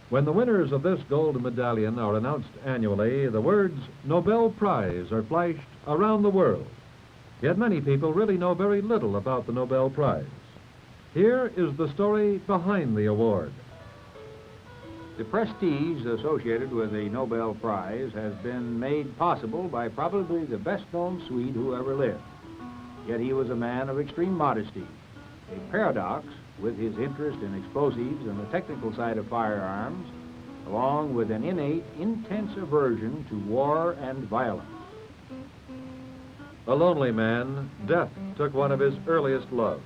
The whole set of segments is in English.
When the winners of this gold medallion are announced annually, the words Nobel Prize are flashed around the world. Yet many people really know very little about the Nobel Prize. Here is the story behind the award. The prestige associated with the Nobel Prize has been made possible by probably the best-known Swede who ever lived. Yet he was a man of extreme modesty, a paradox with his interest in explosives and the technical side of firearms, along with an innate, intense aversion to war and violence. A lonely man, death took one of his earliest loves.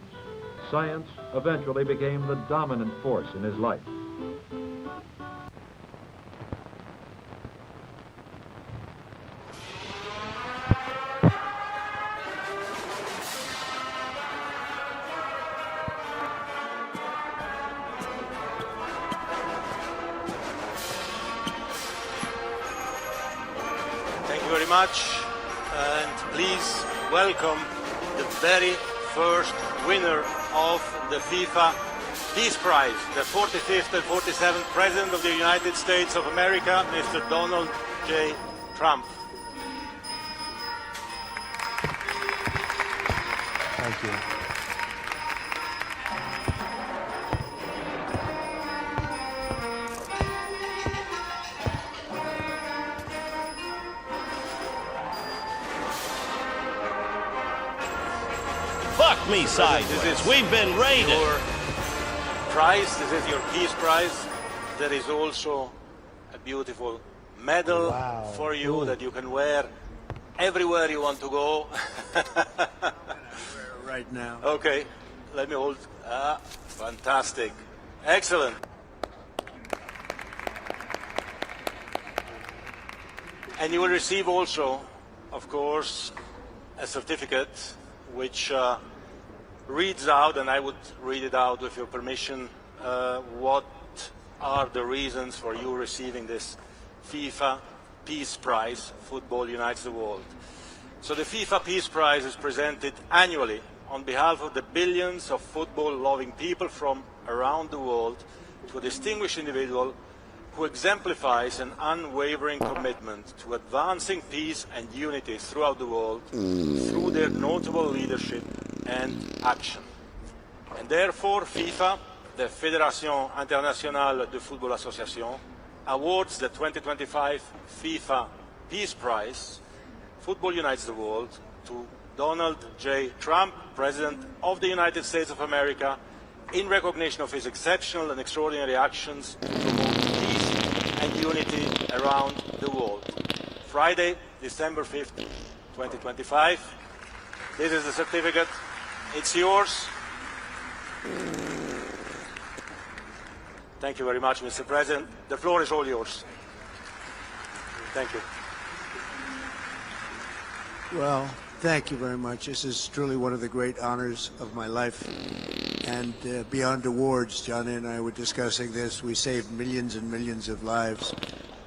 Science eventually became the dominant force in his life. Thank you very much, and please welcome the very first winner of the FIFA Peace Prize, the 45th and 47th President of the United States of America, Mr. Donald J. Trump. Thank you. Fuck me sideways. We've been raided. Your prize, this is your Peace Prize. There is also a beautiful medal for you that you can wear everywhere you want to go. Right now. Okay, let me hold. Fantastic. Excellent. And you will receive also, of course, a certificate which reads out, and I would read it out with your permission, what are the reasons for you receiving this FIFA Peace Prize. Football unites the world. So the FIFA Peace Prize is presented annually on behalf of the billions of football-loving people from around the world to a distinguished individual who exemplifies an unwavering commitment to advancing peace and unity throughout the world through their notable leadership and action. And therefore, FIFA, the Fédération Internationale de Football Association, awards the 2025 FIFA Peace Prize, Football Unites the World, to Donald J. Trump, President of the United States of America, in recognition of his exceptional and extraordinary actions to promote peace and unity around the world. Friday, December 5th, 2025. This is the certificate. It's yours. Thank you very much, Mr. President. The floor is all yours. Thank you. Well, thank you very much. This is truly one of the great honors of my life. And beyond awards, Johnny and I were discussing this. We saved millions and millions of lives.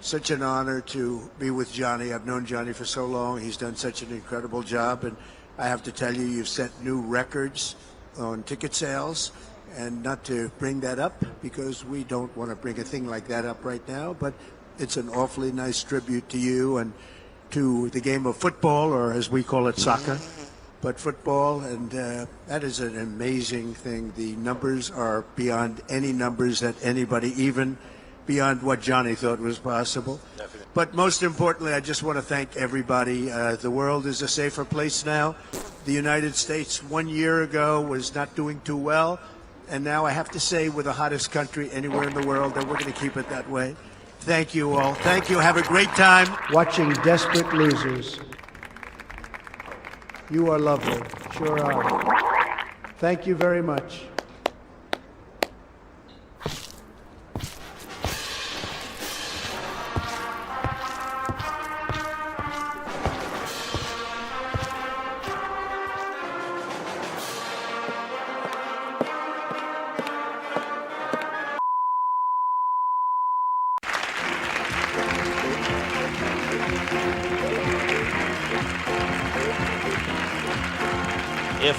Such an honor to be with Johnny. I've known Johnny for so long. He's done such an incredible job. And I have to tell you, you've set new records on ticket sales. And not to bring that up, because we don't want to bring a thing like that up right now, but it's an awfully nice tribute to you and to the game of football, or as we call it, soccer. But football, and that is an amazing thing. The numbers are beyond any numbers that anybody, even beyond what Johnny thought was possible. Definitely. But most importantly, I just want to thank everybody. The world is a safer place now. The United States 1 year ago was not doing too well. And now I have to say we're the hottest country anywhere in the world, and we're going to keep it that way. Thank you all. Thank you. Have a great time watching Desperate Losers. You are lovely. Sure are. Thank you very much. If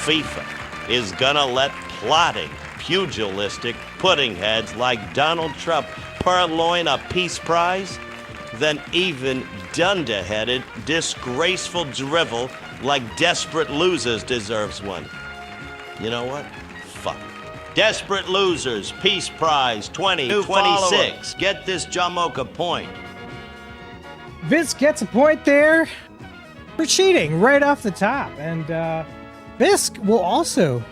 FIFA is gonna let plotting, pugilistic pudding heads like Donald Trump purloin a peace prize? Then even dunderheaded, disgraceful drivel like Desperate Losers deserves one. You know what? Fuck. Desperate Losers, Peace Prize 2026. Get this Jamocha point. Vince gets a point there for cheating right off the top. And Bisk will also,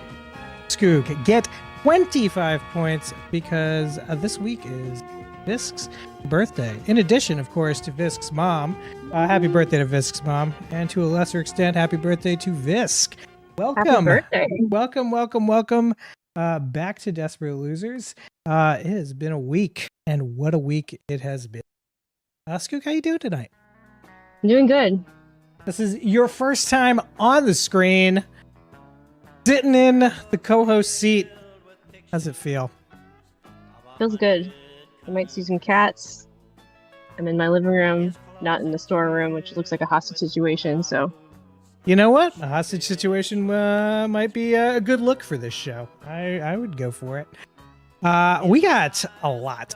Skoog, get 25 points because this week is Visk's birthday. In addition, of course, to Visk's mom. Happy birthday to Visk's mom. And to a lesser extent, happy birthday to Visk. Welcome. Happy birthday. Welcome. Back to Desperate Losers. It has been a week, and what a week it has been. Skook, how you doing tonight? I'm doing good. This is your first time on the screen, sitting in the co-host seat. How's it feel? Feels good. I might see some cats. I'm in my living room, not in the storeroom, which looks like a hostage situation, so... You know what? A hostage situation might be a good look for this show. I would go for it. We got a lot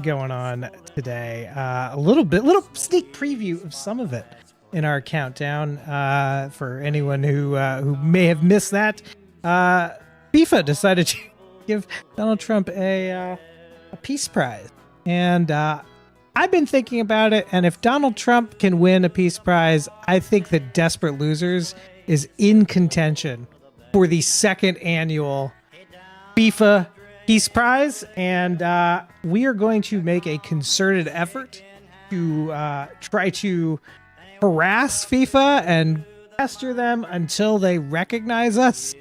going on today. A little sneak preview of some of it in our countdown. For anyone who may have missed that, FIFA decided to give Donald Trump a peace prize, and I've been thinking about it, and if Donald Trump can win a peace prize, I think that Desperate Losers is in contention for the second annual FIFA Peace Prize, and we are going to make a concerted effort to try to harass FIFA and pester them until they recognize us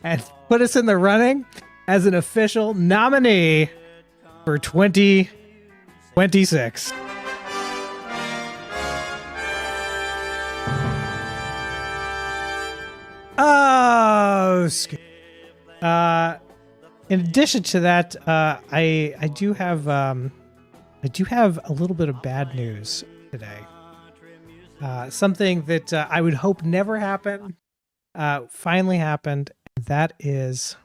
and put us in the running as an official nominee for 2026. Oh, in addition to that, I do have a little bit of bad news today. Something that I would hope never happened, finally happened. That is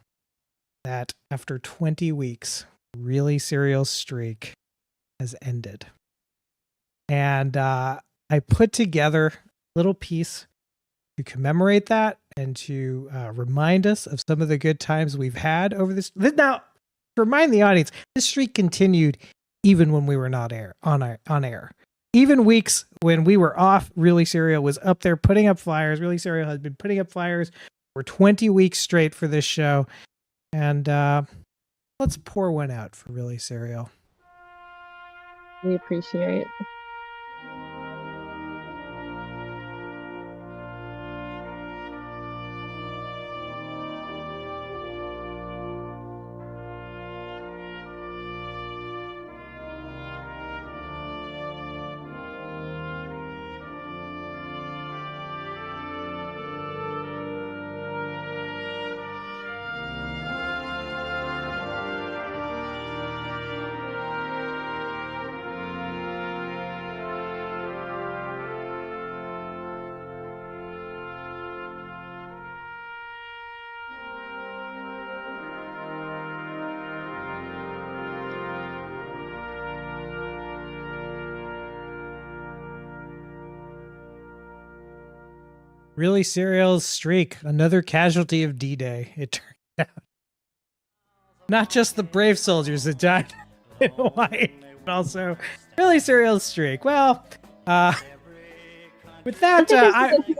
that after 20 weeks, Really Serial's streak has ended. And I put together a little piece to commemorate that and to remind us of some of the good times we've had over this. Now, to remind the audience, this streak continued even when we were not on air. Even weeks when we were off, Really Serial was up there putting up flyers. Really Serial has been putting up flyers for 20 weeks straight for this show. And let's pour one out for Really Serial. We appreciate it. Really Serial's streak, another casualty of D-Day, it turned out. Not just the brave soldiers that died in Hawaii, but also Really Serial's streak. Well, with that, the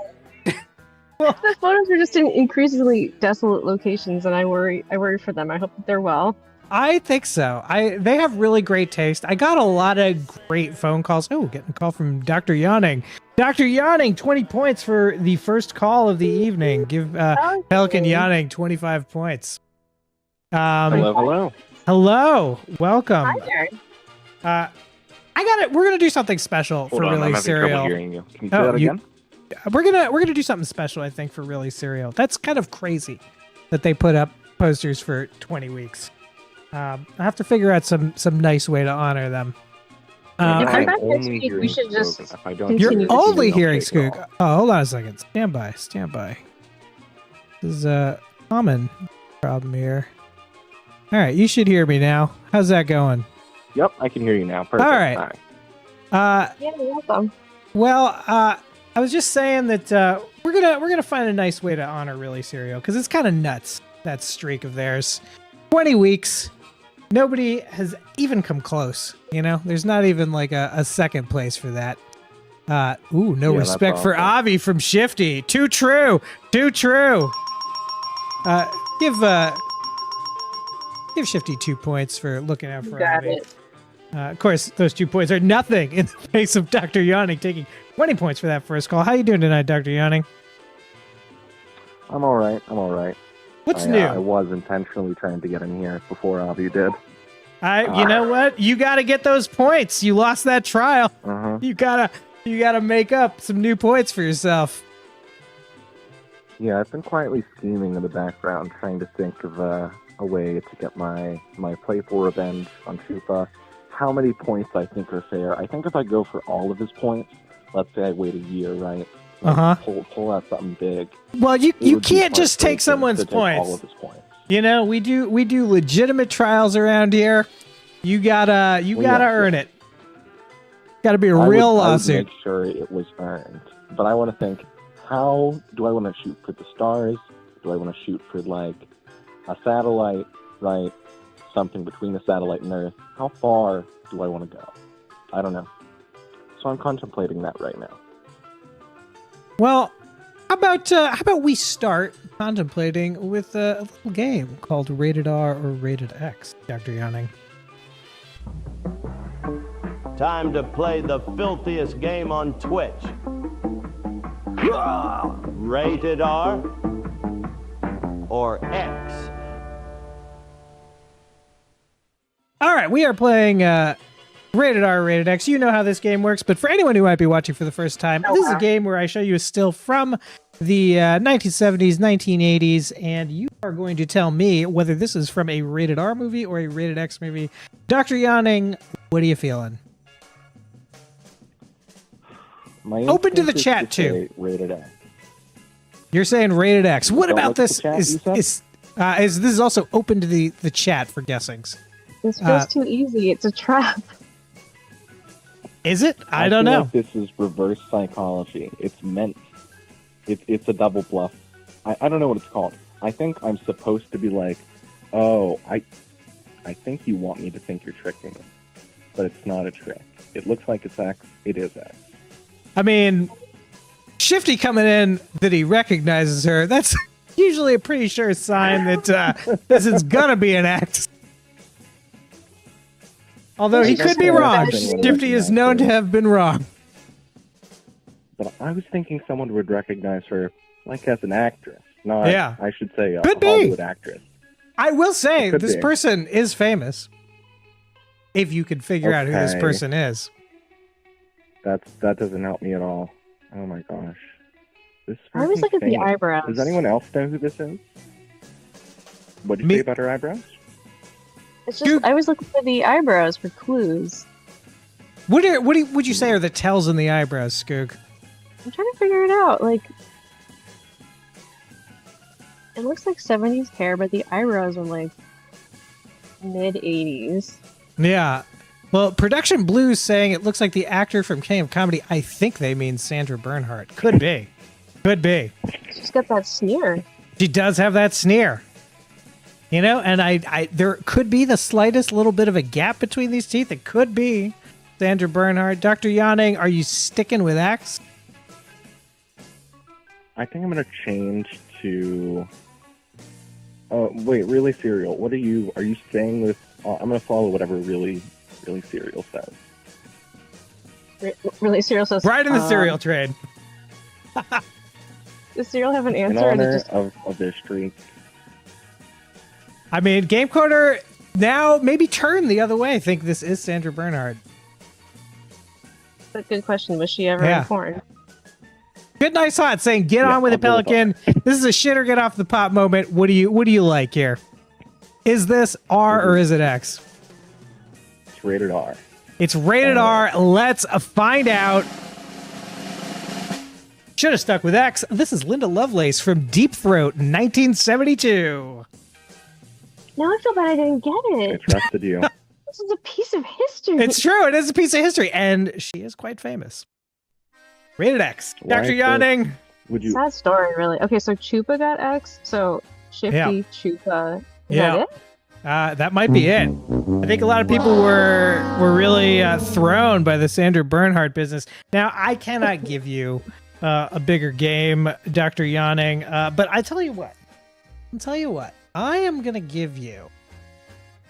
photos are just in increasingly desolate locations, and I worry for them. I hope that they're well. I think so. They have really great taste. I got a lot of great phone calls. Oh, getting a call from Dr. Yawning. Dr. Yawning, 20 points for the first call of the evening. Give Pelican Yawning 25 points. Hello. Hello. Welcome. Hi there. I got it. We're gonna do something special for I'm Really having Serial. trouble hearing you. Can you say that again? We're gonna do something special, I think, for Really Serial. That's kind of crazy that they put up posters for 20 weeks. I have to figure out some nice way to honor them. I'm only hearing we should just You're only hearing Skoog. Oh, hold on a second. Stand by. This is a common problem here. All right, you should hear me now. How's that going? Yep, I can hear you now. Perfect. All right. Hi. Yeah, you're welcome. Well, I was just saying that we're gonna find a nice way to honor Really Serial because it's kind of nuts, that streak of theirs. 20 weeks, nobody has even come close. You know, there's not even like a second place for that. No respect for Avi from Shifty. Too true. Give Shifty 2 points for looking out for Got Avi. it. Of course, those 2 points are nothing in the face of Dr. Yawning taking 20 points for that first call. How you doing tonight, Dr. Yawning? I'm all right. What's new? I was intentionally trying to get in here before Avi did. You know what? You got to get those points. You lost that trial. Uh-huh. You gotta make up some new points for yourself. Yeah, I've been quietly scheming in the background, trying to think of a way to get my playful revenge on Shupa. How many points I think are fair? I think if I go for all of his points, let's say I wait a year, right? Pull out something big. Well, you can't just take someone's points. All of his points. You know, we do legitimate trials around here. You gotta earn it. Got to be a real lawsuit. I would make sure it was earned. But I want to think, how do I want to shoot for the stars? Do I want to shoot for, like, a satellite, right? Something between the satellite and Earth. How far do I want to go? I don't know. So I'm contemplating that right now. Well, how about we start contemplating with a little game called Rated R or Rated X, Dr. Yawning. Time to play the filthiest game on Twitch. Rated R or X? All right, we are playing Rated R, Rated X. You know how this game works, but for anyone who might be watching for the first time, this is a game where I show you a still from the 1970s, 1980s, and you are going to tell me whether this is from a Rated R movie or a Rated X movie. Dr. Yawning, what are you feeling? Open to the chat too. Rated X. You're saying Rated X. What about this? Chat, this is also open to the chat for guessings. This feels too easy. It's a trap. Is it? I don't know. Like this is reverse psychology. It's meant. It's a double bluff. I don't know what it's called. I think I'm supposed to be like, oh, I think you want me to think you're tricking me, but it's not a trick. It looks like it's X. It is X. I mean, Shifty coming in that he recognizes her, that's usually a pretty sure sign that this is gonna be an X. Although he could be wrong. Shifty is known to have been wrong. But I was thinking someone would recognize her like as an actress. Not, I should say, a could Hollywood be. Actress. I will say, this person is famous. If you could figure out who this person is. That doesn't help me at all. Oh my gosh. I always look at the eyebrows. Does anyone else know who this is? What did you say about her eyebrows? It's just I always look for the eyebrows for clues. What would you say are the tells in the eyebrows, Skoog? I'm trying to figure it out. Like, it looks like 70s hair, but the eyebrows are like mid 80s. Yeah. Well, Production Blues saying it looks like the actor from King of Comedy. I think they mean Sandra Bernhardt. Could be. Could be. She's got that sneer. She does have that sneer. You know, and I there could be the slightest little bit of a gap between these teeth. It could be Sandra Bernhardt. Dr. Yawning, are you sticking with X? I think I'm going to change to... wait, Really Serial. What are you saying with... I'm going to follow whatever Really Serial says. Really Serial says... Right in the cereal trade. Does Serial have an answer? In honor of their streak. I mean, Game Coder now maybe turn the other way. Think this is Sandra Bernhardt. That's a good question. Was she ever in porn? Good Nice Hot saying, get on with it, Pelican. This is a shit or get off the pot moment. What do you like here? Is this R or is it X? It's rated R. It's rated R. Let's find out. Should have stuck with X. This is Linda Lovelace from Deep Throat, 1972. Now I feel bad I didn't get it. I trusted you. This is a piece of history. It's true. It is a piece of history, and she is quite famous. Rated X. Dr. Yawning. Would you? Sad story, really. Okay, so Chupa got X. So Shifty, Chupa. Is that it? That might be it. I think a lot of people were really thrown by the Sandra Bernhardt business. Now, I cannot give you a bigger game, Dr. Yawning, but I'll tell you what. I am going to give you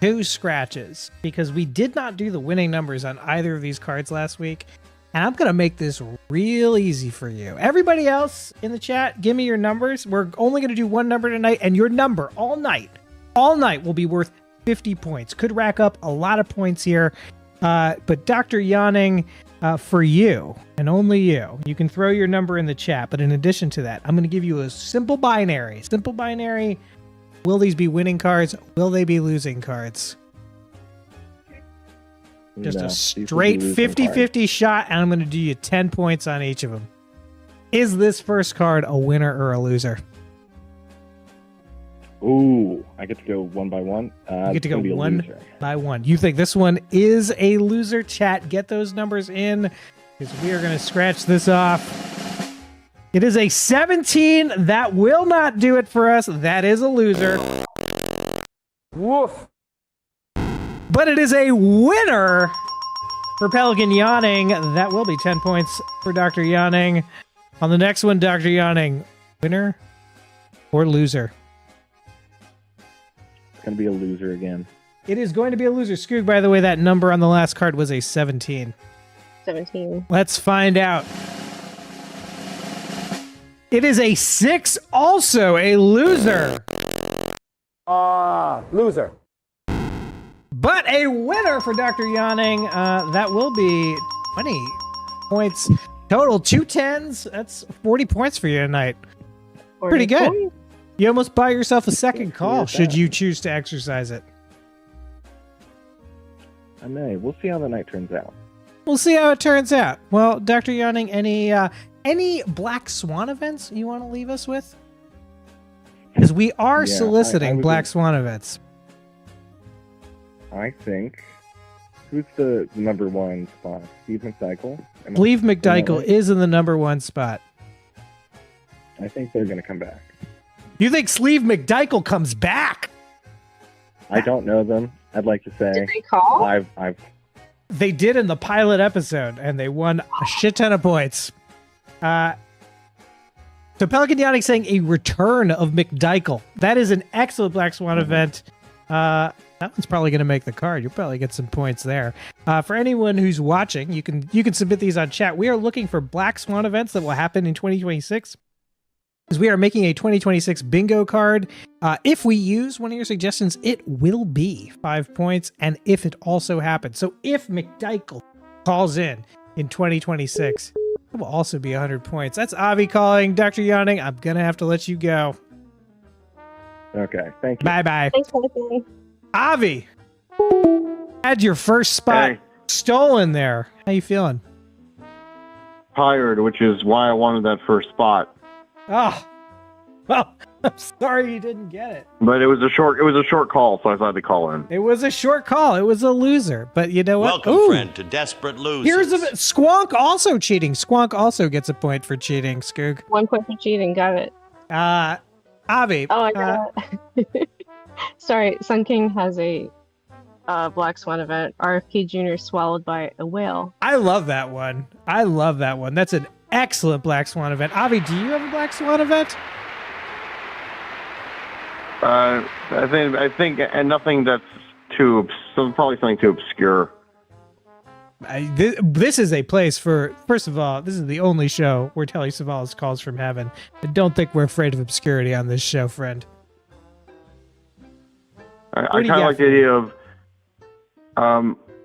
2 scratches because we did not do the winning numbers on either of these cards last week. And I'm going to make this real easy for you. Everybody else in the chat, give me your numbers. We're only going to do one number tonight, and your number all night will be worth 50 points. Could rack up a lot of points here. But Dr. Yawning, for you, and only you can throw your number in the chat. But in addition to that, I'm going to give you a simple binary. Will these be winning cards? Will they be losing cards? Just a straight 50-50 shot, and I'm going to do you 10 points on each of them. Is this first card a winner or a loser? Ooh, I get to go one by one. You get to go one by one. You think this one is a loser? Chat, get those numbers in, because we are going to scratch this off. It is a 17. That will not do it for us. That is a loser. Woof. But it is a winner for Pelican Yawning. That will be 10 points for Dr. Yawning. On the next one, Dr. Yawning, winner or loser? It's going to be a loser again. It is going to be a loser. Skoog, by the way, that number on the last card was a 17. 17. Let's find out. It is a 6, also a loser. Loser. But a winner for Dr. Yawning. That will be 20 points total. 2 10s. That's 40 points for you tonight. Pretty good. Points. You almost buy yourself a second call should you choose to exercise it. I may. We'll see how the night turns out. We'll see how it turns out. Well, Dr. Yawning, any Black Swan events you want to leave us with? Because we are soliciting Black Swan events. I think. Who's the number 1 spot? Steve McDykel? Steve McDykel is in the number 1 spot. I think they're going to come back. You think Steve McDykel comes back? I don't know them. I'd like to say. Did they call? They did in the pilot episode, and they won a shit ton of points. So Pelican Yawning saying a return of McDykel. That is an excellent Black Swan event. That one's probably going to make the card. You'll probably get some points there. For anyone who's watching, you can submit these on chat. We are looking for Black Swan events that will happen in 2026. Because we are making a 2026 bingo card. If we use one of your suggestions, it will be 5 points. And if it also happens. So if McDykel calls in 2026, it will also be 100 points. That's Avi calling. Dr. Yawning, I'm going to have to let you go. Okay, thank you. Bye-bye. Thanks, Pelican. Avi, had your first spot stolen there. How you feeling? Tired, which is why I wanted that first spot. Oh, well, I'm sorry you didn't get it. But it was a short call, so I decided to call in. It was a short call. It was a loser. But you know what? Welcome, friend, to Desperate Losers. Here's Squonk also cheating. Squonk also gets a point for cheating, Skoog. 1 point for cheating. Got it. Avi. Oh, I got it. Sorry, Sun King has a Black Swan event. RFK Jr. swallowed by a whale. I love that one. That's an excellent Black Swan event. Avi, do you have a Black Swan event? I think, and nothing that's probably something too obscure. This is a place for, first of all, this is the only show where Telly Savalas calls from heaven. I don't think we're afraid of obscurity on this show, friend. I kind of like the idea of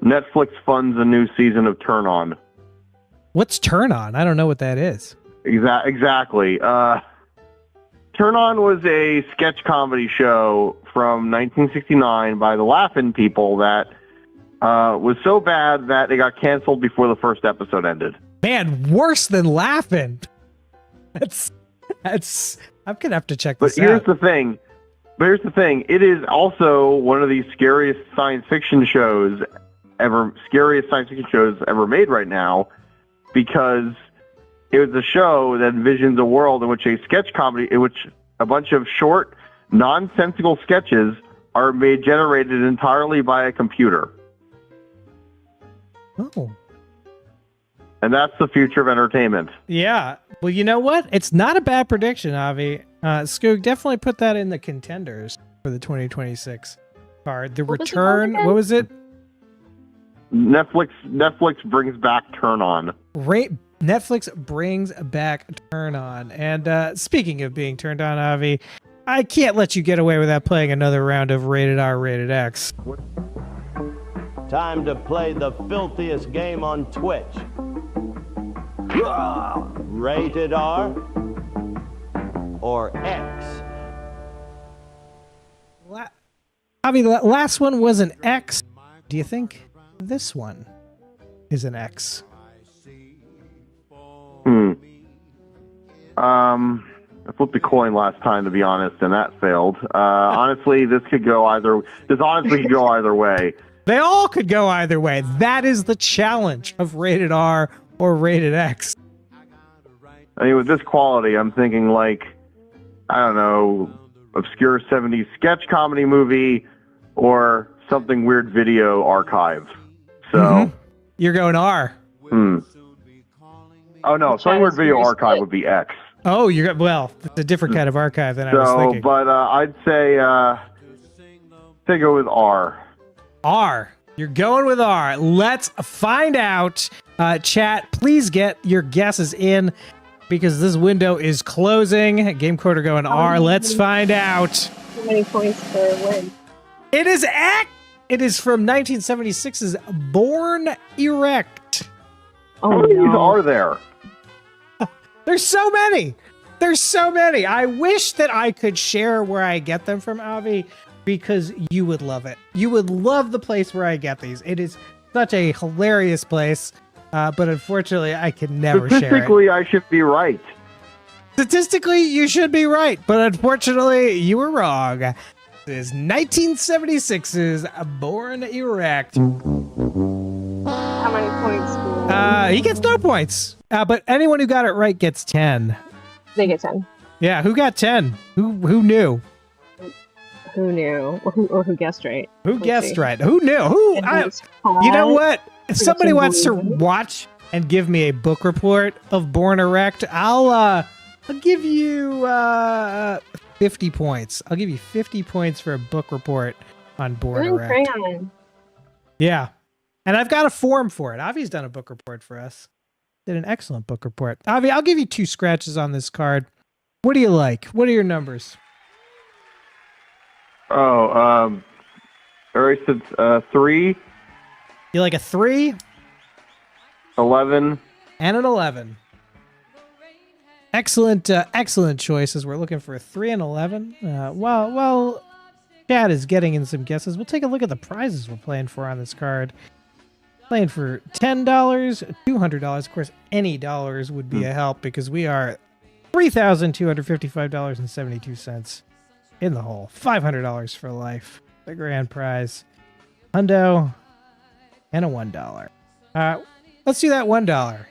Netflix funds a new season of Turn On. What's Turn On? I don't know what that is. Exactly. Turn On was a sketch comedy show from 1969 by the Laugh-In people that was so bad that it got canceled before the first episode ended. Man, worse than Laugh-In. That's. I'm gonna have to check this out. But here's the thing: But here's the thing. It is also one of the scariest science fiction shows ever made right now, because it was a show that envisions a world in which in which a bunch of short, nonsensical sketches are generated entirely by a computer. Oh. And that's the future of entertainment. Yeah. Well, you know what? It's not a bad prediction, Avi. Skoog, definitely put that in the contenders for the 2026 card. The What was it Return. called again? What was it? Netflix brings back Turn On. Netflix brings back Turn On. And speaking of being turned on, Avi, I can't let you get away without playing another round of Rated R, Rated X. Time to play the filthiest game on Twitch. Rated R or X? Avi, the last one was an X. Do you think this one is an X? I flipped a coin last time, to be honest, and that failed. Honestly, this could go either way. They all could go either way. That is the challenge of Rated R or Rated X. I mean, with this quality, I'm thinking like, I don't know, obscure 70s sketch comedy movie or something weird video archive. So You're going R. Oh no, something weird video archive would be X. Oh, well, it's a different kind of archive than I was thinking. But I'd say go with R. R. You're going with R. Let's find out. Chat, please get your guesses in because this window is closing. Game Quarter going R. Let's find out. How many points per win? It is X. It is from 1976's Born Erect. Oh, How many of these are there? There's so many. There's so many. I wish that I could share where I get them from, Avi, because you would love it. You would love the place where I get these. It is such a hilarious place, but unfortunately, I can never share it. Statistically, I should be right. Statistically, you should be right, but unfortunately, you were wrong. This is 1976's Born Erect. How many points? He gets no points, but anyone who got it right gets 10. They get 10. Yeah, who got 10? Who knew? Who knew? Or who guessed right? Who guessed right? Who knew? You know what? If somebody wants to watch and give me a book report of Born Erect, I'll give you 50 points. I'll give you 50 points for a book report on Born Erect. Crayon. Yeah. And I've got a form for it. Avi's done a book report for us. Did an excellent book report. Avi, I'll give you 2 scratches on this card. What do you like? What are your numbers? I already said 3. You like a 3? 11. And an 11. Excellent, excellent choices. We're looking for a 3 and 11. While Chad is getting in some guesses, we'll take a look at the prizes we're playing for on this card. Playing for $10, $200. Of course, any dollars would be a help because we are $3,255.72 in the hole. $500 for life. The grand prize. Hundo and a $1. Let's do that $1.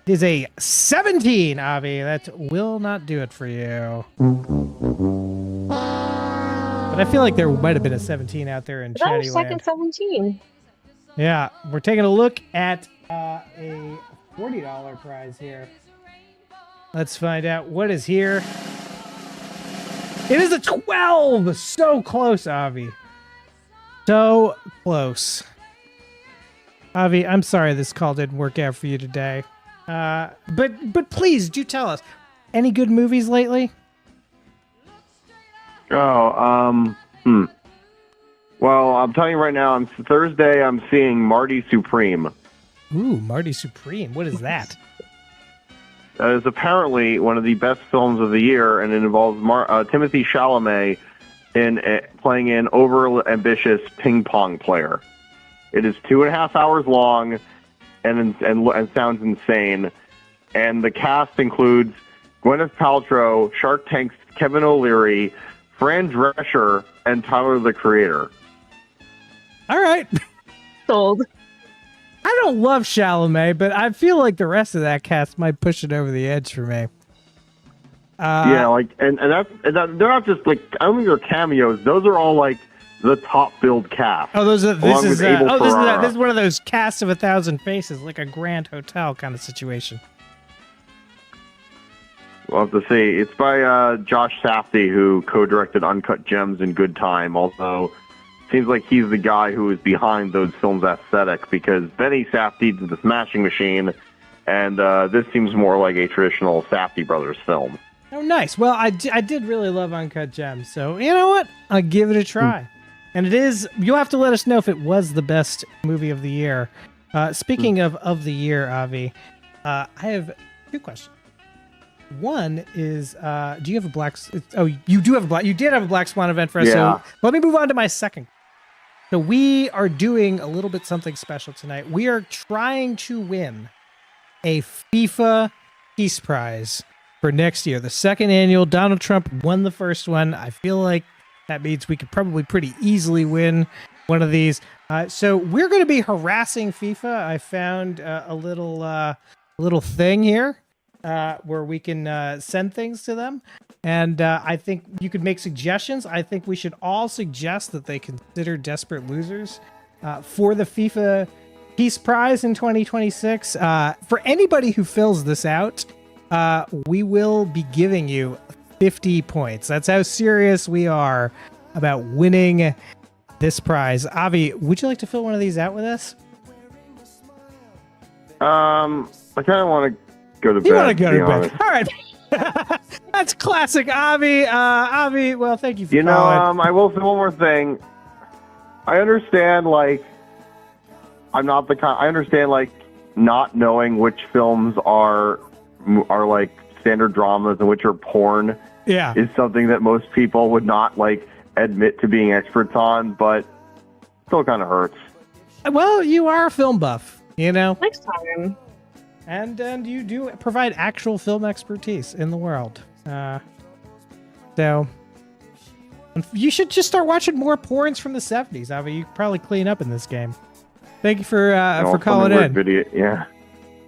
It is a 17, Avi. That will not do it for you. But I feel like there might have been a 17 out there in That was Chatty second Land. 17. Yeah, we're taking a look at a $40 prize here. Let's find out what is here. It is a 12! So close, Avi. So close. Avi, I'm sorry this call didn't work out for you today. But please, do tell us. Any good movies lately? Well, I'm telling you right now, on Thursday, I'm seeing Marty Supreme. Ooh, Marty Supreme. What is that? That is apparently one of the best films of the year, and it involves Timothy Chalamet playing an over-ambitious ping pong player. It is 2.5 hours long and sounds insane. And the cast includes Gwyneth Paltrow, Shark Tank's Kevin O'Leary, Fran Drescher, and Tyler, the Creator. All right. Sold. I don't love Chalamet, but I feel like the rest of that cast might push it over the edge for me. Yeah, like, and they're not just like, I don't think they're cameos. Those are all like the top billed cast. Oh, this is Ferrara. this is one of those cast of 1,000 faces, like a Grand Hotel kind of situation. We'll have to see. It's by Josh Safdie, who co-directed Uncut Gems and Good Time. Also, seems like he's the guy who is behind those films' aesthetic, because Benny Safdie did The Smashing Machine, and this seems more like a traditional Safdie brothers film. Oh, nice. Well, I did really love Uncut Gems, so you know what? I'll give it a try. And it is, you'll have to let us know if it was the best movie of the year. Speaking of the year, Avi, I have two questions. One is, do you have a black... Oh, you do have a black... You did have a Black Swan event for us, Yeah. so let me move on to my second. So we are doing a little bit something special tonight. We are trying to win a FIFA Peace Prize for next year. The second annual. Donald Trump won the first one. I feel like that means we could probably pretty easily win one of these. So we're going to be harassing FIFA. I found a little thing here where we can send things to them. And I think you could make suggestions. I think we should all suggest that they consider Desperate Losers for the FIFA Peace Prize in 2026. For anybody who fills this out, we will be giving you 50 points. That's how serious we are about winning this prize. Avi, would you like to fill one of these out with us? I kind of want to go to bed. You want to go to honest. bed? All right. That's classic Avi. Avi, well, thank you for calling. I will say one more thing. I understand, like, I understand, like, not knowing which films are like standard dramas and which are porn. Yeah. Is something that most people would not like admit to being experts on, but still kind of hurts. Well, you are a film buff, you know. Next time. And you do provide actual film expertise in the world. So you should just start watching more porns from the 70s, Avi. You could probably clean up in this game. Thank you for calling in. Video. Yeah.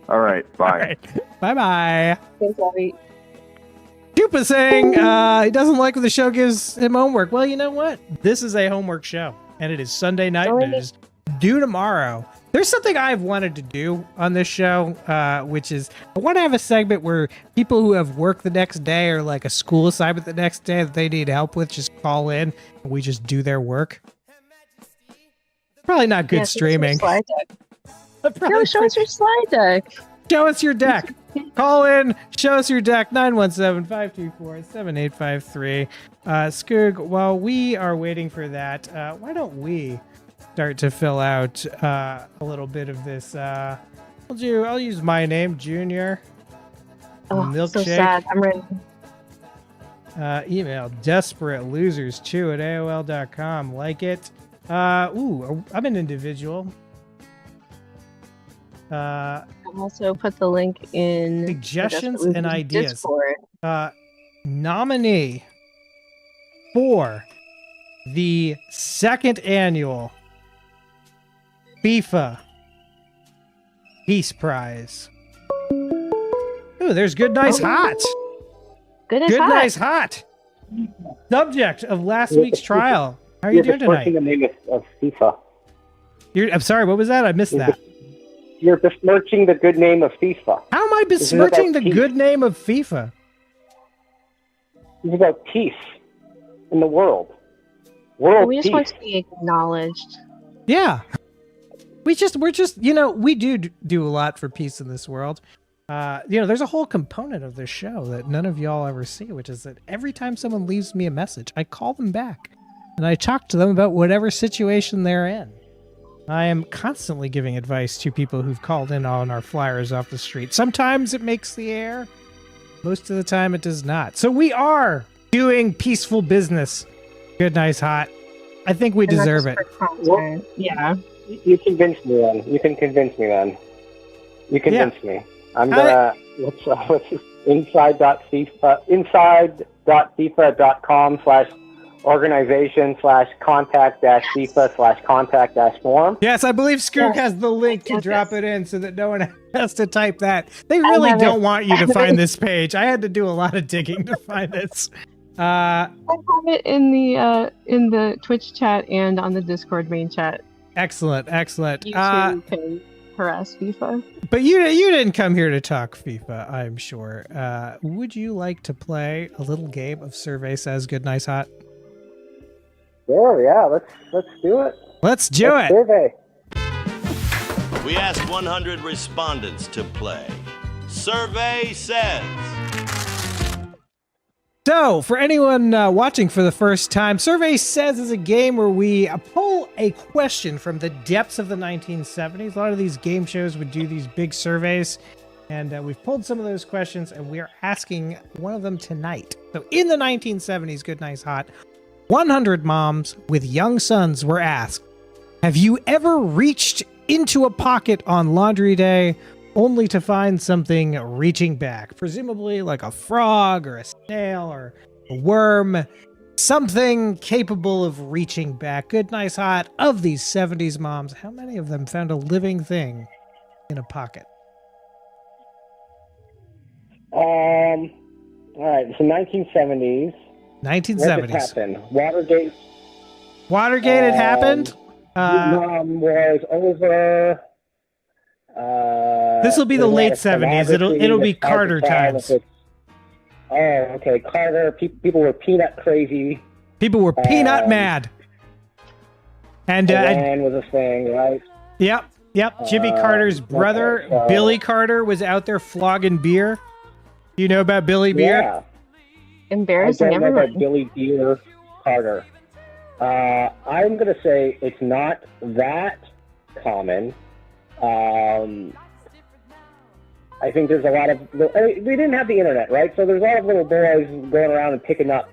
All right. Bye. All right. Bye-bye. Thanks, Abby. Dupa saying he doesn't like when the show gives him homework. Well, you know what? This is a homework show, and it is Sunday night, and it is due tomorrow. There's something I've wanted to do on this show, which is I want to have a segment where people who have work the next day or like a school assignment the next day that they need help with just call in, and we just do their work. Probably not good streaming. Slide deck. No, show us your slide deck. Show us your deck. Call in. Show us your deck. 917-524-7853. Skoog, while we are waiting for that, why don't we start to fill out a little bit of this? I'll use my name, Junior. Oh, Milkshake. so sad. I'm ready. Email desperateloserschew@aol.com. Like it. I'm an individual. I'll also put the link in suggestions and ideas. Discord. Nominee for the second annual FIFA Peace Prize. Ooh, there's Good Nice Hot. Good Nice Hot. Subject of last week's trial. How are you doing tonight? You're besmirching the name of FIFA. I'm sorry, what was that? I missed that. You're besmirching the good name of FIFA. How am I besmirching the good name of FIFA? It's about peace in the world. We just peace. want to be acknowledged. Yeah. We're just, we do a lot for peace in this world. There's a whole component of this show that none of y'all ever see, which is that every time someone leaves me a message, I call them back and I talk to them about whatever situation they're in. I am constantly giving advice to people who've called in on our flyers off the street. Sometimes it makes the air. Most of the time it does not. So we are doing peaceful business. Good, nice, hot. I think we deserve it. Well, yeah. You convinced me then. You can convince me then. You convinced me. I'm gonna... What's inside.fifa.com/organization/contact-FIFA/contact-form. Yes, I believe Skoog has the link to drop it in so that no one has to type that. They really don't want you to find this page. I had to do a lot of digging to find this. I have it in the Twitch chat and on the Discord main chat. Excellent. You two can harass FIFA. But you didn't come here to talk FIFA, I'm sure. Would you like to play a little game of Survey Says Good Nice Hot? Sure, yeah, let's do it. Let's do it. Survey. We asked 100 respondents to play. Survey Says. So, for anyone watching for the first time, Survey Says is a game where we pull a question from the depths of the 1970s. A lot of these game shows would do these big surveys, and we've pulled some of those questions, and we are asking one of them tonight. So, in the 1970s, Good Nice Hot, 100 moms with young sons were asked, have you ever reached into a pocket on laundry day only to find something reaching back, presumably like a frog or a snail or a worm, something capable of reaching back? Good, nice, hot. Of these 70s moms, how many of them found a living thing in a pocket? All right, so 1970s. 1970s. What happened? Watergate. Watergate had happened? Mom was over. This will be the late 70s. It'll be Carter times. Oh, okay. Carter. People were peanut crazy. People were peanut mad. And Iran was a thing, right? Yep. Jimmy Carter's brother, Billy Carter, was out there flogging beer. You know about Billy Beer? Yeah. Embarrassing I don't know everyone. about Billy Beer Carter. I'm going to say it's not that common. I think there's a lot of... we didn't have the internet, right? So there's a lot of little boys going around and picking up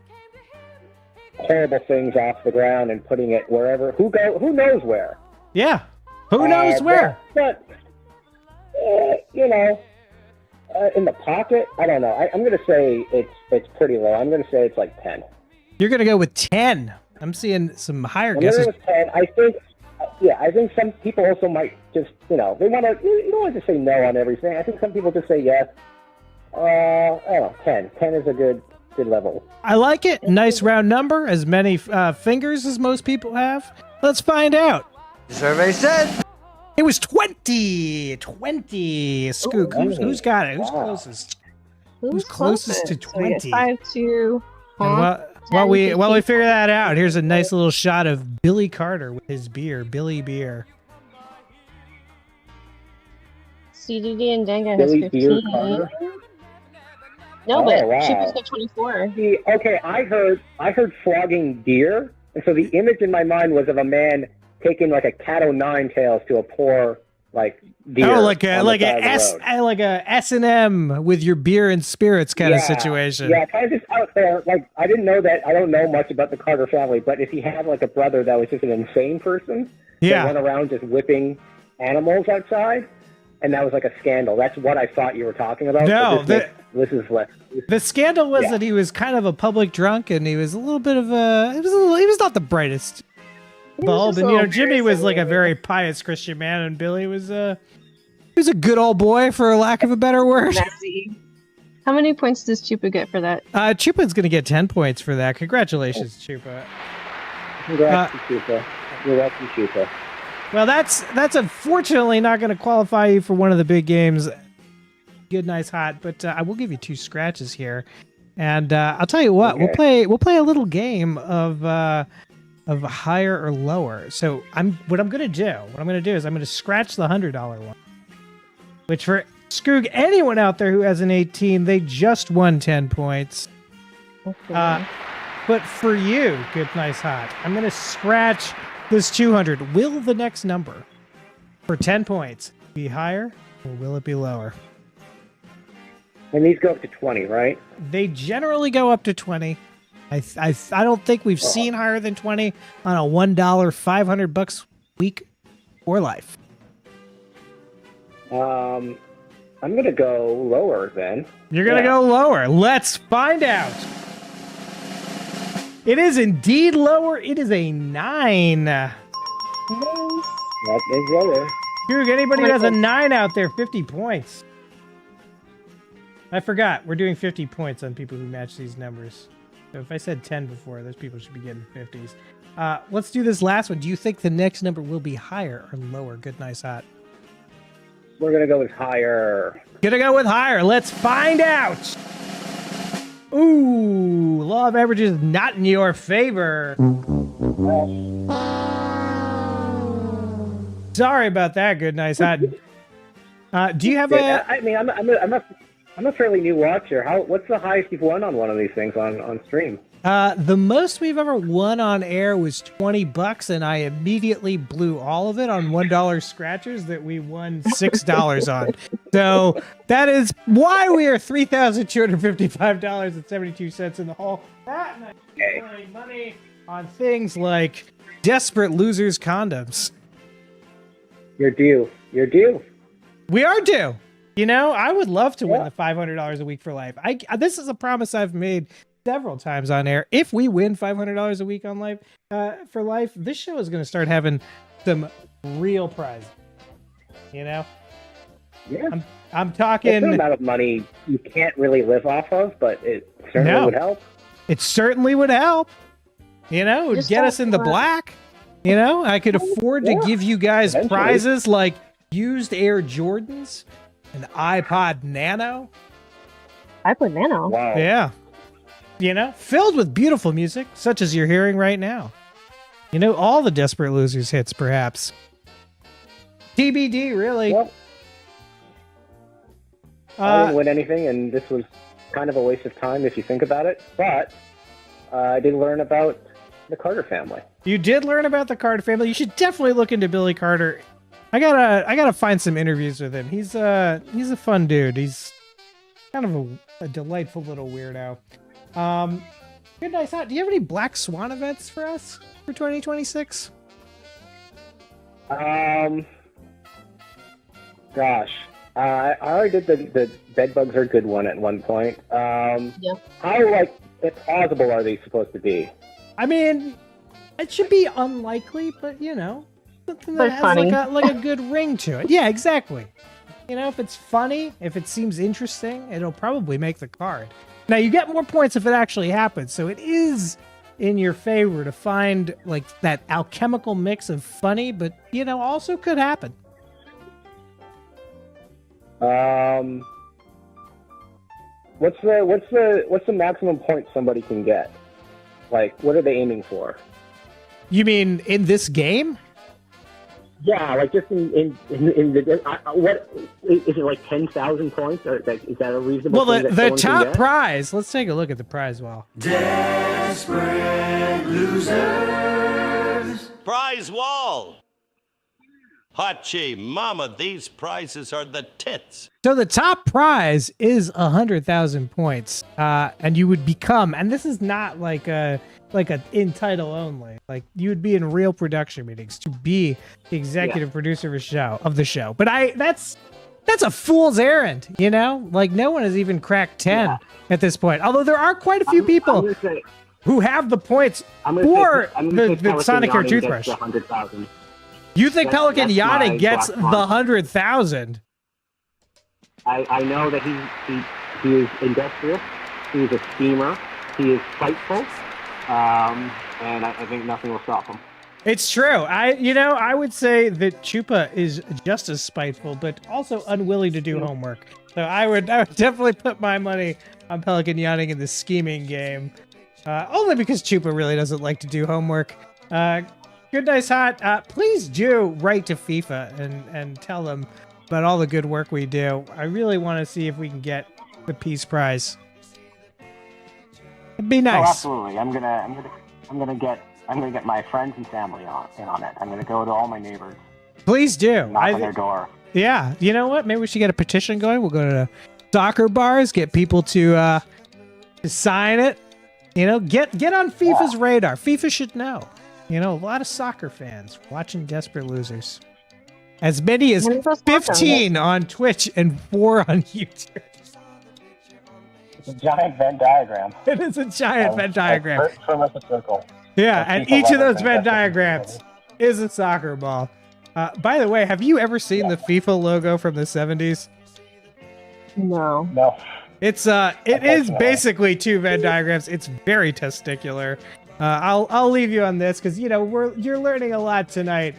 horrible things off the ground and putting it wherever. Who knows where? Yeah. Who knows where? But in the pocket, I don't know. I'm going to say it's pretty low. I'm going to say it's like 10. You're going to go with 10. I'm seeing some higher I'm guesses. Going to go with 10. I think some people also might just, they want to, you don't want to say no on everything. I think some people just say yes. I don't know, 10. 10 is a good level. I like it. Nice round number. As many fingers as most people have. Let's find out. Survey said it was 20. 20. Skoog, who's got it? Who's closest? Who's closest to 20? So 5-2. And while we figure that out, here's a nice little shot of Billy Carter with his beer, Billy Beer. CDD and Denga has 15. No, but Chupa's got 24. See, okay, I heard flogging deer, and so the image in my mind was of a man taking like a cat o' nine tails to a poor deer. Oh, like a S&M with your beer and spirits kind of situation. Yeah, kind of just out there. I didn't know that. I don't know much about the Carter family, but if he had a brother that was just an insane person, that went around just whipping animals outside, and that was like a scandal. That's what I thought you were talking about. No, the scandal was that he was kind of a public drunk, and he was a little bit of he was not the brightest bulb. And Jimmy was like a very pious Christian man, and Billy was he was a good old boy, for lack of a better word. How many points does Chupa get for that? Chupa's gonna get 10 points for that. Congratulations, Chupa. Congrats to Chupa. You're welcome, Chupa. Well, that's unfortunately not going to qualify you for one of the big games. Good, nice, hot, but I will give you 2 scratches here, and I'll tell you what, we'll play a little game of higher or lower. So what I'm going to do is I'm going to scratch the $100 one, which for Skoog, anyone out there who has an 18, they just won 10 points. Okay. But for you, good, nice, hot, I'm going to scratch this 200. Will the next number for 10 points be higher or will it be lower? And these go up to 20, right? They generally go up to 20. I don't think we've seen higher than 20 on a $1 $500 week or life. I'm I'm going to go lower then. You're going to go lower. Let's find out. It is indeed lower. It is a 9. That is lower. Skoog, anybody who has a 9 out there, 50 points. I forgot. We're doing 50 points on people who match these numbers. So if I said 10 before, those people should be getting 50s. Let's do this last one. Do you think the next number will be higher or lower? Good, nice, hot. We're going to go with higher. Gonna go with higher. Let's find out. Ooh, law of averages not in your favor. Sorry about that. Good, nice, hot. Do you have a? I mean, I'm a fairly new watcher. What's the highest you've won on one of these things on stream? The most we've ever won on air was $20, and I immediately blew all of it on $1 scratchers that we won $6 on. So that is why we are $3,255.72 in the hole. That night, we're money on things like Desperate Losers condoms. You're due. You're due. We are due. You know, I would love to win the $500 a week for life. This is a promise I've made several times on air. If we win $500 a week on life for life, this show is going to start having some real prizes. You know? Yeah. I'm talking. It's an amount of money you can't really live off of, but it certainly would help. It certainly would help. You know, it would get us in the black. You know, I could afford to give you guys prizes like used Air Jordans, an iPod Nano. iPod Nano? Wow. Yeah. You know, filled with beautiful music, such as you're hearing right now. You know, all the Desperate Losers hits, perhaps. TBD, really. Well, I didn't win anything, and this was kind of a waste of time if you think about it. But I did learn about the Carter family. You did learn about the Carter family. You should definitely look into Billy Carter. I gotta find some interviews with him. He's a fun dude. He's kind of a delightful little weirdo. Good, nice, hot. Do you have any Black Swan events for us for 2026? Gosh. I already did the bedbugs are good one at one point. How plausible are these supposed to be? I mean, it should be unlikely, but you know, something that But has funny. like a good ring to it. Yeah, exactly. You know, if it's funny, if it seems interesting, it'll probably make the card. Now you get more points if it actually happens, so it is in your favor to find like that alchemical mix of funny, but you know, also could happen. What's the maximum point somebody can get? Like, what are they aiming for? You mean in this game? Yeah, like just in the what is it, like 10,000 points? Or is that a reasonable? Well, thing that the someone can top get? prize. Let's take a look at the prize wall. Desperate losers. Prize wall. Hachi, mama, these prizes are the tits. So the top prize is 100,000 points, and you would become. And this is not like a in title only. Like you would be in real production meetings to be the executive producer of the show. But that's a fool's errand, you know. Like no one has even cracked 10 at this point. Although there are quite a few people who have the points for the Sonic Air Toothbrush. 100,000. You think Pelican Yachting my gets black the mark. 100,000? I know that he is industrious. He is a schemer. He is spiteful. And I think nothing will stop him. It's true. I would say that Chupa is just as spiteful, but also unwilling to do homework. So I would definitely put my money on Pelican Yachting in the scheming game. Only because Chupa really doesn't like to do homework. Good, nice, hot. Please do write to FIFA and tell them about all the good work we do. I really want to see if we can get the Peace Prize. It'd be nice. Oh, absolutely. I'm gonna get my friends and family in on it. I'm gonna go to all my neighbors. Please do. Knock on their door. Yeah. You know what? Maybe we should get a petition going. We'll go to soccer bars, get people to sign it. You know, get on FIFA's radar. FIFA should know. You know, a lot of soccer fans watching Desperate Losers. as many as 15 on Twitch and 4 on YouTube. It's a giant Venn diagram. It is a giant Venn diagram. From a circle. Yeah, and each of those Venn diagrams is a soccer ball. By the way, have you ever seen the FIFA logo from the 70s? No. No. It is basically 2 Venn diagrams. It's very testicular. I'll leave you on this because you're learning a lot tonight,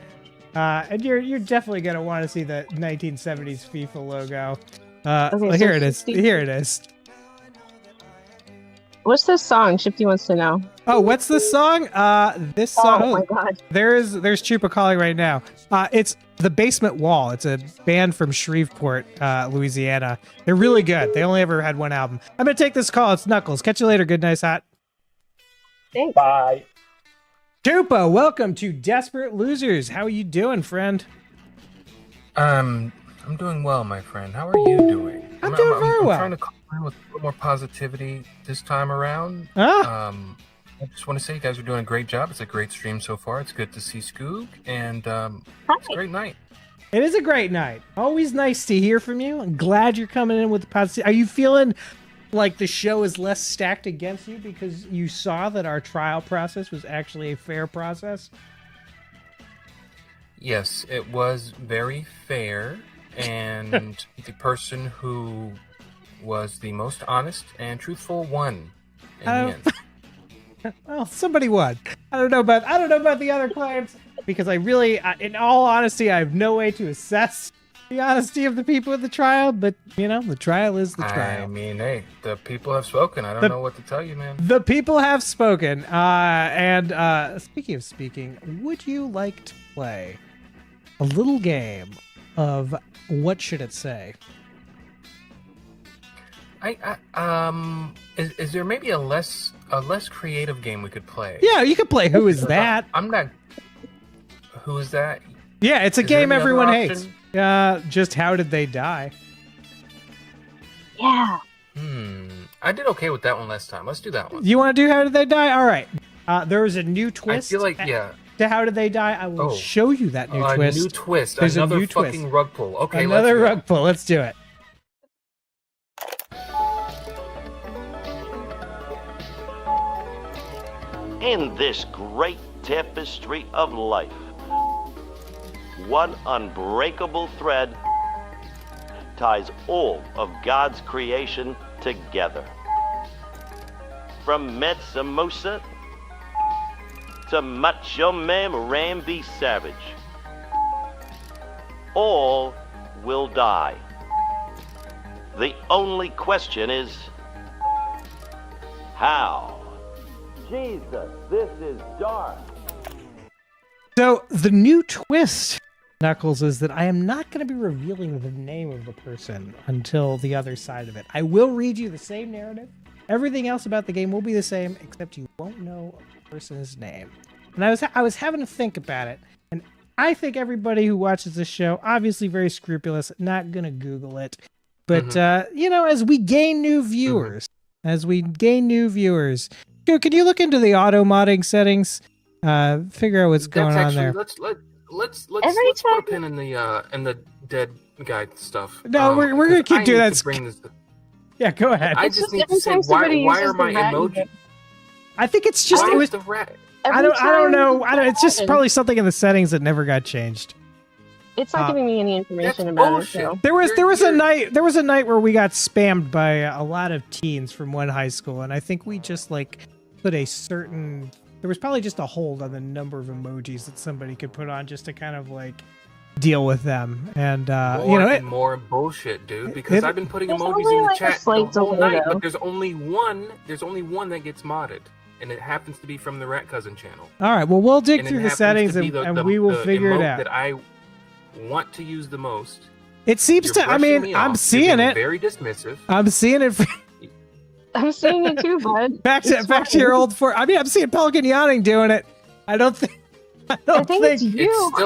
and you're definitely gonna want to see the 1970s FIFA logo. Okay, here it is. Here it is. What's this song? Shifty wants to know. Oh, what's this song? This song. Oh my god. There's Chupa calling right now. It's The Basement Wall. It's a band from Shreveport, Louisiana. They're really good. They only ever had 1 album. I'm gonna take this call. It's Knuckles. Catch you later. Good night, hot. Thanks. Bye. Chupa, welcome to Desperate Losers. How are you doing, friend? I'm doing well, my friend. How are you doing? I'm doing very well. I'm trying to call in with a little more positivity this time around. Ah. I just want to say you guys are doing a great job. It's a great stream so far. It's good to see Skoog, and it's a great night. It is a great night. Always nice to hear from you. I'm glad you're coming in with the positivity. Are you feeling like the show is less stacked against you because you saw that our trial process was actually a fair process? Yes, it was very fair, and the person who was the most honest and truthful won in the end. Well, somebody won. I don't know about the other claims because I really, in all honesty, I have no way to assess the honesty of the people at the trial. But the trial is the trial. I mean, hey, the people have spoken. I don't know what to tell you, man. The people have spoken. And speaking of speaking, would you like to play a little game of what should it say? Is there maybe a less creative game we could play? Yeah, you could play Who Is That? I'm not. Who is that? Yeah, it's a game everyone hates. option? Just How Did They Die? Yeah. I did okay with that one last time. Let's do that one. You want to do How Did They Die? All right. There is a new twist. I feel like to How Did They Die? I will show you that new twist. A new twist. There's another a new fucking twist. rug pull. Okay, another rug pull. Let's do it. In this great tapestry of life, one unbreakable thread ties all of God's creation together. From Metsa Musa to Macho Man Ramby Savage, all will die. The only question is, how? Jesus, this is dark. So the new twist, Knuckles, is that I am not going to be revealing the name of the person until the other side of it. I will read you the same narrative. Everything else about the game will be the same, except you won't know a person's name. And I was having to think about it, and I think everybody who watches this show, obviously very scrupulous, not going to Google it. But, as we gain new viewers, can you look into the auto modding settings? Figure out what's going on there. Let's put a pin in the dead guy stuff. No, we're gonna keep doing that. Yeah, go ahead. I just need to say why are my emojis? I think it's just it was the rat. I don't know. It's just probably something in the settings that never got changed. It's not giving me any information about it. So. There was a night where we got spammed by a lot of teens from one high school, and I think we just put there was probably just a hold on the number of emojis that somebody could put on just to kind of deal with them. And more bullshit, dude, because I've been putting emojis in the chat the whole night, but there's only one that gets modded, and it happens to be from the Rat Cousin channel. All right, well, we'll dig through the settings and we will figure it out. That I want to use the most. It seems to. I mean, I'm seeing it. Very dismissive. I'm seeing it. I'm seeing it too, bud. back to your old I'm seeing Pelican Yawning doing it. I think it's you.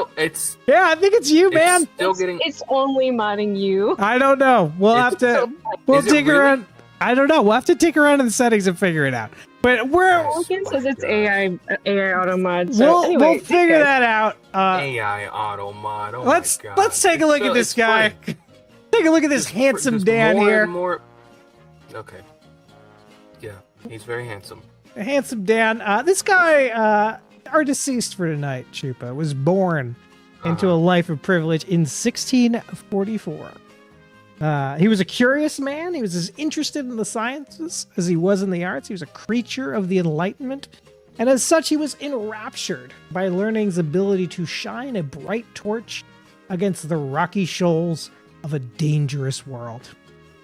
Yeah, I think it's you, man. It's only modding you. I don't know. We'll have to. We'll dig around. I don't know. We'll have to take around in the settings and figure it out. But Wilkins says it's AI auto mod. So we'll figure that out. AI auto mod. Oh let's take a look at this guy. Funny. Take a look at this handsome Dan here. Okay. Yeah, he's very handsome. Handsome Dan. This guy, our deceased for tonight, Chupa, was born into a life of privilege in 1644. He was a curious man. He was as interested in the sciences as he was in the arts. He was a creature of the Enlightenment. And as such, he was enraptured by learning's ability to shine a bright torch against the rocky shoals of a dangerous world.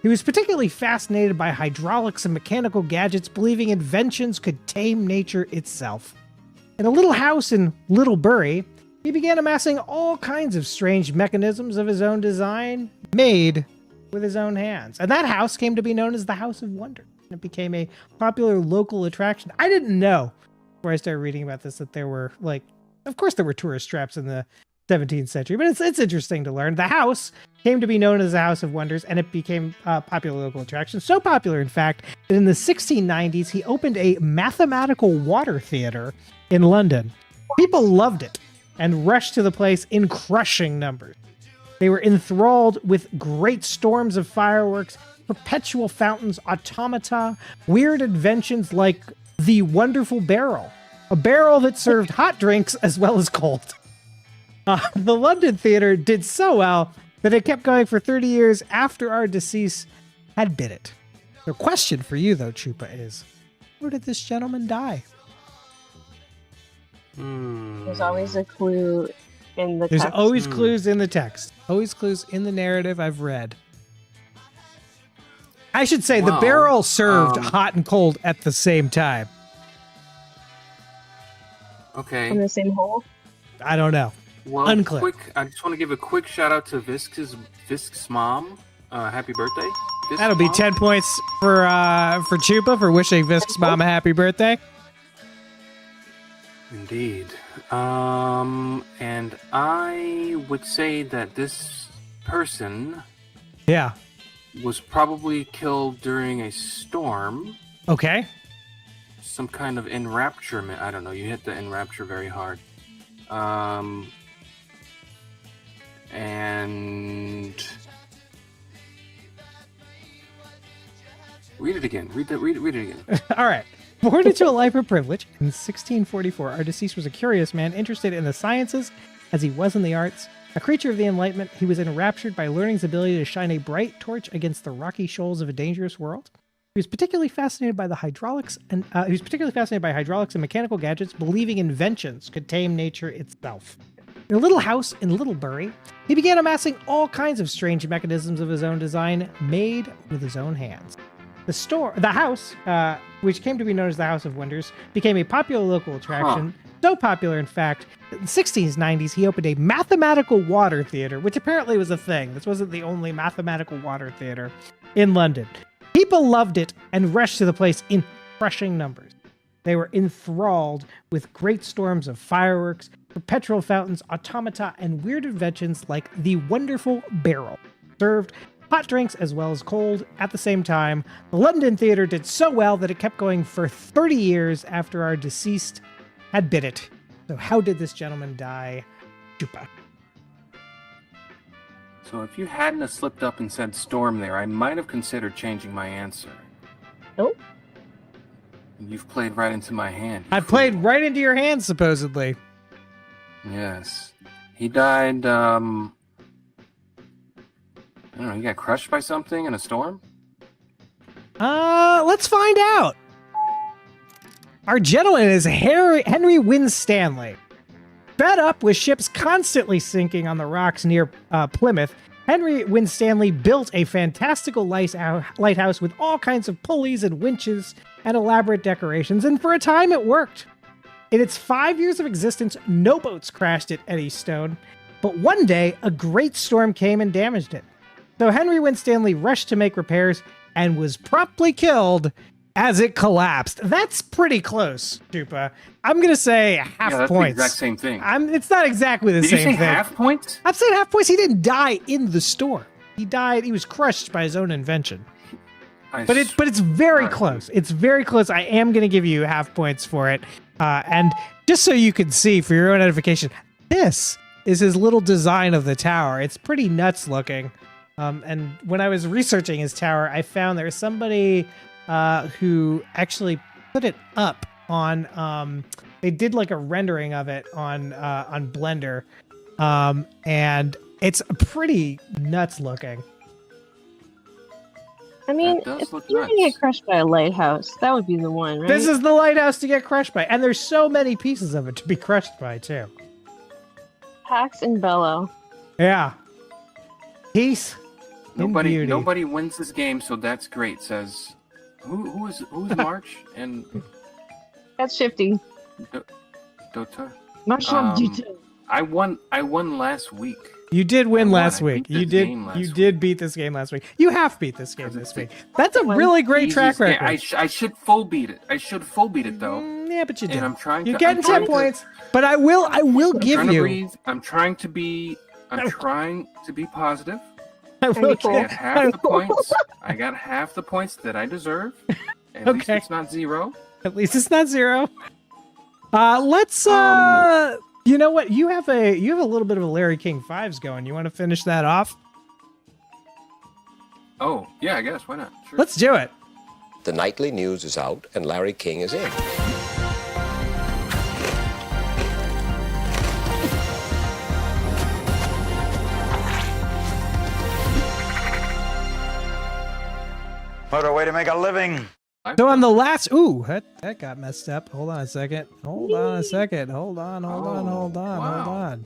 He was particularly fascinated by hydraulics and mechanical gadgets, believing inventions could tame nature itself. In a little house in Little Bury, he began amassing all kinds of strange mechanisms of his own design, made with his own hands. And that house came to be known as the House of Wonder. It became a popular local attraction. I didn't know, before I started reading about this, that there were, of course there were tourist traps in the 17th century, but it's interesting to learn. The house came to be known as the House of Wonders, and it became a popular local attraction. So popular, in fact, that in the 1690s, he opened a mathematical water theater in London. People loved it and rushed to the place in crushing numbers. They were enthralled with great storms of fireworks, perpetual fountains, automata, weird inventions like the wonderful barrel, a barrel that served hot drinks as well as cold. The London Theatre did so well that it kept going for 30 years after our deceased had bid it. The question for you, though, Chupa, is, how did this gentleman die? There's always a clue in the There's text. always clues in the text. Always clues in the narrative I've read. I should say the barrel served hot and cold at the same time. Okay. In the same hole? I don't know. Well, Unclear. I just want to give a quick shout out to Visk's mom. Happy birthday. That'll be 10 points for Chupa for wishing Visk's mom a happy birthday. Indeed. And I would say that this person was probably killed during a storm. Okay. Some kind of enrapturement. I don't know. You hit the enrapture very hard. And read it again. Read it again. All right. Born into a life of privilege in 1644, our deceased was a curious man interested in the sciences as he was in the arts. A creature of the Enlightenment, he was enraptured by learning's ability to shine a bright torch against the rocky shoals of a dangerous world. He was particularly fascinated by hydraulics and mechanical gadgets, believing inventions could tame nature itself. In a little house in Little Bury, he began amassing all kinds of strange mechanisms of his own design, made with his own hands. The house, which came to be known as the House of Wonders, became a popular local attraction. So popular, in fact, in the 1690s, he opened a mathematical water theater, which apparently was a thing. This wasn't the only mathematical water theater in London. People loved it and rushed to the place in crushing numbers. They were enthralled with great storms of fireworks, perpetual fountains, automata, and weird inventions like the wonderful barrel, served hot drinks as well as cold at the same time. The London Theatre did so well that it kept going for 30 years after our deceased had bid it. So how did this gentleman die? Chupa. So if you hadn't have slipped up and said storm there, I might have considered changing my answer. Oh? You've played right into my hand. I played right into your hand, supposedly. Yes. He died, I don't know, he got crushed by something in a storm? Let's find out. Our gentleman is Henry Winstanley. Fed up with ships constantly sinking on the rocks near Plymouth, Henry Winstanley built a fantastical lighthouse with all kinds of pulleys and winches and elaborate decorations, and for a time it worked. In its 5 years of existence, no boats crashed at Eddystone, but one day a great storm came and damaged it. So Henry Winstanley rushed to make repairs and was promptly killed as it collapsed. That's pretty close, Chupa. I'm going to say half that's points. the exact same thing. It's not exactly the same thing. Did you say half points? I'm saying half points. He didn't die in the storm. He was crushed by his own invention. But it's very close. It's very close. I am going to give you half points for it. And just so you can see for your own edification, this is his little design of the tower. It's pretty nuts looking. And when I was researching his tower, I found there's somebody who actually put it up on. They did like a rendering of it on Blender, and it's pretty nuts looking. I mean, if you're gonna get crushed by a lighthouse, that would be the one, right? This is the lighthouse to get crushed by, and there's so many pieces of it to be crushed by too. Pax and Bellow. Yeah. Peace. Nobody wins this game, so that's great. Says who's March and that's Shifty. Dota. I won last week. You did win last week. You did beat this game last week. You have beat this game this week. That's a really great track record. I should full beat it. I should full beat it though. Yeah, but you did. And I'm trying. You're getting 10 points, but I will give you. I'm trying to be positive. I will get half the points. I got half the points that I deserve. At least it's not 0. At least it's not 0. Let's you know what? You have a little bit of a Larry King 5s going. You want to finish that off? Oh, yeah, I guess. Why not? Sure. Let's do it. The nightly news is out and Larry King is in. What a way to make a living. So on the last, that got messed up. Hold on a second. Hold on. All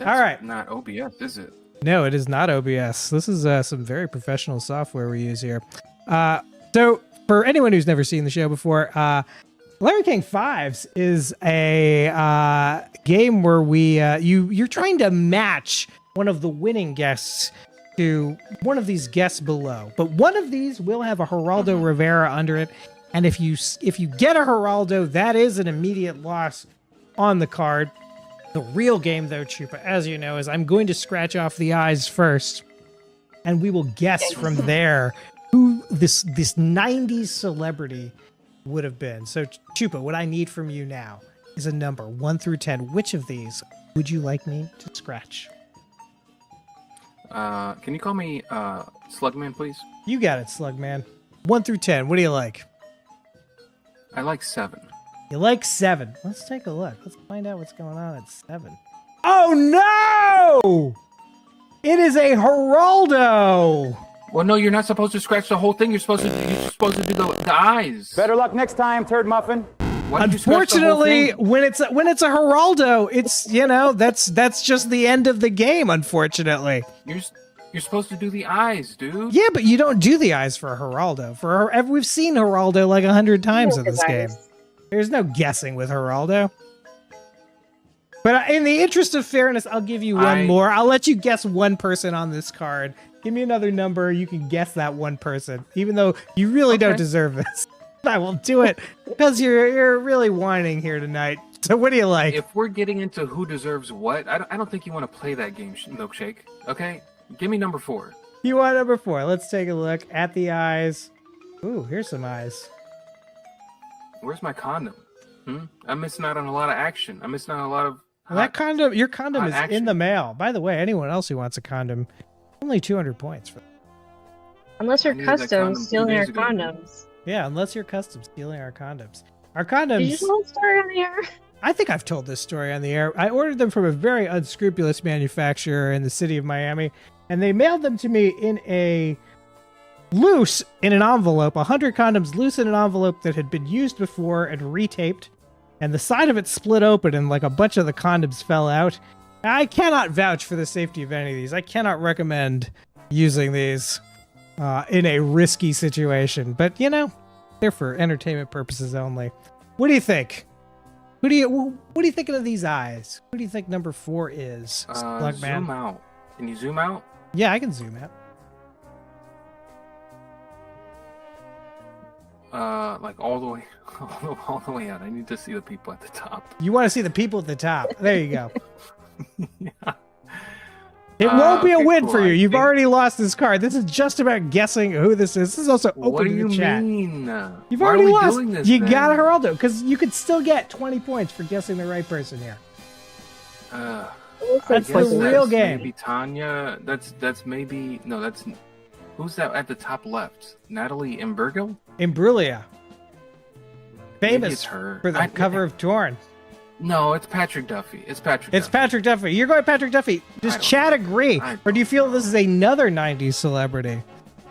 right. Not OBS, is it? No, it is not OBS. This is some very professional software we use here. So for anyone who's never seen the show before, Larry King 5s is a game where you're trying to match one of the winning guests to one of these guests below, but one of these will have a Geraldo Rivera under it, and if you get a Geraldo, that is an immediate loss on the card. The real game, though, Chupa, as you know, is I'm going to scratch off the eyes first, and we will guess from there who this 90s celebrity would have been. So, Chupa, what I need from you now is a number 1 through 10. Which of these would you like me to scratch? Can you call me Slugman, please? You got it, Slugman. 1 through 10. What do you like? I like 7. You like 7. Let's take a look. Let's find out what's going on at 7. Oh no! It is a Geraldo. Well, no, you're not supposed to scratch the whole thing. You're supposed to do the eyes. Better luck next time, Turd Muffin. Unfortunately, when it's a Geraldo, it's that's just the end of the game. Unfortunately, you're supposed to do the eyes, dude. Yeah, but you don't do the eyes for a Geraldo. We've seen Geraldo like 100 times in this game. There's no guessing with Geraldo. But in the interest of fairness, I'll give you one more. I'll let you guess one person on this card. Give me another number. You can guess that one person, even though you really don't deserve this. I will do it because you're really whining here tonight. So what do you like? If we're getting into who deserves what, I don't think you want to play that game, Milkshake. Okay? Give me number 4. You want number 4. Let's take a look at the eyes. Ooh, here's some eyes. Where's my condom? I'm missing out on a lot of action. I'm missing out on a lot of your condom is action. In the mail. By the way, anyone else who wants a condom, only 200 points for that. Unless you're custom stealing our condoms. Yeah, unless you're custom stealing our condoms. Our condoms... Did you tell the story on the air? I think I've told this story on the air. I ordered them from a very unscrupulous manufacturer in the city of Miami, and they mailed them to me in an envelope, 100 condoms loose in an envelope that had been used before and retaped, and the side of it split open and like a bunch of the condoms fell out. I cannot vouch for the safety of any of these. I cannot recommend using these in a risky situation, but they're for entertainment purposes only. What do you think? What are you thinking of these eyes? Who do you think number 4 is? Zoom out. Can you zoom out? Yeah, I can zoom out. Like all the way out. I need to see the people at the top. You want to see the people at the top? There you go. Yeah. It won't be a okay, win cool. for you. I You've think- already lost this card. This is just about guessing who this is. This is also What open do to you the chat. mean? You've Why are already we lost. doing this, You then? got Geraldo because you could still get 20 points for guessing the right person here. That's the real game. Maybe Tanya. That's maybe no. That's who's that at the top left? Natalie Imbruglia. Imbruglia. Maybe Famous it's her. for the cover of Torn. No, it's Patrick Duffy. It's Patrick. It's Patrick Duffy. You're going Patrick Duffy. Does Chad agree? Or do you feel this is another 90s celebrity?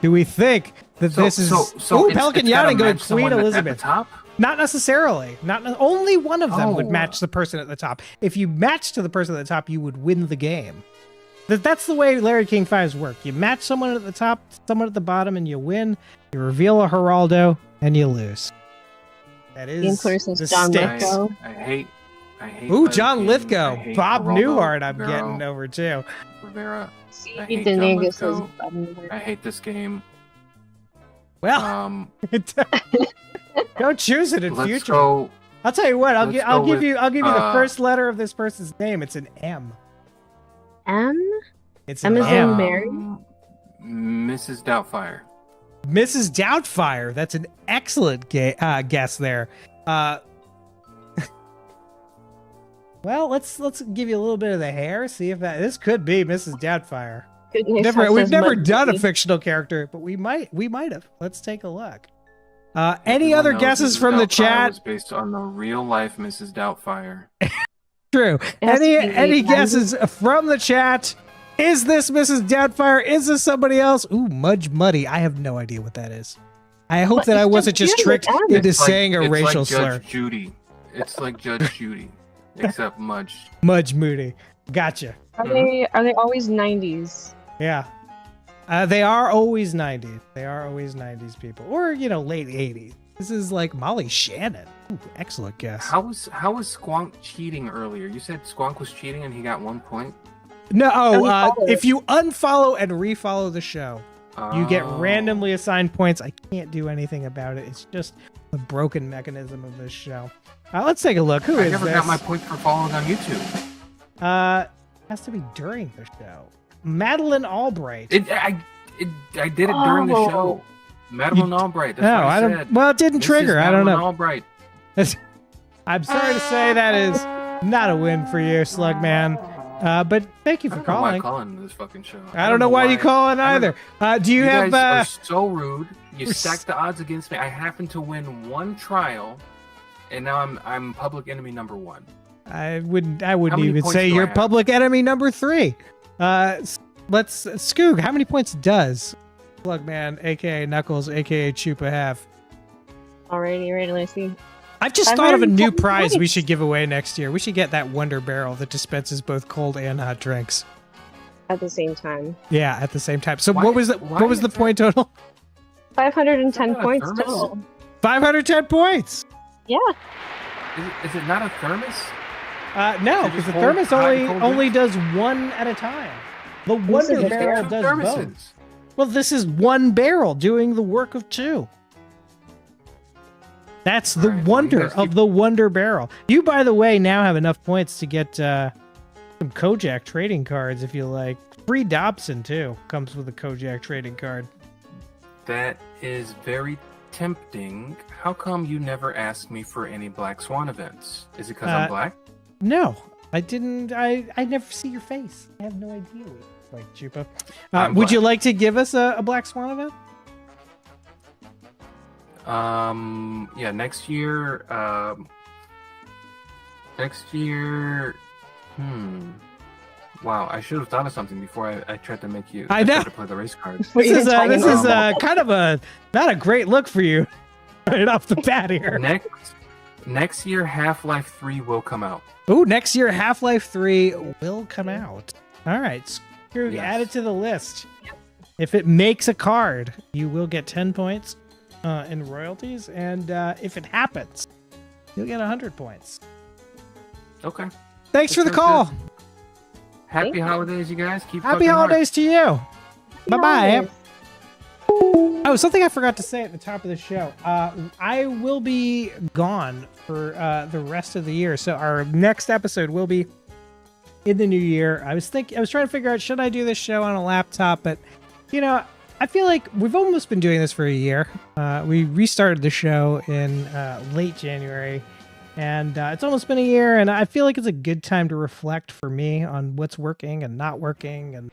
Do we think that this is... Ooh, Pelican Yachting going Queen Elizabeth. At the top? Not necessarily. Only one of them would match the person at the top. If you match to the person at the top, you would win the game. That's the way Larry King 5s work. You match someone at the top, someone at the bottom, and you win. You reveal a Geraldo, and you lose. That is the John stakes. Lithgow. I hate Ooh, John Lithgow. hate Bob Geraldo, Newhart I'm Rivera. getting over too. Rivera. I He hate didn't John even get Lithgow. his button. I hate this game. Well, don't choose it in let's future. go- I'll tell you what. I'll let's give go with, you the first letter of this person's name. It's an M. M? It's M an as M. in Mary? Mrs. Doubtfire. Mrs. Doubtfire. That's an excellent guess there. Well, let's give you a little bit of the hair. See if this could be Mrs. Doubtfire. We've never done a fictional character, but we might have. Let's take a look. Any Everyone other knows guesses Mrs. from the Doubtfire chat? was based on the real life Mrs. Doubtfire. True. Any guesses from the chat? Is this Mrs. Doubtfire? Is this somebody else? Ooh, Mudge Muddy. I have no idea what that is. I hope that I wasn't just tricked into saying a racial like slur. Judge Judy. It's like Judge Judy, except Mudge. Mudge Moody. Gotcha. Are they always 90s? Yeah. They are always 90s. They are always 90s people. Or, late 80s. This is like Molly Shannon. Ooh, excellent guess. How was Squonk cheating earlier? You said Squonk was cheating and he got 1 point? No, if you unfollow and refollow the show, you get randomly assigned points. I can't do anything about it. It's just the broken mechanism of this show. Let's take a look. Who I is never this? got my points for following on YouTube. Has to be during the show. Madeline Albright. I did it during the show. Madeline Albright. That's what I don't. said. Well, it didn't This trigger. is I don't Madeline know. Albright. I'm sorry to say that is not a win for you, Slugman. But thank you for I don't know why calling. I'm calling this fucking show. I don't know why you calling either. Do you have? guys are so rude. You stacked the odds against me. I happened to win one trial, and now I'm public enemy number 1. I wouldn't many even points say do I you're have? public enemy number 3. Let's Skoog. How many points does Slugman, aka Knuckles, aka Chupa have? Alrighty, let's see. I've just thought of a new 510 prize we points. should give away next year. We should get that Wonder Barrel that dispenses both cold and hot drinks. At the same time. Yeah, at the same time. So Why- what was the why point total? 510 Is that a points thermos? total. 510 points. Yeah. Is it not a thermos? No, They because just the hold thermos hot and cold only does one at a time. The Wonder is a Barrel Two does thermoses. both. Well, this is one barrel doing the work of two. That's the All right, well, you wonder guys of the Wonder Barrel. You, by the way, now have enough points to get some Kojak trading cards if you like. Free Dobson, too, comes with a Kojak trading card. That is very tempting. How come you never asked me for any Black Swan events? Is it because I'm black? No, I didn't. I never see your face. I have no idea. Like Chupa. I'm Would you black. like to give us a Black Swan event? Yeah, next year. Wow, I should have thought of something before I tried to make you. I know. tried to play the race card. This is kind of not a great look for you right off the bat here. Next year, Half-Life 3 will come out. Ooh, next year Half-Life 3 will come out. All right, Screw, Yes. add it to the list. If it makes a card, you will get 10 points in royalties, and if it happens, you'll get 100 points. Okay. Thanks for the sounds call. good. Happy holidays, you guys. Keep Happy fucking hard. holidays to you. Bye-bye. Oh, something I forgot to say at the top of the show. I will be gone for the rest of the year. So our next episode will be in the new year. I was trying to figure out, should I do this show on a laptop? But, I feel like we've almost been doing this for a year. We restarted the show in late January, and it's almost been a year, and I feel like it's a good time to reflect for me on what's working and not working, and,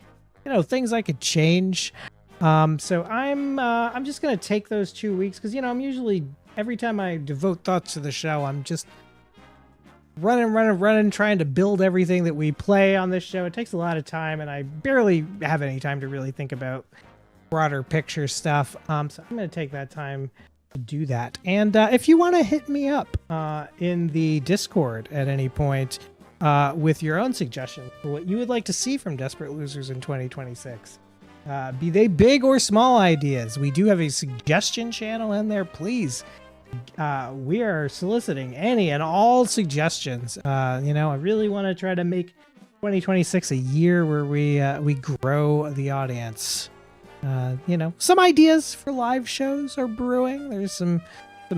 things I could change. So I'm just going to take those 2 weeks because, I'm usually, every time I devote thoughts to the show, I'm just running, trying to build everything that we play on this show. It takes a lot of time, and I barely have any time to really think about broader picture stuff. So I'm going to take that time to do that. And if you want to hit me up in the Discord at any point with your own suggestions for what you would like to see from Desperate Losers in 2026, be they big or small ideas, we do have a suggestion channel in there. Please, we are soliciting any and all suggestions. I really want to try to make 2026 a year where we grow the audience. Some ideas for live shows are brewing. There's some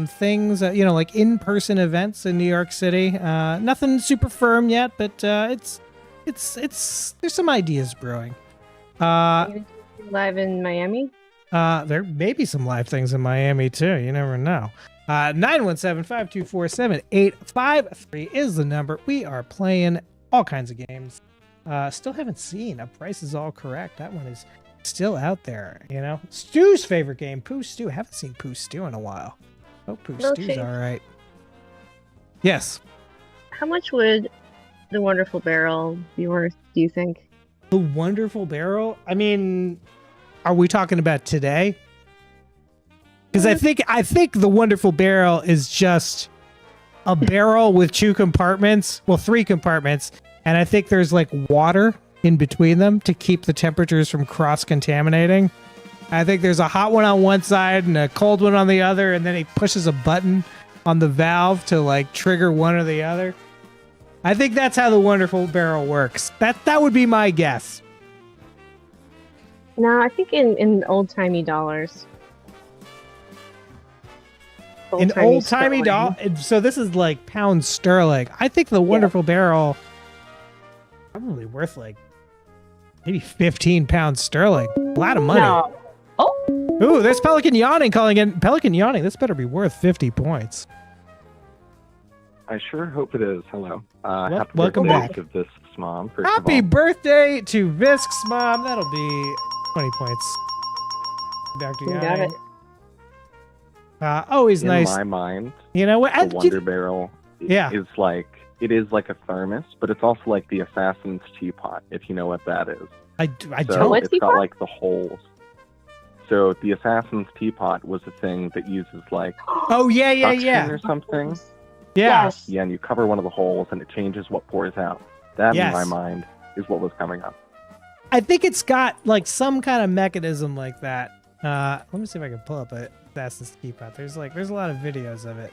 things, like in-person events in New York City. Nothing super firm yet, but it's there's some ideas brewing. Live in Miami? There may be some live things in Miami too. You never know. 917-524-7853 is the number. We are playing all kinds of games. Still haven't seen A Price Is All Correct. That one is still out there. Stu's favorite game, Pooh Stew. Haven't seen Pooh Stew in a while. Oh, Pooh Stew's all right. Yes. How much would the Wonderful Barrel be worth, do you think? The Wonderful Barrel? I mean, are we talking about today? Because I think the Wonderful Barrel is just a barrel with 2 compartments. Well, 3 compartments. And I think there's like water in between them to keep the temperatures from cross-contaminating. I think there's a hot one on one side and a cold one on the other, and then he pushes a button on the valve to like trigger one or the other. I think that's how the Wonderful Barrel works. That would be my guess. No, I think in old-timey dollars. In old-timey dollars? So this is like pounds sterling. I think the Wonderful Barrel probably worth like maybe 15 pounds sterling. A lot of money. No. Oh. Ooh, there's Pelican Yawning calling in. Pelican Yawning, this better be worth 50 points. I sure hope it is. Hello. Welcome back. To Visc's mom. Happy birthday to Visc's mom. That'll be 20 points. Dr. Yawning. Always nice. In my mind, you know what? The Wonder Barrel is like, it is like a thermos, but it's also like the Assassin's Teapot, if you know what that is. I so don't. It's got like the holes. So the Assassin's Teapot was a thing that uses like suction or something. Yeah. Yes. Yeah, and you cover one of the holes and it changes what pours out. That, in my mind, is what was coming up. I think it's got like some kind of mechanism like that. Let me see if I can pull up a Assassin's Teapot. There's a lot of videos of it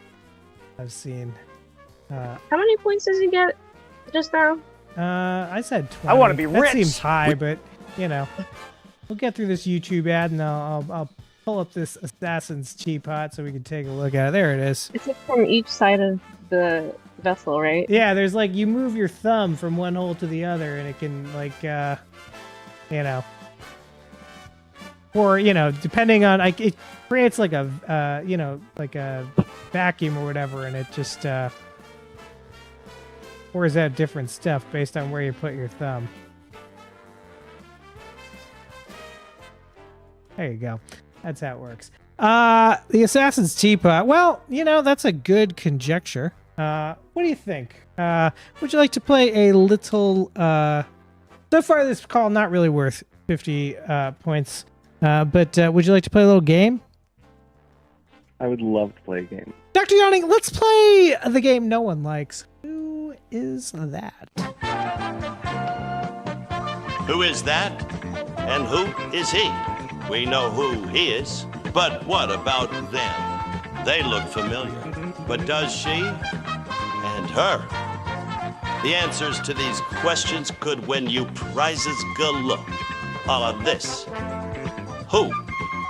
I've seen. How many points does he get just now? I said 20. I want to be rich. That seems high, but we'll get through this YouTube ad and I'll pull up this Assassin's Teapot so we can take a look at it. There it is. It's from each side of the vessel, right? Yeah, there's like you move your thumb from one hole to the other and it can like or depending on like it creates like a like a vacuum or whatever, and it just pours out different stuff based on where you put your thumb. There you go. That's how it works. The Assassin's Teapot. Well, that's a good conjecture. What do you think? Would you like to play a little? So far, this call not really worth 50 points. But would you like to play a little game? I would love to play a game. Dr. Yawning, let's play the game no one likes. Who is that? Who is that? And who is he? We know who he is, but what about them? They look familiar, but does she and her? The answers to these questions could win you prizes galore. All of this. Who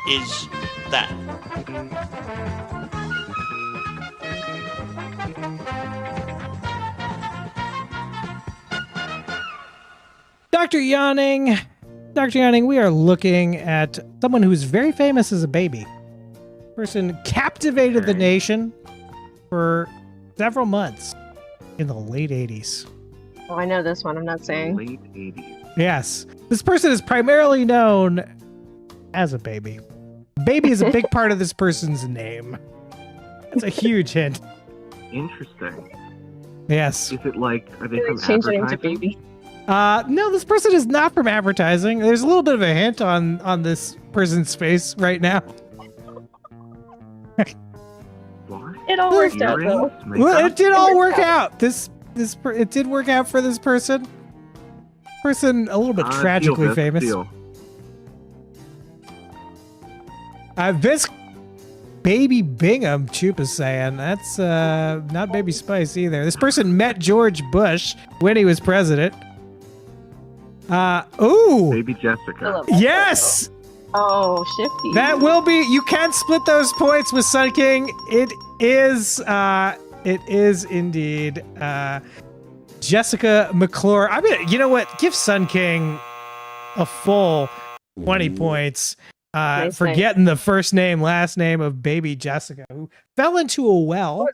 is that? Dr. Yawning, we are looking at someone who's very famous as a baby. Person captivated the nation for several months in the late 80s. Oh, I know this one. I'm not saying. Late 80s. Yes. This person is primarily known as a baby. Baby is a big part of this person's name. That's a huge hint. Interesting. Yes. Is it like, are they from Change the name to advertising? baby. No, this person is not from advertising. There's a little bit of a hint on this person's face right now. What? It all worked out though. Well, it did all work out. It did work out for this person. Person a little bit tragically famous. This Baby Bingham, Chup is saying. That's not Baby Spice either. This person met George Bush when he was president. Ooh. Baby Jessica. Yes! Oh, shifty. That will be, you can split those points with Sun King. It is indeed Jessica McClure. I mean, you know what? Give Sun King a full 20 points. For getting the first name, last name of baby Jessica, who fell into a well.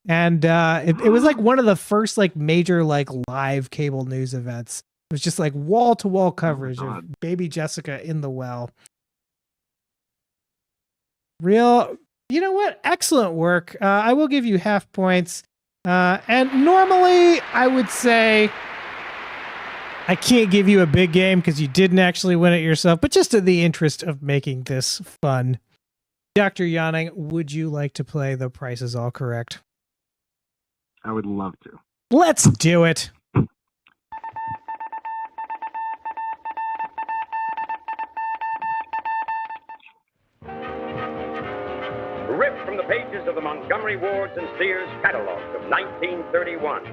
And it was like one of the first like major like live cable news events. It was just like wall to wall coverage of baby Jessica in the well. Real, you know what? Excellent work. I will give you half points. And normally I would say I can't give you a big game because you didn't actually win it yourself, but just in the interest of making this fun. Dr. Yawning, would you like to play The Price is All Correct? I would love to. Let's do it. Ripped from the pages of the Montgomery Wards and Sears catalogs of 1931.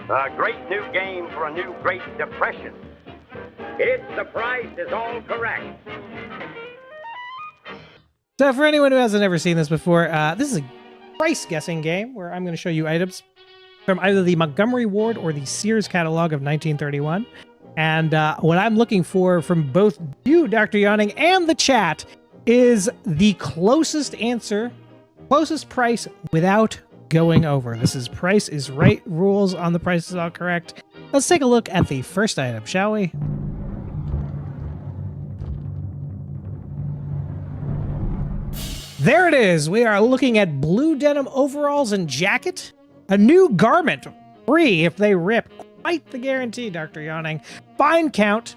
A great new game for a new Great Depression. It's The Price is All Correct. So for anyone who hasn't ever seen this before, this is a price guessing game where I'm going to show you items from either the Montgomery Ward or the Sears catalog of 1931. And what I'm looking for from both you, Dr. Yawning, and the chat is the closest answer, closest price without going over. This is Price is Right rules on The Price is All Correct. Let's take a look at the first item, shall we? There it is. We are looking at blue denim overalls and jacket. A new garment, free if they rip. Quite the guarantee, Dr. Yawning. Fine count.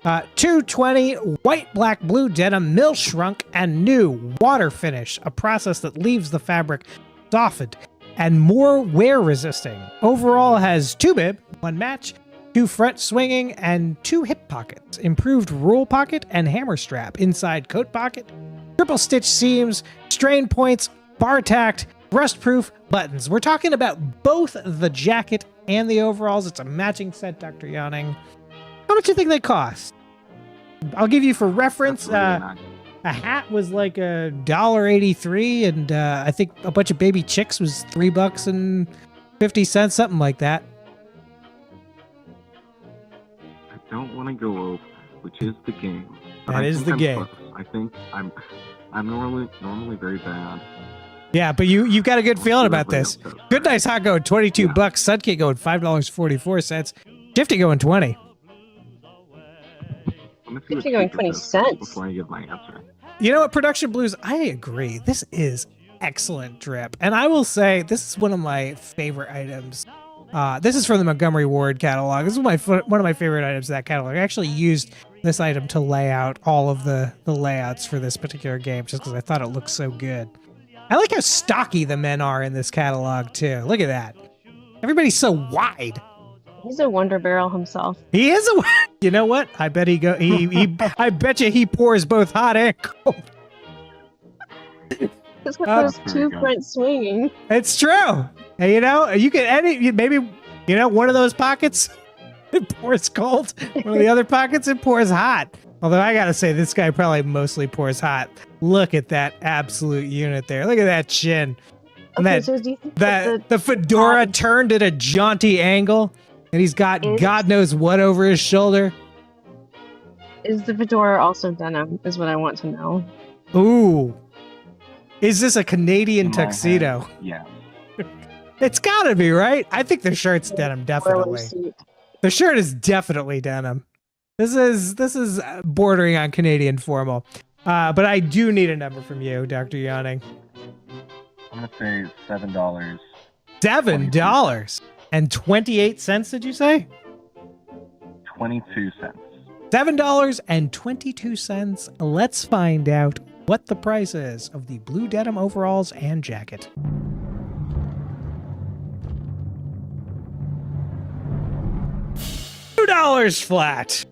220 white, black, blue denim, mill shrunk, and new water finish, a process that leaves the fabric softened and more wear resisting. Overall has 2 bib, 1 match, 2 front swinging, and 2 hip pockets. Improved roll pocket and hammer strap. Inside coat pocket, triple stitch seams, strain points, bar tacked, rust proof buttons. We're talking about both the jacket and the overalls. It's a matching set, Dr. Yawning. How much do you think they cost? I'll give you for reference. A hat was like $1.83, and I think a bunch of baby chicks was $3.50, something like that. I don't want to go over, which is the game. That is the game. Close. I think I'm normally very bad. Yeah, but you've got a good feeling about this. Good Nice Hot going $22. Sudkey going $5.44. Shifty going 20. Shifty going 20 cents before I give my answer. You know what, Production Blues? I agree. This is excellent drip, and I will say this is one of my favorite items. This is from the Montgomery Ward catalog. This is one of my favorite items of that catalog. I actually used this item to lay out all of the layouts for this particular game just because I thought it looked so good. I like how stocky the men are in this catalog too. Look at that. Everybody's so wide. He's a wonder barrel himself. He is a. You know what? I bet I bet you he pours both hot and cold. He's got those 2 front swinging. It's true. And you know, you can maybe one of those pockets it pours cold. One of the other pockets it pours hot. Although I gotta say, this guy probably mostly pours hot. Look at that absolute unit there. Look at that chin. And Okay, so do you think the fedora turned at a jaunty angle. And he's got God knows what over his shoulder. Is the fedora also denim, is what I want to know. Ooh. Is this a Canadian tuxedo? Yeah. It's gotta be, right? I think the shirt's denim, definitely. The shirt is definitely denim. This is bordering on Canadian formal. But I do need a number from you, Dr. Yawning. I'm going to say $7. $7.28, did you say? 22 cents. $7.22. Let's find out what the price is of the blue denim overalls and jacket. $2 flat.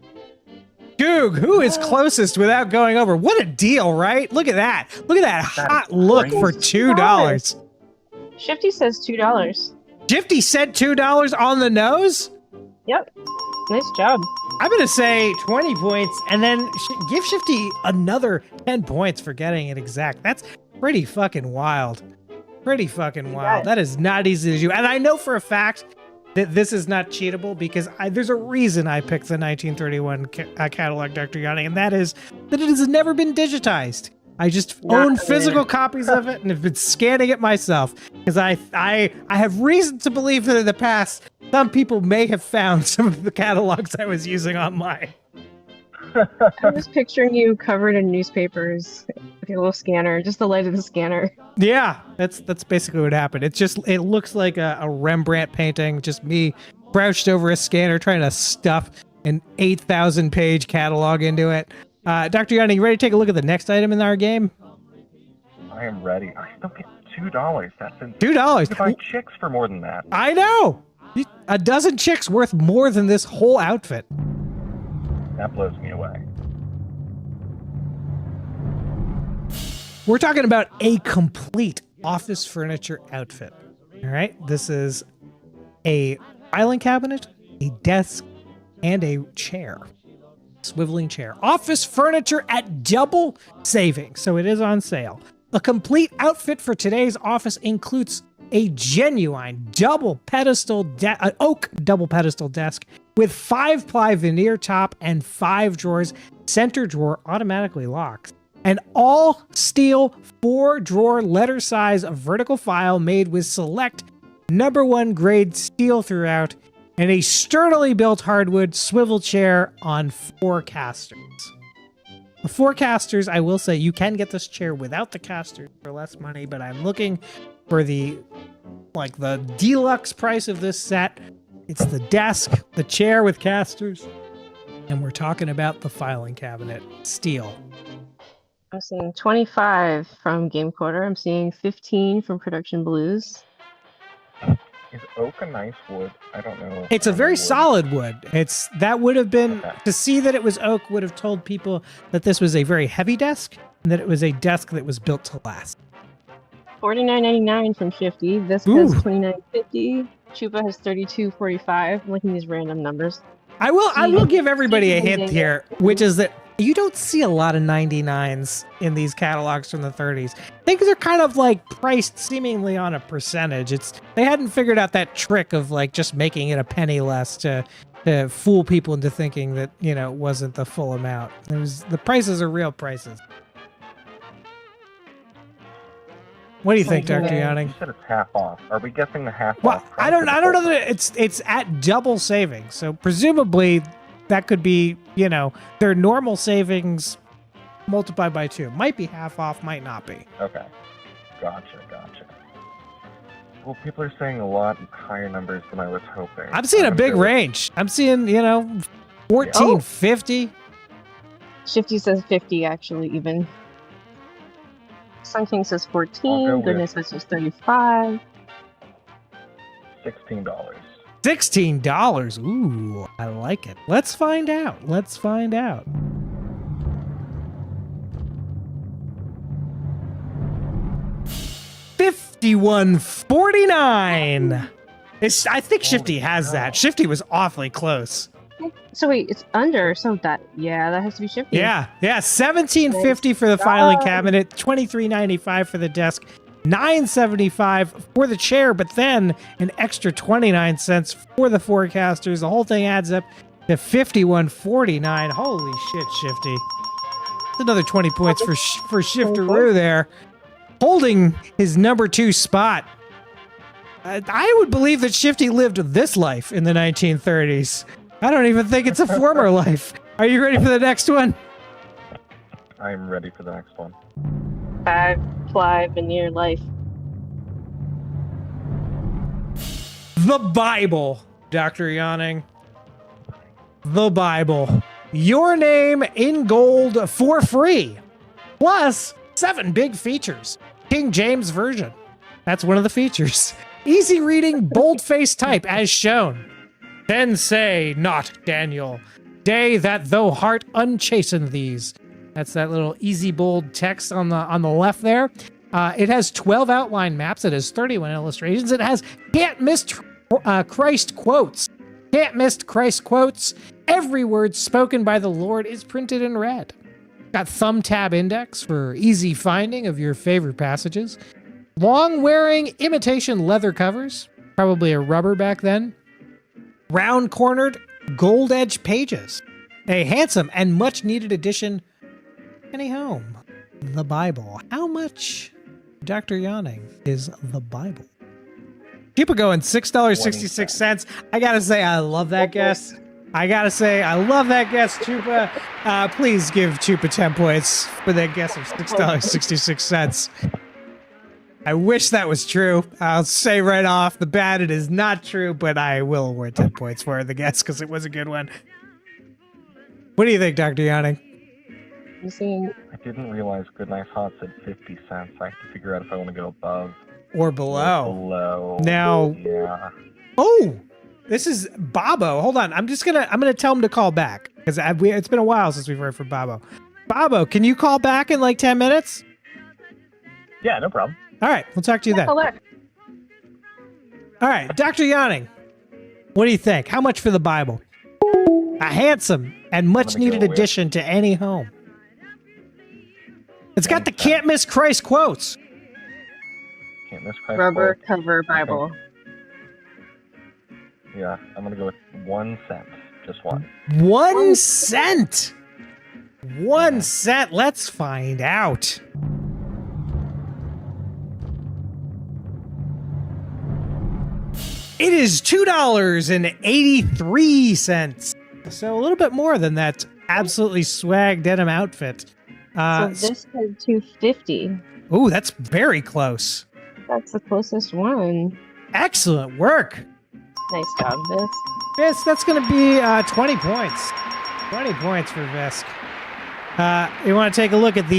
Skoog, who is closest without going over? What a deal, right? Look at that. Look at that hot look for $2. Shifty says $2. Shifty said $2 on the nose? Yep. Nice job. I'm going to say 20 points and then give Shifty another 10 points for getting it exact. That's pretty fucking wild. Pretty fucking wild. That is not easy to do. And I know for a fact that this is not cheatable because there's a reason I picked the 1931 catalog, Dr. Yanni, and that is that it has never been digitized. I just own physical copies of it and have been scanning it myself because I have reason to believe that in the past some people may have found some of the catalogs I was using online. I'm just picturing you covered in newspapers with your little scanner, just the light of the scanner. Yeah, that's basically what happened. It looks like a Rembrandt painting, just me crouched over a scanner trying to stuff an 8,000 page catalog into it. Dr. Yanni, you ready to take a look at the next item in our game? I am ready. I still get $2. That's $2. You can buy chicks for more than that. I know. A dozen chicks worth more than this whole outfit. That blows me away. We're talking about a complete office furniture outfit. All right. This is a filing cabinet, a desk, and a chair. Swiveling chair. Office furniture at double savings, so it is on sale. A complete outfit for today's office includes a genuine double pedestal oak double pedestal desk with 5-ply veneer top and 5 drawers. Center drawer automatically locks. An all steel 4-drawer letter size vertical file made with select #1 grade steel throughout, and a sturdily built hardwood swivel chair on 4 casters. The 4 casters, I will say, you can get this chair without the casters for less money, but I'm looking for the deluxe price of this set. It's the desk, the chair with casters, and we're talking about the filing cabinet, steel. I'm seeing 25 from Game Quarter. I'm seeing 15 from Production Blues. Is oak a nice wood? I don't know. It's a very solid wood. That would have been, to see that it was oak would have told people that this was a very heavy desk and that it was a desk that was built to last. $49.99 from Shifty. This has $29.50. Chupa has $32.45. I'm looking at these random numbers. I will give everybody a hint here, which is that you don't see a lot of 99s in these catalogs from the 30s. Things are kind of like priced seemingly on a percentage. They hadn't figured out that trick of like just making it a penny less to fool people into thinking that, it wasn't the full amount. The prices are real prices. What do you think, Dr. Yawning? You said it's half off. Are we guessing the half off? Well, I don't know that it's at double savings. So presumably that could be, their normal savings multiplied by 2. Might be half off, might not be. Okay. Gotcha. Well, people are saying a lot higher numbers than I was hoping. I'm seeing a big range. I'm seeing, $14.50. Shifty says 50, actually, even. Sun King says 14. Goodness says 35. $16. $16. Ooh, I like it. Let's find out. $51.49. I think Shifty has that. Shifty was awfully close. So wait, it's under. So that has to be Shifty. Yeah. $17.50 for the filing cabinet. $23.95 for the desk. $9.75 for the chair, but then an extra 29 cents for the forecasters. The whole thing adds up to $51.49. Holy shit, Shifty. That's another 20 points for Shifteroo there, holding his number 2 spot. I would believe that Shifty lived this life in the 1930s. I don't even think it's a former life. Are you ready for the next one? I'm ready for the next one. 5 ply veneer life. The Bible, Dr. Yawning. The Bible. Your name in gold for free. Plus 7 big features. King James Version. That's one of the features. Easy reading, bold-faced type as shown. Then say not Daniel. Day that though heart unchasten these. That's that little easy bold text on the left there. It has 12 outline maps. It has 31 illustrations. It has can't miss Christ quotes. Can't miss Christ quotes. Every word spoken by the Lord is printed in red. Got thumb tab index for easy finding of your favorite passages. Long-wearing imitation leather covers. Probably a rubber back then. Round-cornered gold-edged pages. A handsome and much-needed addition. Any home. The Bible. How much, Dr. Yawning, is the Bible? People going $6.66. I gotta say, I love that guess. I gotta say, I love that guess, Chupa. Please give Chupa 10 points for that guess of $6.66. I wish that was true. I'll say right off the bat it is not true, but I will award 10 points for the guess because it was a good one. What do you think, Dr. Yawning? I didn't realize Goodnight Hot said 50 cents. I have to figure out if I want to go above or below. Or below. Now, yeah. Oh, this is Bobo. Hold on. I'm gonna tell him to call back because it's been a while since we've heard from Bobo. Bobo, can you call back in like 10 minutes? Yeah, no problem. All right, we'll talk to you then. All right, Dr. Yawning, what do you think? How much for the Bible? A handsome and much-needed addition to any home. It's got the can't miss Christ quotes. Can't miss Christ Rubber quotes. cover Bible. Yeah, I'm gonna go with 1 cent. Just one. 1 cent. 1 cent. Let's find out. It is $2.83. So a little bit more than that absolutely swag denim outfit. So this said $2.50. Oh, that's very close. That's the closest one. Excellent work. Nice job, Visk. Visk, that's going to be 20 points. 20 points for Visk. You want to take a look at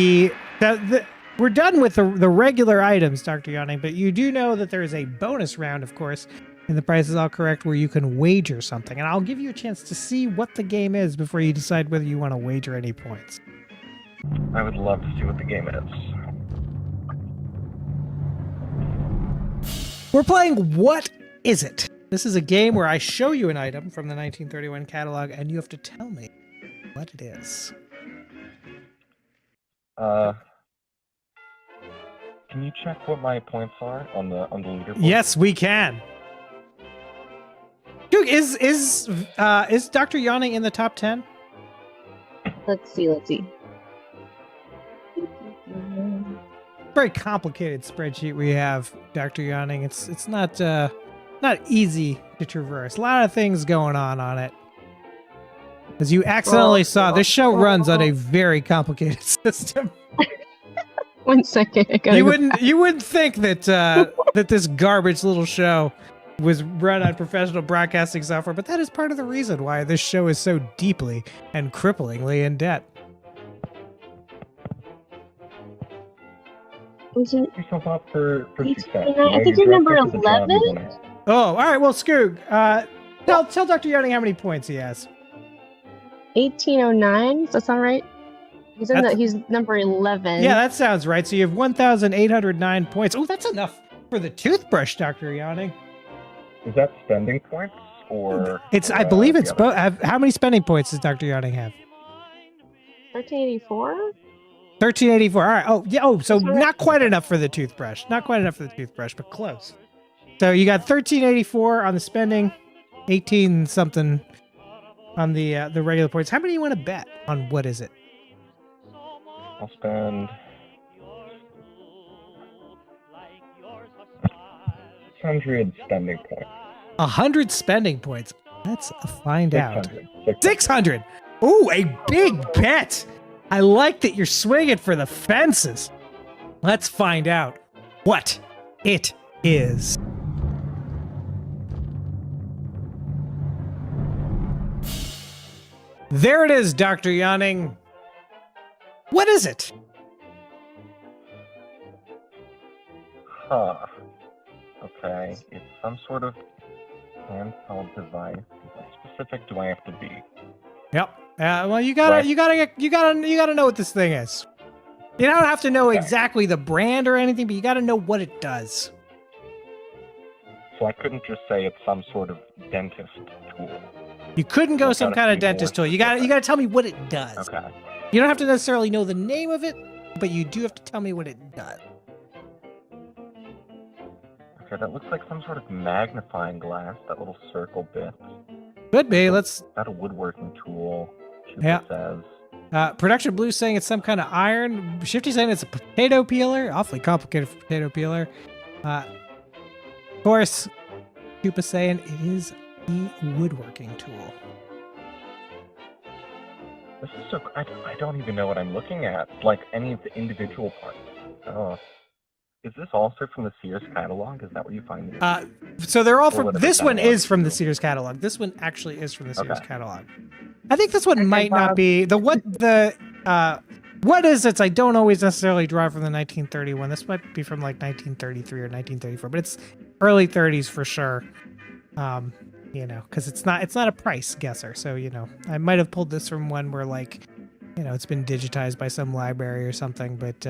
we're done with the regular items, Dr. Yawning, but you do know that there is a bonus round, of course, and the price is all correct, where you can wager something. And I'll give you a chance to see what the game is before you decide whether you want to wager any points. I would love to see what the game is. We're playing What Is It? This is a game where I show you an item from the 1931 catalog, and you have to tell me what it is. Can you check what my points are on the leaderboard? Yes, we can. Dude, is Dr. Yawning in the top 10? Let's see. Very complicated spreadsheet we have, Dr. Yawning. It's not easy to traverse. A lot of things going on it. As you accidentally saw, this show runs on a very complicated system. 1 second. You wouldn't think that that this garbage little show was run on professional broadcasting software, but that is part of the reason why this show is so deeply and cripplingly in debt. Yourself up for success. I think you're number 11. Oh, all right. Well, Skoog, tell Dr. Yawning how many points he has. 1809. Does that sound right? He's number 11. Yeah, that sounds right. So you have 1,809 points. Oh, that's enough for the toothbrush, Dr. Yawning. Is that spending points or? I believe it's both. How many spending points does Dr. Yawning have? 1384. 1384. All right. Oh, yeah. Oh, so not quite enough for the toothbrush. Not quite enough for the toothbrush, but close. So you got 1384 on the spending, 18 something on the regular points. How many do you want to bet on what is it? I'll spend 600 spending points. 100 spending points. Let's find out. 600. 600. Ooh, a big bet. I like that you're swinging for the fences. Let's find out what it is. There it is, Dr. Yawning. What is it? Huh. Okay. It's some sort of handheld device. How specific do I have to be? Yep. Well, you gotta know what this thing is. You don't have to know exactly the brand or anything, but you gotta know what it does. So I couldn't just say it's some sort of dentist tool. You couldn't go some kind of dentist tool. You gotta tell me what it does. Okay. You don't have to necessarily know the name of it, but you do have to tell me what it does. Okay, that looks like some sort of magnifying glass, that little circle bit. Could be. Let's. Is that a woodworking tool? Yeah. Says. Production Blue saying it's some kind of iron. Shifty saying it's a potato peeler. Awfully complicated for potato peeler. Of course, Koopa saying it is a woodworking tool. This is so. I don't even know what I'm looking at. Like any of the individual parts. Oh. Is this also from the Sears catalog? Is that where you find these? So they're all from. This one is from the Sears catalog. This one actually is from the Sears catalog. I think this one might not be the what is it? I don't always necessarily draw from the 1931. This might be from like 1933 or 1934, but it's early 30s for sure. Because it's not a price guesser. So I might have pulled this from one where like, it's been digitized by some library or something, but.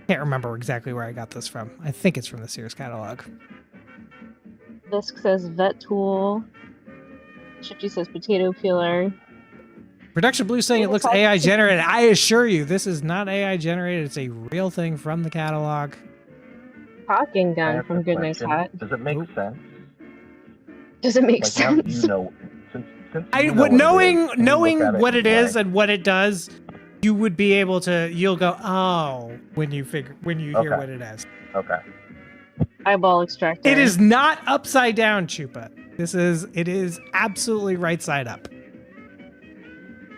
Can't remember exactly where I got this from. I think it's from the Sears catalog. Disc says vet tool. Shifty says potato peeler. Production Blue saying it looks AI generated. I assure you, this is not AI generated. It's a real thing from the catalog. Talking gun from Goodness Hot. Does it make sense? Does it make sense? Knowing what it is and what it does, you would be able to. You'll go, oh, when you hear what it is. Okay. Eyeball extractor. It is not upside down, Chupa. It is absolutely right side up.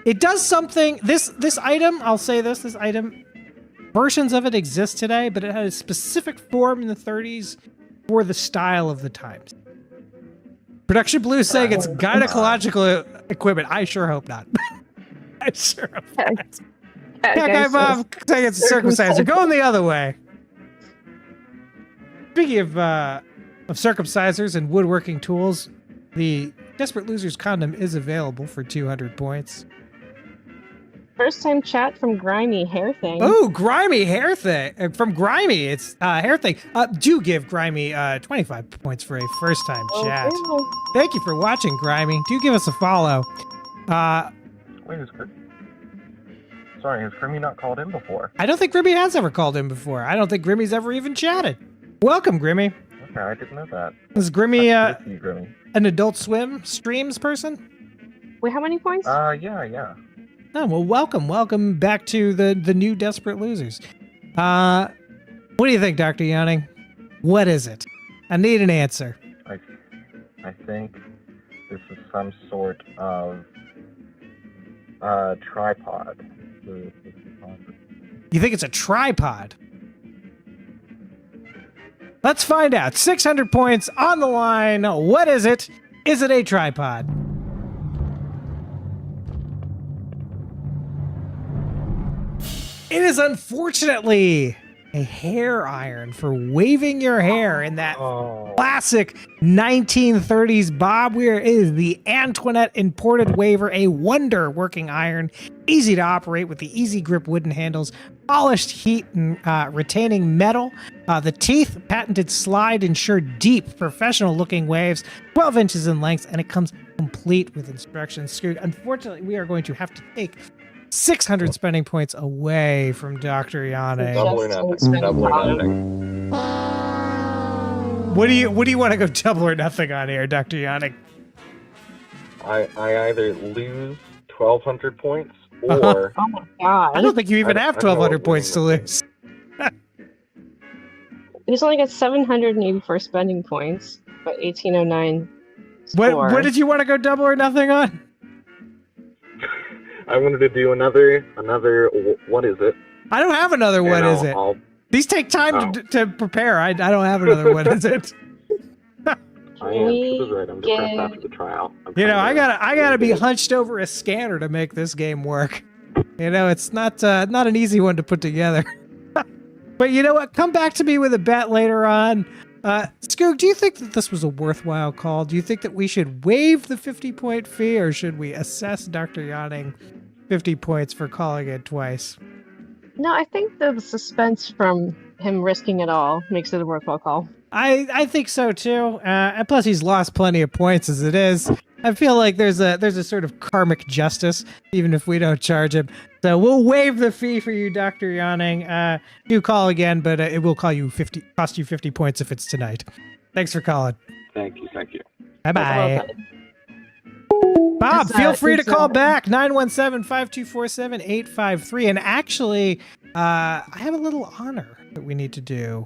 It does something. This item, I'll say this item, versions of it exist today, but it had a specific form in the 30s for the style of the times. Production Blue saying it's gynecological equipment. I sure hope not. I sure hope not. Okay, Bob saying it's a circumciser. Going the other way. Speaking of circumcisers and woodworking tools, the Desperate Losers condom is available for 200 points. First time chat from Grimy Hair Thing. Oh, Grimy Hair Thing. From Grimy, it's Hair Thing. Do give Grimy 25 points for a first time chat. Thank you for watching, Grimy. Do give us a follow. Wait, Sorry, has Grimmy not called in before? I don't think Grimmy has ever called in before. I don't think Grimmy's ever even chatted. Welcome, Grimmy. Okay, I didn't know that. Is Grimmy, Grimmy an Adult Swim streams person? Wait, how many points? Yeah. Oh, well, welcome back to the new Desperate Losers. What do you think, Dr. Yawning? What is it? I need an answer. I think this is some sort of tripod. You think it's a tripod? Let's find out. 600 points on the line. What is it? Is it a tripod? It is unfortunately a hair iron for waving your hair in that classic 1930s bob wear. It is the Antoinette imported waver, a wonder working iron, easy to operate with the easy grip wooden handles, polished heat and retaining metal. The teeth, patented slide, ensure deep, professional looking waves, 12 inches in length, and it comes complete with instructions. Skoog, unfortunately, we are going to have to take 600 spending points away from Dr. Yanni. Double or nothing. Double or nothing. What do you want to go double or nothing on here, Dr. Yanni? I either lose 1,200 points or... Oh my god. I don't think you even have 1,200 points to lose. He's only got 784 spending points, but 1809 score. What did you want to go double or nothing on? I wanted to do another. What is it? I don't have another. What is it? These take time to prepare. I don't have another. What is it? I am. She was right. I'm depressed after the trial. I gotta be hunched over a scanner to make this game work. It's not an easy one to put together. But you know what? Come back to me with a bet later on. Skoog, do you think that this was a worthwhile call? Do you think that we should waive the 50-point fee, or should we assess Dr. Yanning 50 points for calling it twice? No, I think the suspense from him risking it all makes it a worthwhile call. I think so too. And plus, he's lost plenty of points as it is. I feel like there's a sort of karmic justice, even if we don't charge him. So we'll waive the fee for you, Dr. Yanning. Do call again, but it will cost you 50 points if it's tonight. Thanks for calling. Thank you. Bye-bye. Bob, feel free to call back, 917-524-7853. And actually, I have a little honor that we need to do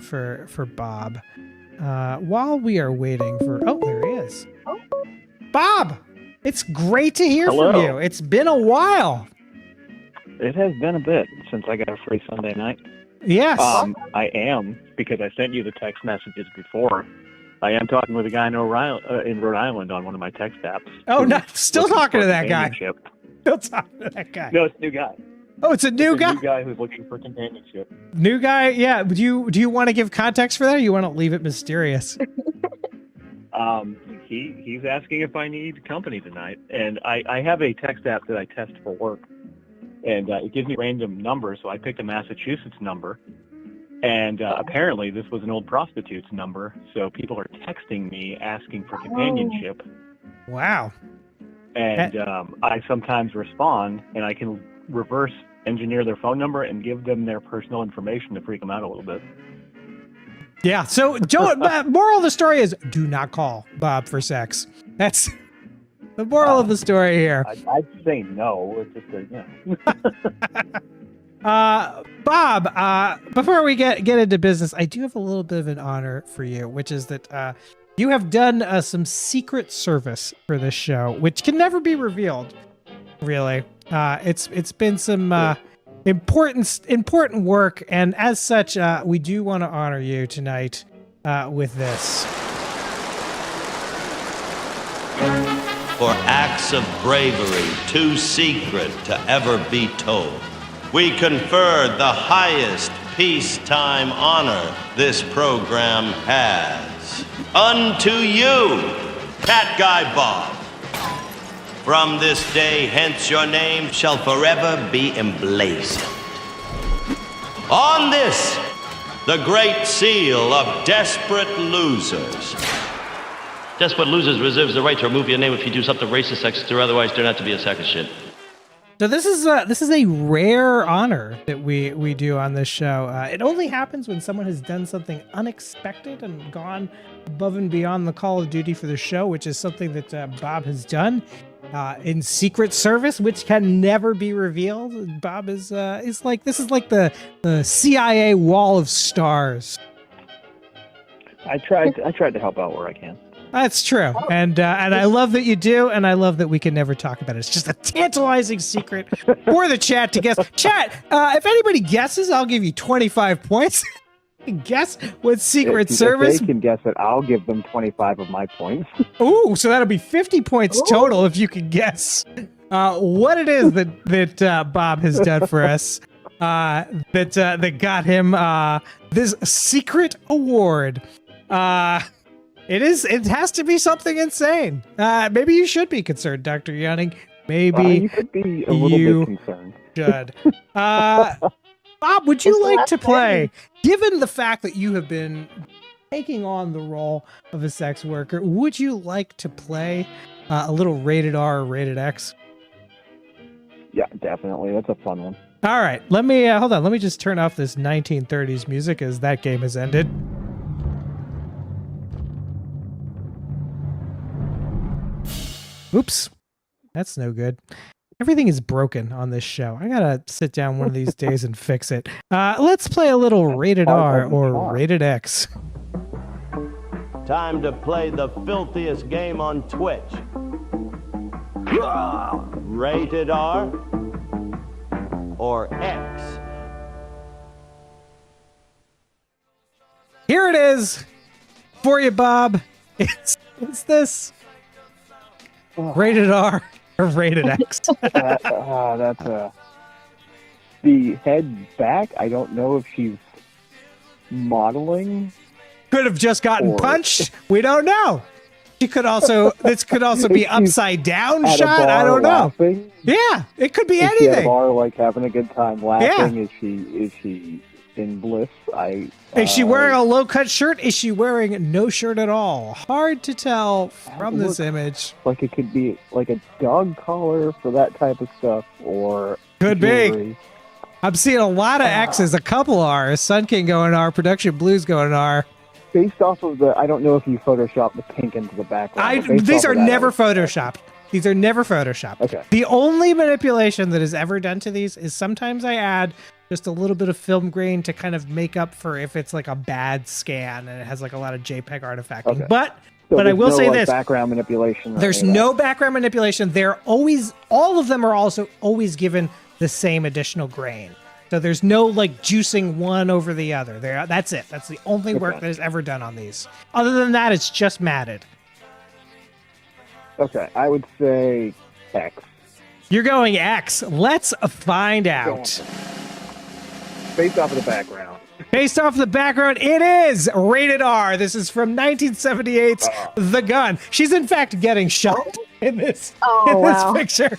for Bob. While we are waiting for... Oh, there he is. Bob, it's great to hear from you. It's been a while. It has been a bit since I got a free Sunday night. Yes. I am, because I sent you the text messages before. I am talking with a guy in Rhode Island on one of my text apps. Oh, no, still talking to that guy. Still talking to that guy. No, it's a new guy. Oh, it's a new guy? A new guy who's looking for companionship. New guy, yeah. Do you want to give context for that, or you want to leave it mysterious? He's asking if I need company tonight, and I have a text app that I test for work, and it gives me random numbers, so I picked a Massachusetts number, and apparently this was an old prostitute's number, so people are texting me asking for companionship. Wow. And I sometimes respond, and I can reverse engineer their phone number and give them their personal information to freak them out a little bit. Yeah, so Joe, moral of the story is do not call Bob for sex. That's the moral of the story here. I'd say no. It's just Bob, before we get into business, I do have a little bit of an honor for you, which is that you have done some secret service for this show, which can never be revealed, really. It's been some important work, and as such, we do want to honor you tonight with this. For acts of bravery too secret to ever be told, we conferred the highest peacetime honor this program has. Unto you, Cat Guy Bob. From this day hence your name shall forever be emblazoned. On this, the great seal of Desperate Losers. Desperate Losers reserves the right to remove your name if you do something racist, sexist, or otherwise turn out to be a sack of shit. So this is a rare honor that we do on this show. It only happens when someone has done something unexpected and gone above and beyond the call of duty for the show, which is something that Bob has done in secret service, which can never be revealed. Bob is like the CIA wall of stars. I tried to help out where I can. That's true, and I love that you do, and I love that we can never talk about it. It's just a tantalizing secret for the chat to guess. Chat, if anybody guesses, I'll give you 25 points. Guess what secret service? If they can guess it, I'll give them 25 of my points. Ooh, so that'll be 50 points total if you can guess what it is that Bob has done for us that got him this secret award. It has to be something insane. Maybe you should be concerned, Dr. Yanning. Maybe you could be a little bit concerned. Should. Bob, would you like to play, given the fact that you have been taking on the role of a sex worker, would you like to play a little rated R or rated X? Yeah, definitely. That's a fun one. All right, let me hold on. Let me just turn off this 1930s music as that game has ended. Oops, that's no good. Everything is broken on this show. I gotta sit down one of these days and fix it. Let's play a little Rated R or Rated X. Time to play the filthiest game on Twitch. Rated R or X? Here it is for you, Bob. It's this Rated R or Rated X. That's the head back. I don't know if she's modeling. Could have just gotten punched. We don't know. She could also. This could also be upside down shot. I don't know. Laughing. Yeah, it could be Is anything. she at a bar, like having a good time laughing? Yeah. Is she in bliss? Is she wearing a low cut shirt? Is she wearing no shirt at all? Hard to tell from this image. Like it could be like a dog collar for that type of stuff, or could jewelry. be. I'm seeing a lot of X's, a couple R's. Sun King going R, Production Blues going R. Based off of the, I don't know if you photoshopped the pink into the background. These are never photoshopped. These are never photoshopped. Okay. The only manipulation that is ever done to these is sometimes I add just a little bit of film grain to kind of make up for if it's like a bad scan and it has like a lot of JPEG artifacting. Okay. But So I will no, say like, this. background manipulation. There's no background manipulation. They're always, all of them are also always given the same additional grain. So there's no like juicing one over the other. That's it. That's the only work that is ever done on these. Other than that, it's just matted. Okay, I would say X. You're going X. Let's find out. Based off of the background. Based off the background, it is Rated R. This is from 1978's The Gun. She's in fact getting shot in this picture.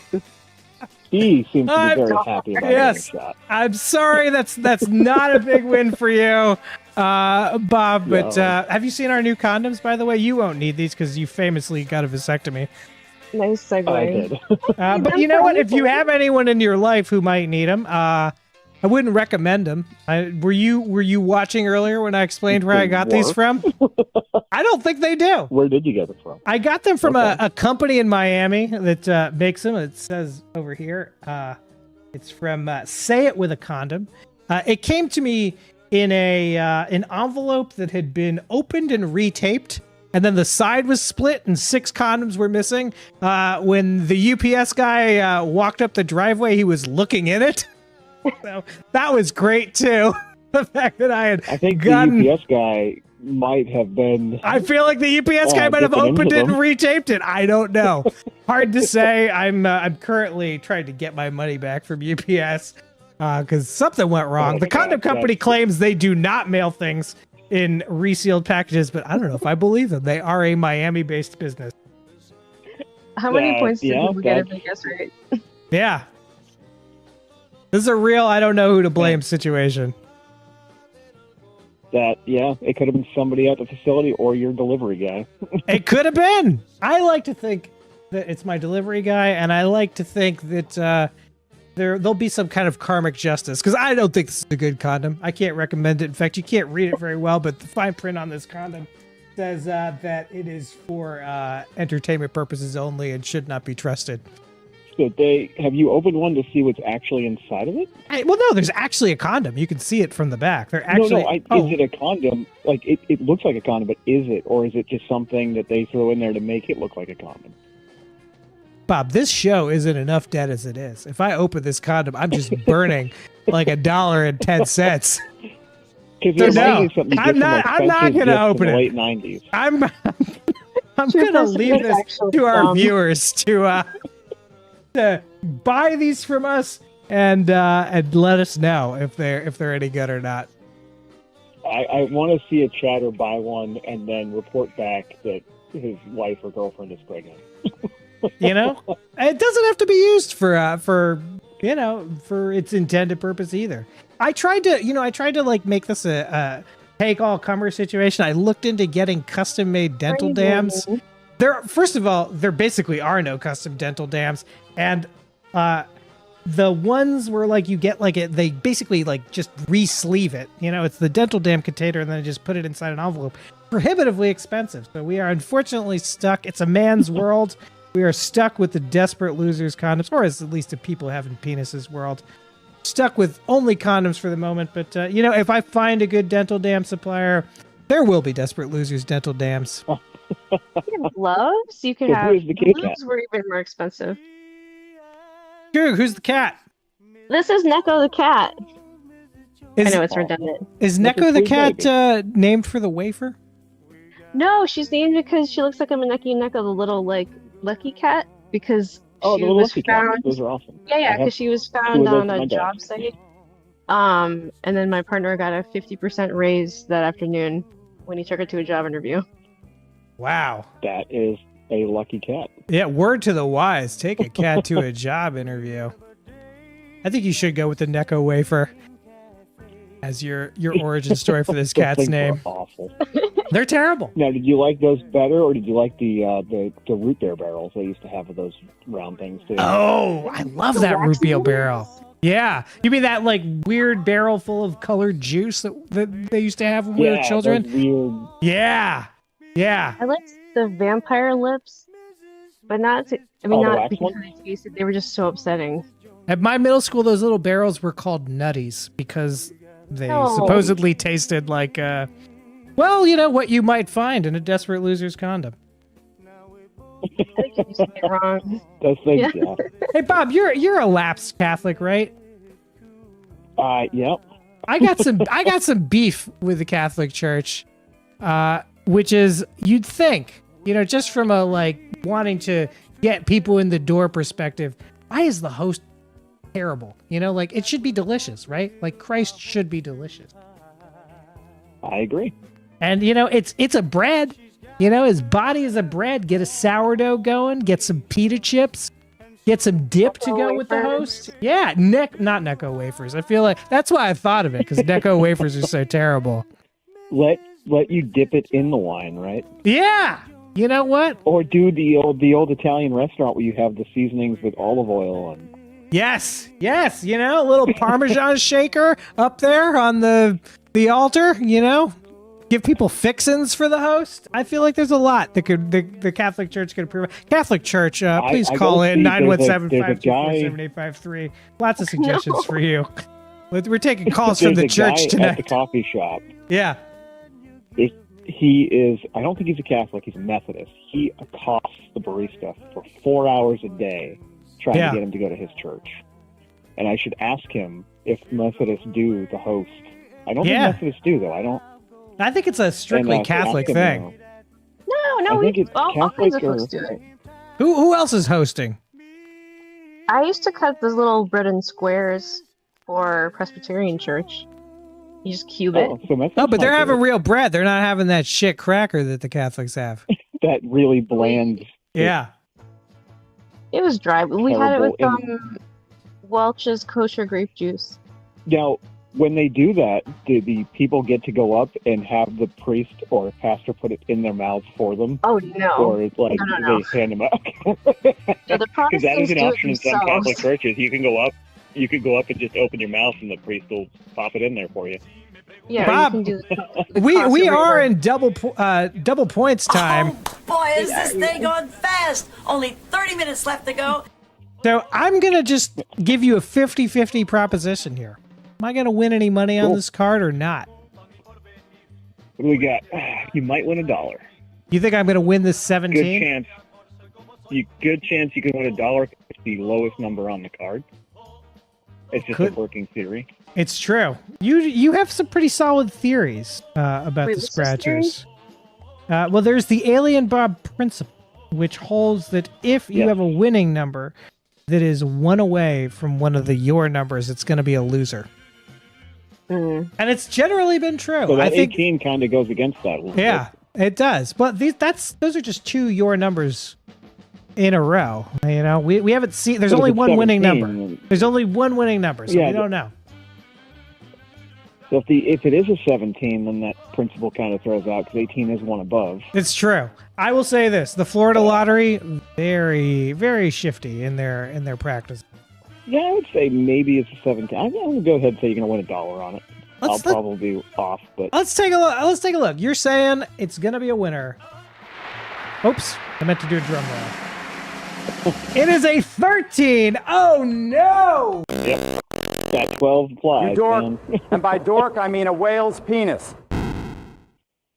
He seems to be very happy about getting shot. I'm sorry, that's not a big win for you, Bob. But have you seen our new condoms? By the way, you won't need these because you famously got a vasectomy. Nice segue. I did. But you know what? If you have anyone in your life who might need them, I wouldn't recommend them. Were you watching earlier when I explained where I got these from? I don't think they do. Where did you get them from? I got them from a company in Miami that makes them. It says over here. It's from Say It With a Condom. It came to me in an envelope that had been opened and retaped. And then the side was split and 6 condoms were missing. When the UPS guy walked up the driveway, he was looking in it. So that was great too. The fact that I think the UPS guy might have been. I feel like the UPS guy might have opened it and retaped it. I don't know. Hard to say. I'm currently trying to get my money back from UPS because something went wrong. The condom company claims they do not mail things in resealed packages, but I don't know if I believe them. They are a Miami-based business. How many points did people get if they guess right? Yeah. This is a real I don't know who to blame situation. It could have been somebody at the facility or your delivery guy. It could have been. I like to think that it's my delivery guy, and I like to think that there'll be some kind of karmic justice, because I don't think this is a good condom. I can't recommend it. In fact, you can't read it very well, but the fine print on this condom says that it is for entertainment purposes only and should not be trusted. So have you opened one to see what's actually inside of it? Well, no, there's actually a condom. You can see it from the back. They're actually. Is it a condom? Like it looks like a condom, but is it, or is it just something that they throw in there to make it look like a condom? Bob, this show isn't enough debt as it is. If I open this condom, I'm just burning like $1.10. So no, I'm not going to open it. Late 90s. I'm going to leave this to our viewers to buy these from us and let us know if they're any good or not. I want to see a chatter buy one and then report back that his wife or girlfriend is pregnant. You know, it doesn't have to be used for its intended purpose either. I tried to like make this a take all comer situation. I looked into getting custom made dental dams. First of all, there basically are no custom dental dams, and the ones where like you get like it, they basically like just re-sleeve it. You know, it's the dental dam container and then just put it inside an envelope. Prohibitively expensive. So we are unfortunately stuck. It's a man's world. We are stuck with the desperate losers condoms, or at least the people having penises world. Stuck with only condoms for the moment. But you know, if I find a good dental dam supplier, there will be desperate losers dental dams. You can have gloves. You can have gloves were even more expensive. Skoog, who's the cat? This is Neko the cat. I know it's redundant. Is Neko the cat named for the wafer? No, she's named because she looks like a Maneki Neko, the little like lucky cat, because the little lucky cat. Those are awesome. Yeah, because she was found on a job site. And then my partner got a 50% raise that afternoon when he took her to a job interview. Wow. That is a lucky cat. Yeah, word to the wise. Take a cat to a job interview. I think you should go with the Neko wafer as your origin story for this cat's name. Awful. They're terrible. Now, did you like those better, or did you like the root beer barrels? They used to have those round things too. Oh, I love that root beer barrel. Yeah, you mean that like weird barrel full of colored juice that they used to have when we were children? Those weird. Yeah. I liked the vampire lips, but not because they tasted. They were just so upsetting. At my middle school, those little barrels were called nutties because they supposedly tasted like, well, you know, what you might find in a Desperate Loser's condom. I think you said it wrong. Yeah. Hey, Bob, you're a lapsed Catholic, right? Yep. I got some beef with the Catholic Church, which is, you'd think, you know, just from a like wanting to get people in the door perspective, why is the host terrible? You know, like it should be delicious, right? Like Christ should be delicious. I agree. And you know, it's a bread. You know, his body is a bread. Get a sourdough going. Get some pita chips. Get some dip to go with the host. Yeah, not Necco wafers. I feel like that's why I thought of it, because Necco wafers are so terrible. Let you dip it in the wine, right? Yeah. You know what? Or do the old Italian restaurant where you have the seasonings with olive oil and. Yes. You know, a little Parmesan shaker up there on the altar. You know. Give people fixins for the host. I feel like there's a lot that the Catholic Church could approve. Catholic Church, please call in 917-524-7853. Lots of suggestions for you. We're taking calls from the church tonight. At the coffee shop. Yeah. He is. I don't think he's a Catholic. He's a Methodist. He accosts the barista for 4 hours a day, trying to get him to go to his church. And I should ask him if Methodists do the host. I don't think Methodists do, though. I think it's a strictly Catholic thing. No, all kinds of folks do it. Who else is hosting? I used to cut those little bread in squares for Presbyterian Church. You just cube it. But they're having real bread. They're not having that shit cracker that the Catholics have. That really bland. Yeah. It was dry, but we had it with Welch's kosher grape juice. Now, when they do that, do the people get to go up and have the priest or pastor put it in their mouths for them? Oh, no. Or like No. they hand them out? So the Because that is an option in some themselves. Catholic churches. You can go up and just open your mouth, and the priest will pop it in there for you. Yeah, Bob, you can do we are in double points time. Boy, is this thing going fast! Only 30 minutes left to go. So I'm going to just give you a 50-50 proposition here. Am I going to win any money on this card or not? What do we got? You might win $1. You think I'm going to win this 17? Good chance you can win $1. It's the lowest number on the card. It's just a working theory. It's true. You have some pretty solid theories about the scratchers. Well, there's the Alien Bob principle, which holds that if you have a winning number that is one away from one of your numbers, it's going to be a loser. And it's generally been true. So that I think 18 kind of goes against that. Yeah, it does. But those are just two your numbers in a row. You know, we haven't seen. There's only one winning number. There's only one winning number, so we don't know. So if it is a 17, then that principle kind of throws out because 18 is one above. It's true. I will say this: the Florida lottery, very, very shifty in their practice. Yeah, I would say maybe it's a 17. I'm going to go ahead and say you're going to win $1 on it. I'll probably be off, but let's take a look. Let's take a look. You're saying it's going to be a winner. Oops, I meant to do a drum roll. It is a 13. Oh no! Yep, that 12 applies. You dork, man. and by dork I mean a whale's penis.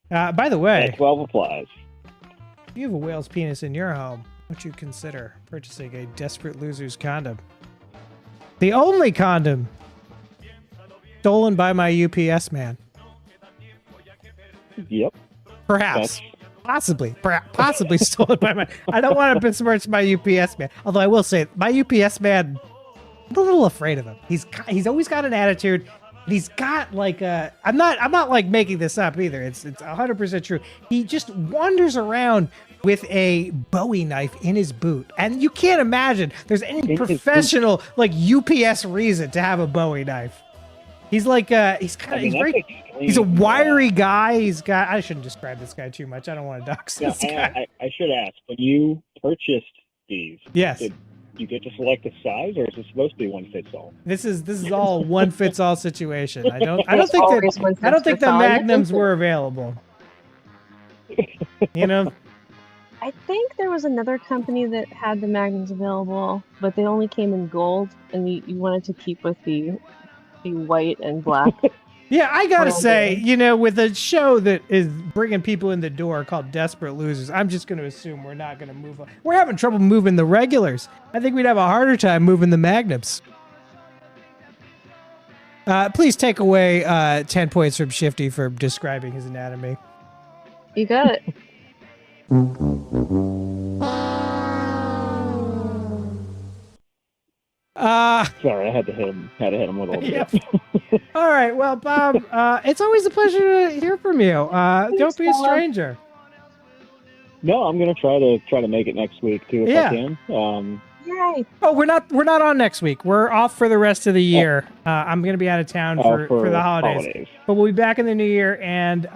By the way, that 12 applies. If you have a whale's penis in your home, would you consider purchasing a Desperate Losers condom? The only condom stolen by my UPS man. Yep. Perhaps. Possibly stolen by my... I don't want to besmirch my UPS man. Although I will say, my UPS man, I'm a little afraid of him. He's always got an attitude. He's got like a... I'm not like making this up either. It's 100% true. He just wanders around with a Bowie knife in his boot. And you can't imagine there's any professional like UPS reason to have a Bowie knife. He's like he's a wiry guy. I shouldn't describe this guy too much. I don't want to dox this guy. I should ask, when you purchased these, yes, did you get to select the size, or is it supposed to be one fits all? This is all one fits all situation. I don't think the magnums were available. You know, I think there was another company that had the magnums available, but they only came in gold, and you wanted to keep with the white and black. Yeah, I gotta say, you know, with a show that is bringing people in the door called Desperate Losers, I'm just gonna assume we're not gonna move on. We're having trouble moving the regulars. I think we'd have a harder time moving the magnums. Please take away 10 points from Shifty for describing his anatomy. You got it. Sorry, I had to hit him with all yeah. All right, well, Bob, it's always a pleasure to hear from you. Don't be a stranger. No, I'm gonna try to make it next week too if I can. Yay! Oh, we're not on next week. We're off for the rest of the year. I'm gonna be out of town for the holidays, but we'll be back in the new year. And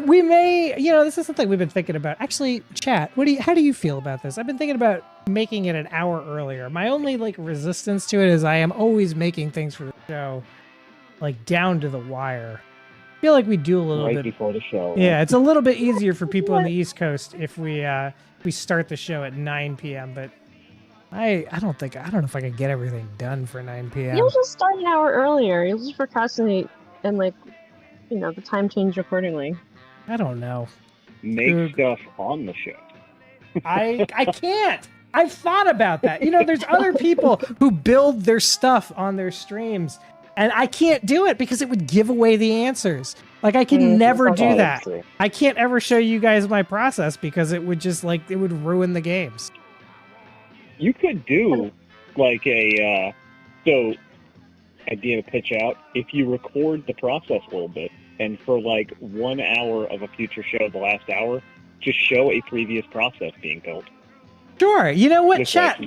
we may. You know, this is something we've been thinking about. Actually, chat. How do you feel about this? I've been thinking about making it an hour earlier. My only resistance to it is I am always making things for the show down to the wire. I feel like we do a little bit before the show. Yeah, it's a little bit easier for people on the East Coast if we start the show at 9 p.m. But I don't know if I can get everything done for 9 p.m. You'll just start an hour earlier. You'll just procrastinate and the time change accordingly. I don't know. Make stuff on the show. I can't. I've thought about that. You know, there's other people who build their stuff on their streams, and I can't do it because it would give away the answers. I can never do that. I can't ever show you guys my process because it would just it would ruin the games. You could do idea to pitch out if you record the process a little bit, and for 1 hour of a future show, the last hour, just show a previous process being built. Sure. You know what, chat?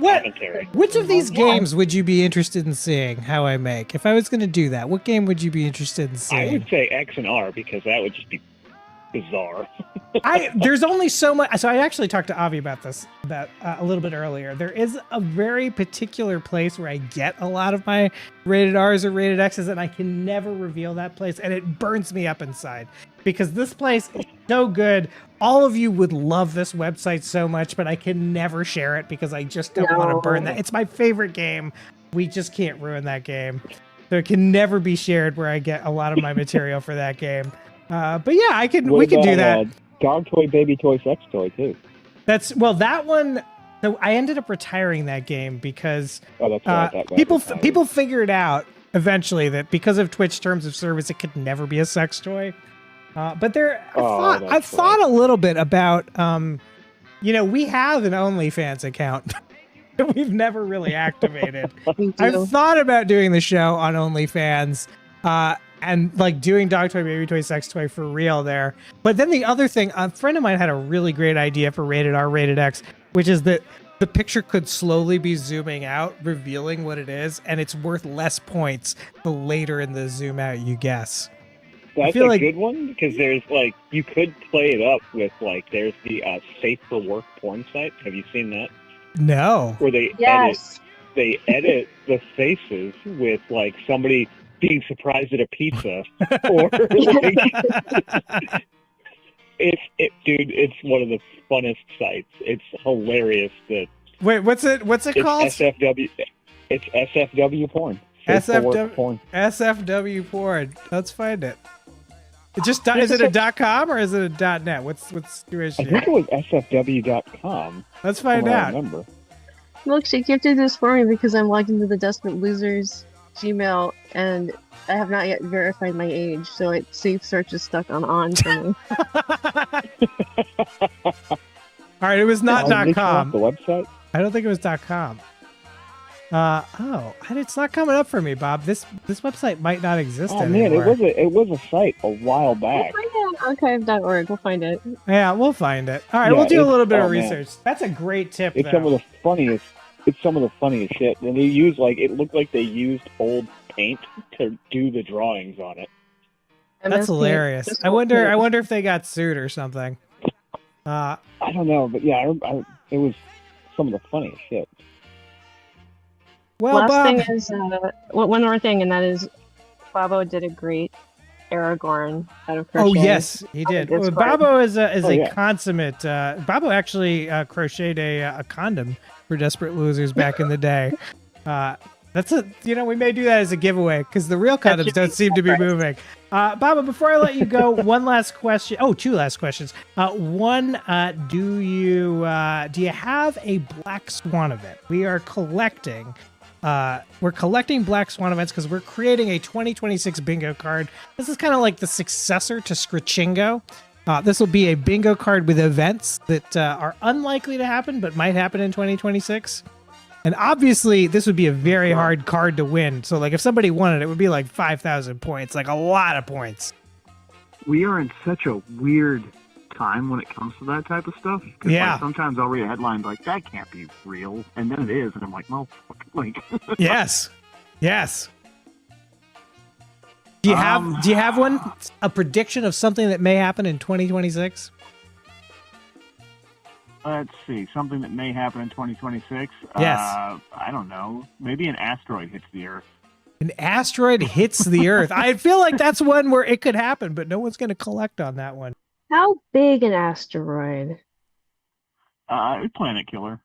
Which of these games would you be interested in seeing how I make? If I was going to do that, what game would you be interested in seeing? I would say X and R because that would just be bizarre. There's only so much. So I actually talked to Avi about this a little bit earlier. There is a very particular place where I get a lot of my rated R's or rated X's, and I can never reveal that place, and it burns me up inside because this place is so good. All of you would love this website so much, but I can never share it because I just don't want to burn that. It's my favorite game. We just can't ruin that game. So it can never be shared where I get a lot of my material for that game. But yeah, we could do that. Dog toy, baby toy, sex toy too. That one. So I ended up retiring that game because people figured out eventually that because of Twitch terms of service, it could never be a sex toy. But I've thought a little bit about, we have an OnlyFans account that we've never really activated. I've thought about doing the show on OnlyFans, and doing dog toy, baby toy, sex toy for real there. But then the other thing, a friend of mine had a really great idea for rated R, rated X, which is that the picture could slowly be zooming out, revealing what it is, and it's worth less points the later in the zoom out you guess. That's a good one because there's you could play it up with there's the Safe for Work porn site. Have you seen that? No. Where they they edit the faces with like somebody being surprised at a pizza, or like, dude, it's one of the funnest sites. It's hilarious that. Wait, what's it called? SFW. It's SFW porn. SFW porn. SFW porn. Let's find it. It just is it a .com or is it a .net? What's the situation? I think it was SFW.com. Let's find out. I remember. Milkshake, you have to do this for me because I'm logged into the Desperate Losers Gmail and I have not yet verified my age, so safe search is stuck on for me. All right, it was not .com. The website? I don't think it was .com. It's not coming up for me, Bob. This website might not exist anymore. Man, it was a site a while back. We'll find it on archive.org. We'll find it. Yeah, we'll find it. All right, we'll do a little bit of research. That's a great tip. It's some of the funniest. It's some of the funniest shit. And they use it looked like they used old paint to do the drawings on it. That's hilarious. I wonder if they got sued or something. I don't know, but yeah, it was some of the funniest shit. Well, last Bob, thing is one more thing, and that is Bobo did a great Aragorn out of crochet. Oh yes, he did. Well, Bobo is a consummate. Bobo actually crocheted a condom for Desperate Losers back in the day. We may do that as a giveaway because the real condoms don't seem to be moving. Bobo, before I let you go, one last question. Oh, two last questions. One, do you have a Black Swan event? We are collecting. We're collecting Black Swan events because we're creating a 2026 bingo card. This is kind of like the successor to Scritchingo. This will be a bingo card with events that are unlikely to happen, but might happen in 2026. And obviously, this would be a very hard card to win. So, if somebody won it, it would be 5,000 points, a lot of points. We are in such a weird time when it comes to that type of stuff. Yeah. Sometimes I'll read a headline that can't be real, and then it is, and I'm like, well, Yes. Do you have one? A prediction of something that may happen in 2026? Let's see. Something that may happen in 2026? Yes. I don't know. Maybe an asteroid hits the Earth. An asteroid hits the Earth. I feel like that's one where it could happen, but no one's going to collect on that one. How big an asteroid? Planet killer.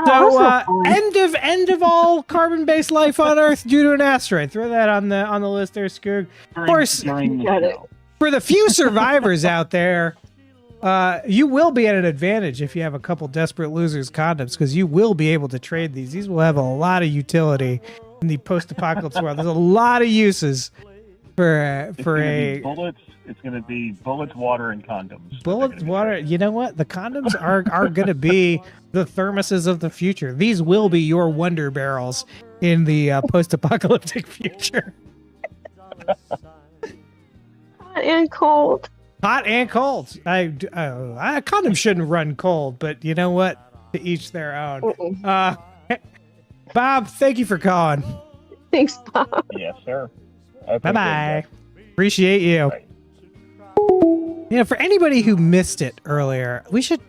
So, end of all carbon-based life on Earth due to an asteroid. Throw that on the list there, Skoog. Of course, for the few survivors out there, you will be at an advantage if you have a couple Desperate Losers condoms because you will be able to trade these. These will have a lot of utility in the post-apocalypse world. There's a lot of uses for bullets. It's going to be bullets, water, and condoms. Bullets, water. You know what? The condoms are going to be the thermoses of the future. These will be your wonder barrels in the post-apocalyptic future. Hot and cold. Hot and cold. A condom shouldn't run cold, but you know what? To each their own. Bob, thank you for calling. Thanks, Bob. Yes, sir. Bye-bye. Appreciate you. Bye. For anybody who missed it earlier, we should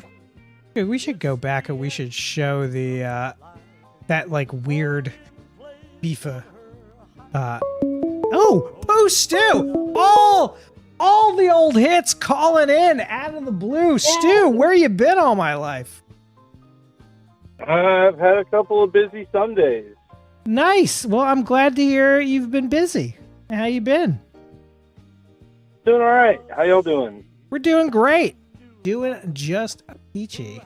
go back and we should show the that weird beefa. Post Stew! All the old hits calling in out of the blue. Stu, where you been all my life? I've had a couple of busy Sundays. Nice. Well, I'm glad to hear you've been busy. How you been? Doing all right. How y'all doing? We're doing great. Doing just peachy.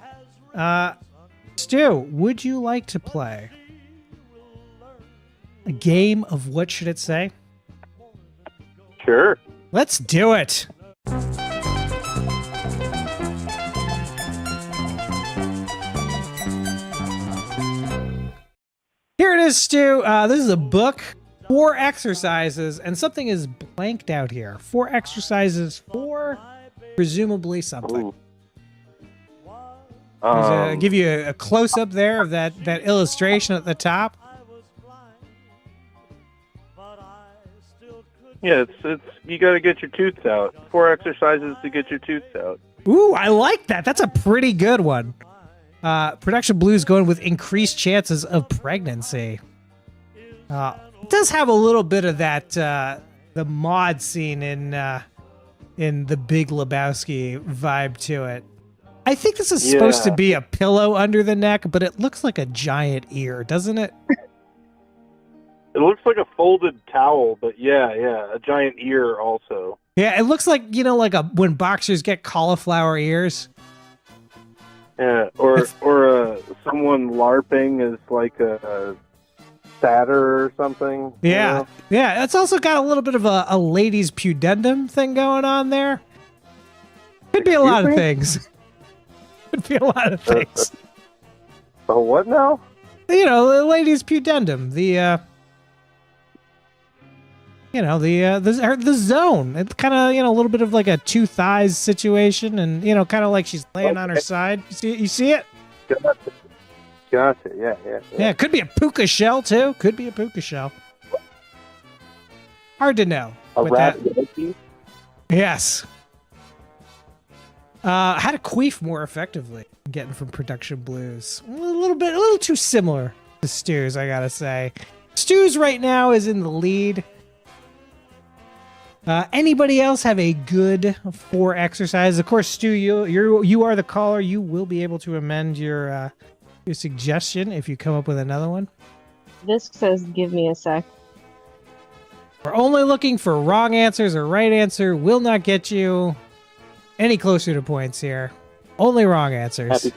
Stu, would you like to play a game of What Should It Say? Sure. Let's do it. Here it is, Stu. This is a book, 4 exercises, and something is blanked out here. 4 exercises for presumably something. Give you a close-up there of that illustration at the top. Yeah, it's you got to get your tooth out. 4 exercises to get your tooth out. Ooh, I like that. That's a pretty good one. Production Blues going with increased chances of pregnancy. It does have a little bit of that the mod scene in The Big Lebowski vibe to it. I think this is supposed to be a pillow under the neck, but it looks like a giant ear, doesn't it? It looks like a folded towel, but yeah, a giant ear also. Yeah, it looks like, like when boxers get cauliflower ears. Yeah, or someone LARPing is like a satyr or something. Yeah, yeah. It's also got a little bit of a lady's pudendum thing going on there. Could be a lot of things. Could be a lot of things. Oh, what now? The lady's pudendum. The zone. It's kind of, a little bit of like a two thighs situation, and kind of like she's laying on her side. You see it? Gotcha. Yeah. Yeah, it could be a puka shell too. Could be a puka shell. Hard to know. A rat. Yes. How to queef more effectively. I'm getting from Production Blues. A little too similar to Stu's, I gotta say. Stu's right now is in the lead. Anybody else have a good 4 exercises? Of course, Stu, you are the caller. You will be able to amend your suggestion if you come up with another one. This says, "Give me a sec." We're only looking for wrong answers. Or right answer will not get you any closer to points here. Only wrong answers.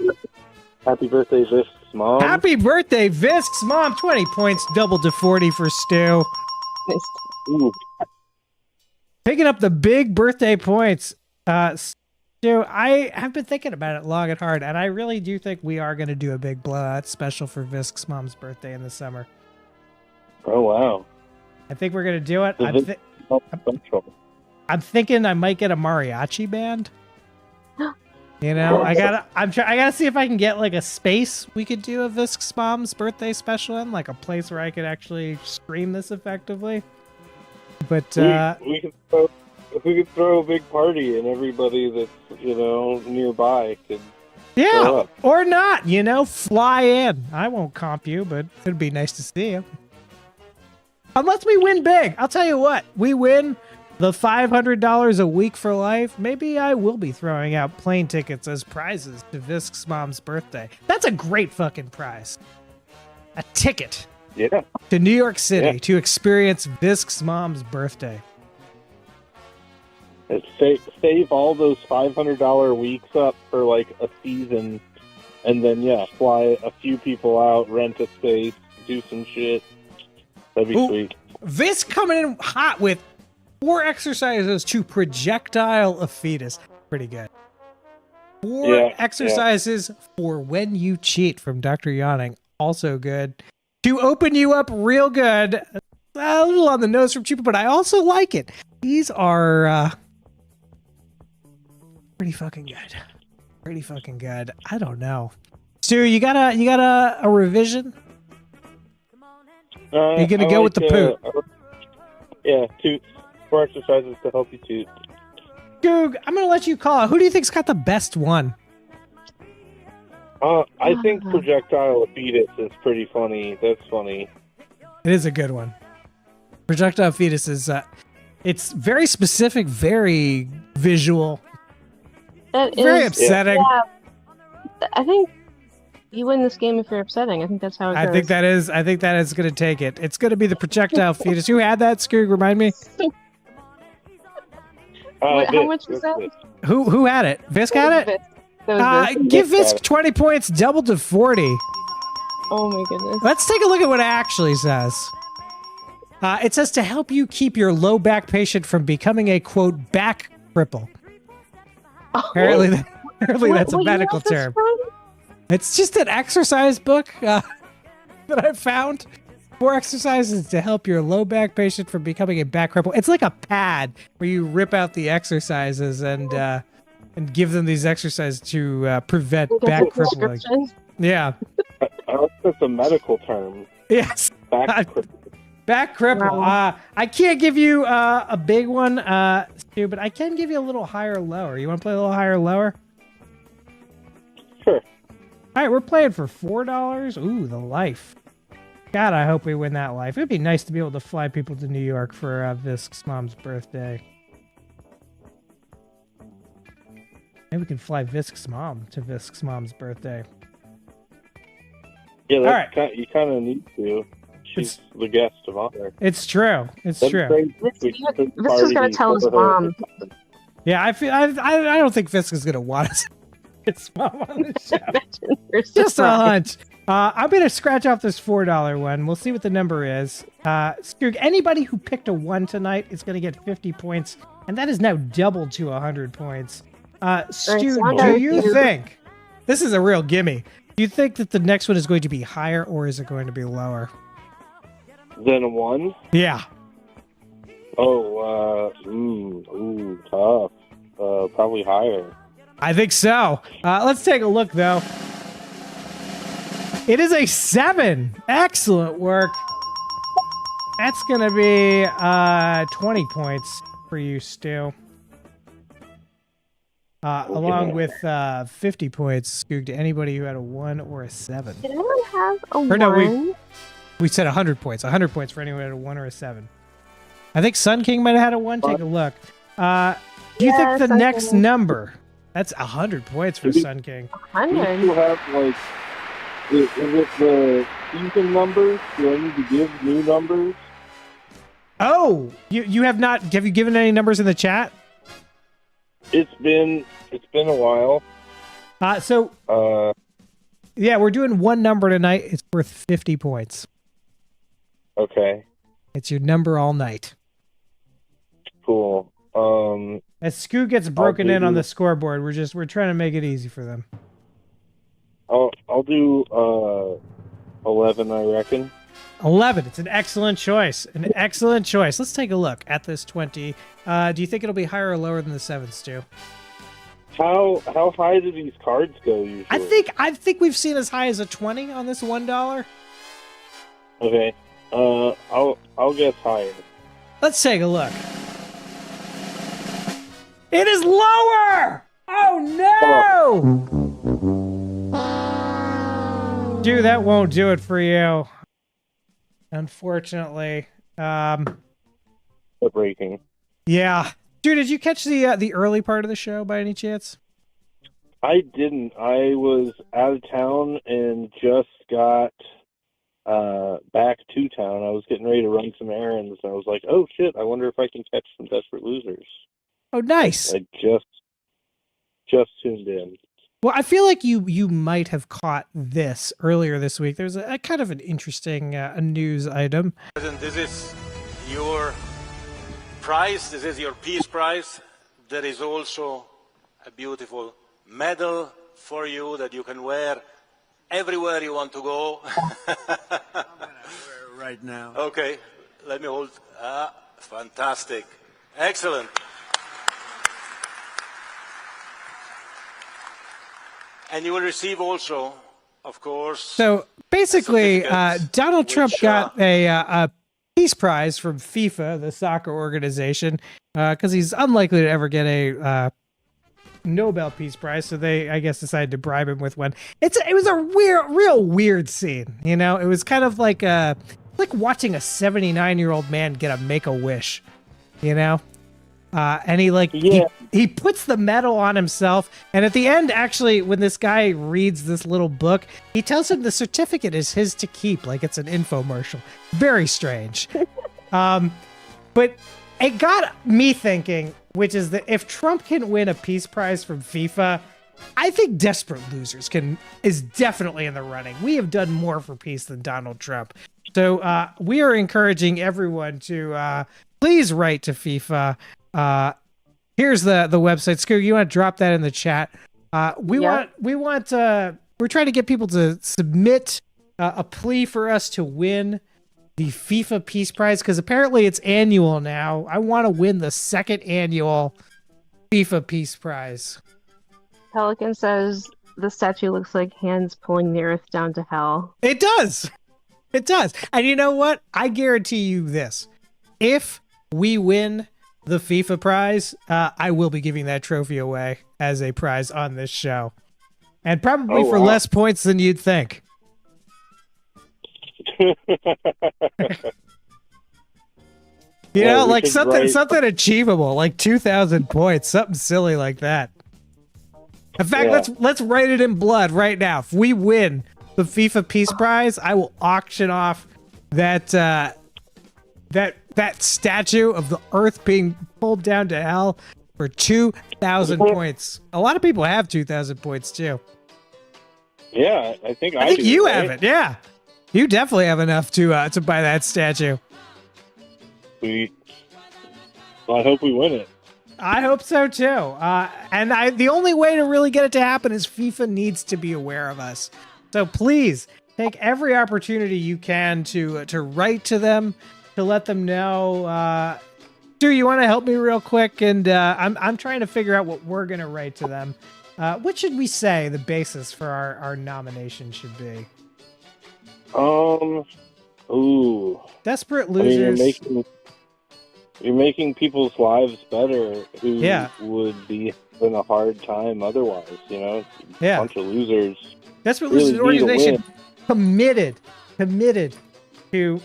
Happy birthday, Visk's mom. Happy birthday, Visk's mom. 20 points, doubled to 40 for Stu. Ooh. Picking up the big birthday points. Stu, I have been thinking about it long and hard, and I really do think we are going to do a big blowout special for Visk's mom's birthday in the summer. Oh, wow. I think we're going to do it. I'm thinking I might get a mariachi band. I gotta see if I can get like a space we could do a Visk's mom's birthday special in, like a place where I could actually stream this effectively. But we could throw a big party and everybody that's nearby could show up. Or not, fly in. I won't comp you, but it'd be nice to see you. Unless we win big. I'll tell you what, we win the $500 a week for life. Maybe I will be throwing out plane tickets as prizes to Visk's mom's birthday. That's a great fucking prize. A ticket. Yeah. To New York City to experience Visk's mom's birthday. Save all those $500 weeks up for like a season, and then fly a few people out, rent a space, do some shit. That'd be sweet. Visk coming in hot with 4 exercises to projectile a fetus. Pretty good. 4 exercises for when you cheat from Dr. Yawning. Also good. To open you up real good. A little on the nose from Chupa, but I also like it. These are pretty fucking good. Pretty fucking good. I don't know. Stu, you got a revision? You're gonna go with the poop. 4 exercises to help you toot. Skoog, I'm gonna let you call it. Who do you think's got the best one? I think projectile fetus is pretty funny. That's funny. It is a good one. Projectile fetus is it's very specific, very visual. Very upsetting. Yeah. I think you win this game if you're upsetting. I think that's how it goes. I think that is going to take it. It's going to be the projectile fetus. Who had that, Skoog? Remind me. How much was that? Who had it? Visk had it? Give Visk 20 points, doubled to 40. Oh my goodness. Let's take a look at what it actually says. It says to help you keep your low back patient from becoming a, quote, back cripple. Apparently that's a medical term. It's just an exercise book that I found. 4 exercises to help your low back patient from becoming a back cripple. It's like a pad where you rip out the exercises and give them these exercises to prevent back crippling. Yeah. I like that's a medical term. Yes. Back cripple. Back cripple. Wow. I can't give you a big one, Stu, but I can give you a little higher lower. You want to play a little higher lower? Sure. All right, we're playing for $4. Ooh, the life. God, I hope we win that life. It'd be nice to be able to fly people to New York for Visk's mom's birthday. Maybe we can fly Visk's mom to Visk's mom's birthday. Yeah, All right. You kind of need to. She's the guest of honor. It's true. It's true. Visk is going to tell his mom. Yeah, I don't think Visk is going to want us. His mom on the show. Just a hunch. I'm going to scratch off this $4 one. We'll see what the number is. Skoog, anybody who picked a 1 tonight is going to get 50 points, and that is now doubled to 100 points. Stu, do you think, this is a real gimme, do you think that the next one is going to be higher, or is it going to be lower? Than a 1? Yeah. Oh, tough. Probably higher. I think so. Let's take a look, though. It is a 7. Excellent work. That's going to be 20 points for you, Stu. Along with 50 points, Skoog, to anybody who had a 1 or a 7. Did anyone have a Or 1? no, we said 100 points. 100 points for anyone who had a 1 or a 7. I think Sun King might have had a 1. Take a look. Do you think the Sun next King. number? That's 100 points for Sun King. 100? Do you have, like, is it the season numbers? Do I need to give new numbers? Oh, you have not. Have you given any numbers in the chat? It's been a while. Yeah, we're doing one number tonight. It's worth 50 points. Okay. It's your number all night. Cool. As Skoog gets broken in on the scoreboard, we're trying to make it easy for them. I'll do 11, I reckon. 11. It's an excellent choice. An excellent choice. Let's take a look at this 20. Do you think it'll be higher or lower than the 7, Stu? How high do these cards go usually? I think we've seen as high as a 20 on this $1. Okay. I'll guess higher. Let's take a look. It is lower! Oh no! Dude, that won't do it for you. Unfortunately. Breaking. Yeah. Dude, did you catch the early part of the show by any chance? I didn't. I was out of town and just got back to town. I was getting ready to run some errands, and I was like, oh shit, I wonder if I can catch some Desperate Losers. Oh, nice. I just tuned in. Well, I feel like you might have caught this earlier this week. There's a kind of an interesting news item. This is your prize. This is your Peace Prize. There is also a beautiful medal for you that you can wear everywhere you want to go. Right now. Okay, let me hold. Fantastic. Excellent. And you will receive also, of course. So basically, Donald Trump got a Peace Prize from FIFA, the soccer organization, because he's unlikely to ever get a Nobel Peace Prize. So they, I guess, decided to bribe him with one. It was a real weird scene. You know, it was kind of like watching a 79-year-old man get a Make-A-Wish. You know. And he puts the medal on himself, and at the end, actually, when this guy reads this little book, he tells him the certificate is his to keep, like it's an infomercial. Very strange. But it got me thinking, which is that if Trump can win a Peace Prize from FIFA, I think Desperate Losers is definitely in the running. We have done more for peace than Donald Trump. So we are encouraging everyone to please write to FIFA. Here's the website. Skoog, you want to drop that in the chat? We're trying to get people to submit a plea for us to win the FIFA Peace Prize, because apparently it's annual now. I want to win the second annual FIFA Peace Prize. Pelican says the statue looks like hands pulling the earth down to hell. It does. It does. And you know what? I guarantee you this. If we win the FIFA prize, I will be giving that trophy away as a prize on this show. and probably for less points than you'd think. You know, like something achievable, like 2,000 points, something silly like that. In fact, let's write it in blood right now. If we win the FIFA Peace Prize, I will auction off that statue of the Earth being pulled down to hell for 2,000 points. A lot of people have 2,000 points too. Yeah, I think do, you right? have it. Yeah, you definitely have enough to buy that statue. Sweet. Well, I hope we win it. I hope so too. And the only way to really get it to happen is FIFA needs to be aware of us. So please take every opportunity you can to write to them, to let them know. Stu, you want to help me real quick? And I'm trying to figure out what we're gonna write to them. What should we say the basis for our nomination should be? Ooh. Desperate losers. I mean, you're making people's lives better who would be having a hard time otherwise, you know? It's a bunch of losers. Desperate Losers organization committed to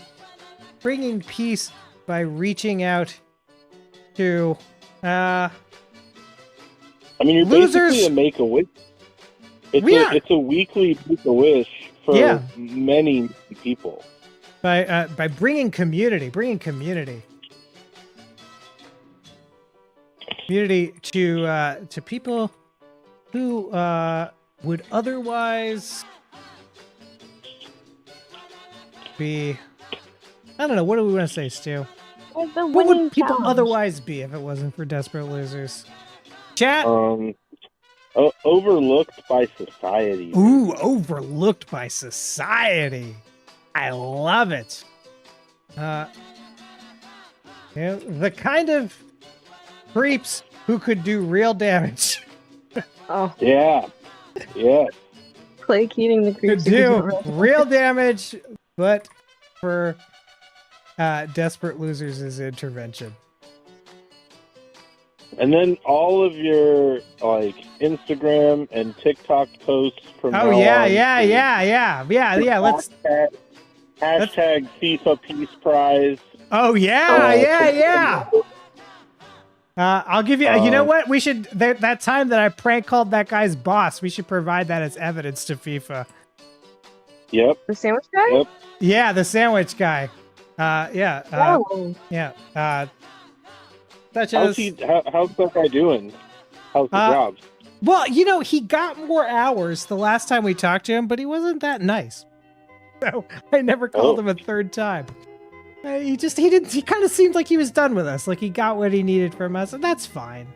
bringing peace by reaching out to I mean, you're losers. basically a Make-A-Wish. It's a weekly Make-A-Wish for many people. By bringing community to people who would otherwise be, I don't know, what do we want to say, Stu? What would people otherwise be if it wasn't for Desperate Losers? Chat? Overlooked by society. Ooh, overlooked by society. I love it. The kind of creeps who could do real damage. Oh. Yeah. Yeah. Placating the creeps. Could do real damage, but for Desperate Losers' intervention. And then all of your Instagram and TikTok posts from yeah. Let's hashtag FIFA Peace Prize. Oh yeah. I'll give you. You know what? We should. That time that I prank called that guy's boss, we should provide that as evidence to FIFA. Yep. The sandwich guy. Yep. Yeah, the sandwich guy. Yeah. Such how's that guy doing? How's the job? Well, you know, he got more hours the last time we talked to him, but he wasn't that nice. So I never called him a third time. He kind of seemed like he was done with us. Like he got what he needed from us, and that's fine.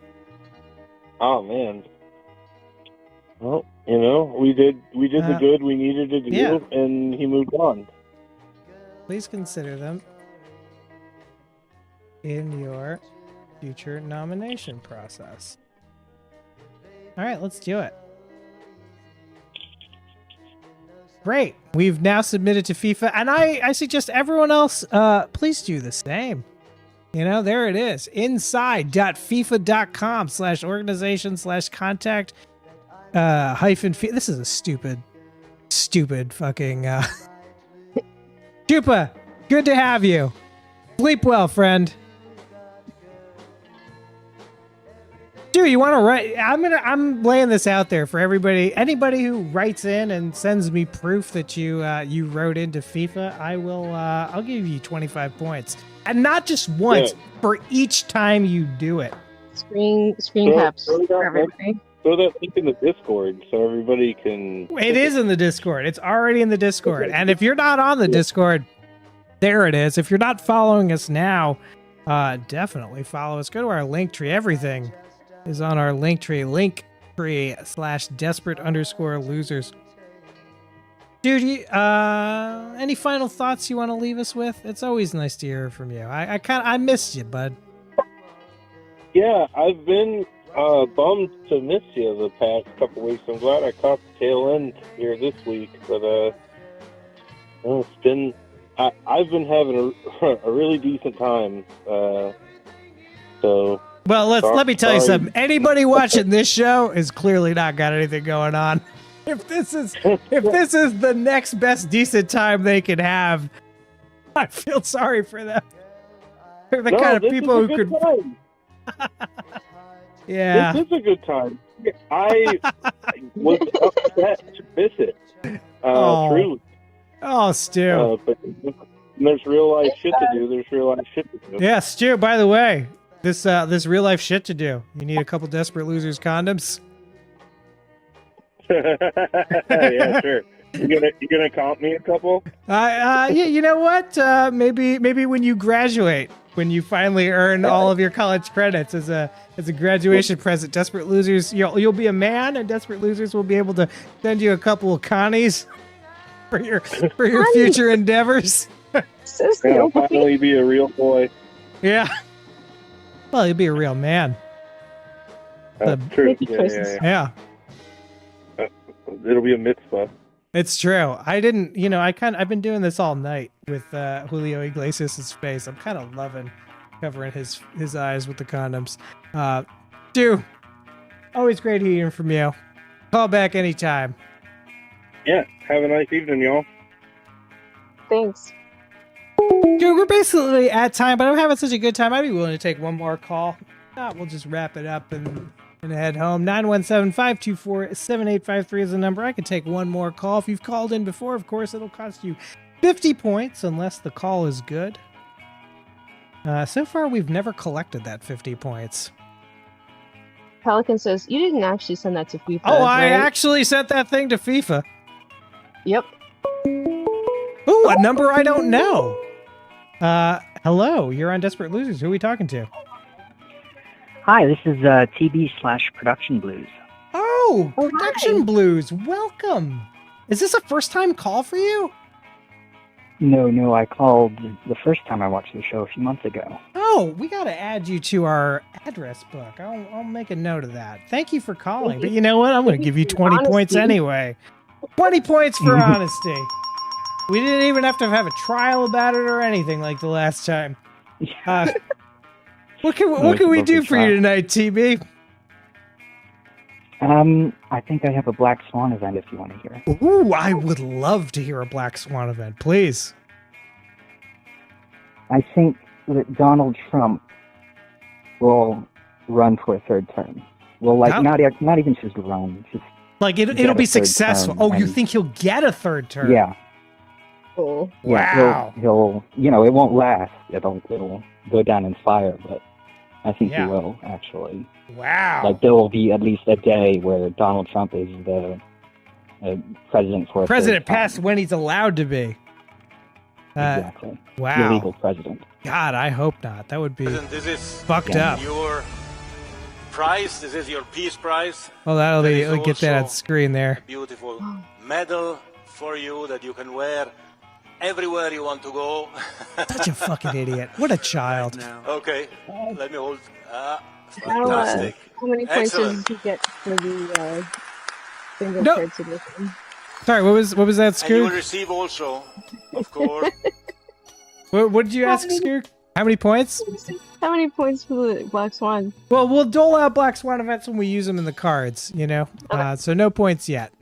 Oh, man. Well, you know, we did the good we needed to do, and he moved on. Please consider them in your future nomination process. All right, let's do it. Great. We've now submitted to FIFA, and I suggest everyone else, please do the same. You know, there it is. inside.fifa.com/organization/contact -FIFA. This is a stupid fucking Chupa, good to have you. Sleep well, friend. Dude, you want to write? I'm laying this out there for everybody. Anybody who writes in and sends me proof that you wrote into FIFA, I'll give you 25 points, and not just once, for each time you do it. Screen caps for everybody. Throw that link in the Discord so everybody can. It is in the Discord. It's already in the Discord, and if you're not on the Discord, there it is. If you're not following us now, definitely follow us. Go to our link tree. Everything is on our link tree, linktree/desperate_losers. Dude, any final thoughts you want to leave us with? It's always nice to hear from you. I missed you, bud. Yeah, I've been bummed to miss you the past couple weeks. I'm glad I caught the tail end here this week, but it's been I've been having a really decent time. Well, let me tell you something. Anybody watching this show is clearly not got anything going on. If this is the next best decent time they can have, I feel sorry for them. They're the kind of people who could. Yeah. This is a good time. I was upset to miss it. Truly. Oh, Stu. But there's real life shit to do. Yeah, Stu. By the way, this real life shit to do. You need a couple Desperate Losers condoms. Yeah, sure. You gonna comp me a couple? Yeah. You know what? Maybe when you graduate, when you finally earn all of your college credits as a graduation present, Desperate Losers, you'll be a man, and Desperate Losers will be able to send you a couple of Connies for your future endeavors. I'll finally be a real boy. Yeah. Well, you'll be a real man. True. Yeah. It'll be a mitzvah. It's true. I've been doing this all night with Julio Iglesias' face. I'm kind of loving covering his eyes with the condoms. Stu, always great hearing from you. Call back anytime. Yeah. Have a nice evening, y'all. Thanks. Dude, we're basically at time, but I'm having such a good time. I'd be willing to take one more call. We'll just wrap it up and head home. 917-524-7853 is the number. I can take one more call. If you've called in before, of course, it'll cost you 50 points unless the call is good. So far, we've never collected that 50 points. Pelican says, you didn't actually send that to FIFA. Oh, I right? actually sent that thing to FIFA. Yep. Ooh, a number I don't know. Hello, you're on Desperate Losers. Who are we talking to? Hi, this is TB/Production Blues. Oh, Production Blues. Welcome. Is this a first-time call for you? No, I called the first time I watched the show a few months ago. Oh, we got to add you to our address book. I'll make a note of that. Thank you for calling. But you know what? I'm going to give you 20 points anyway. 20 points for honesty. We didn't even have to have a trial about it or anything like the last time. What can we do for you tonight, TB? I think I have a Black Swan event if you want to hear. Ooh, I would love to hear a Black Swan event, please. I think that Donald Trump will run for a third term. Well, not even just run, just it'll be successful. Oh, you think he'll get a third term? Yeah. Oh. Yeah, he'll it won't last. It'll go down in fire, but I think he will, actually. Wow. There will be at least a day where Donald Trump is the president for a president third past time. when he's allowed to be. Exactly. Wow. The legal president. God, I hope not. That would be This is fucked up. Your prize. This is your peace prize. Oh, that'll There be. is I'll get that on also screen there. a beautiful medal for you that you can wear everywhere you want to go. Such a fucking idiot. What a child. Okay, let me hold. How Fantastic. many points Excellent. did you get for the single No. kids edition? Sorry, what was that, And you will Skoog? receive also, of course. What did you ask, Skoog? How many points? How many points for the Black Swan? Well, we'll dole out Black Swan events when we use them in the cards, so no points yet.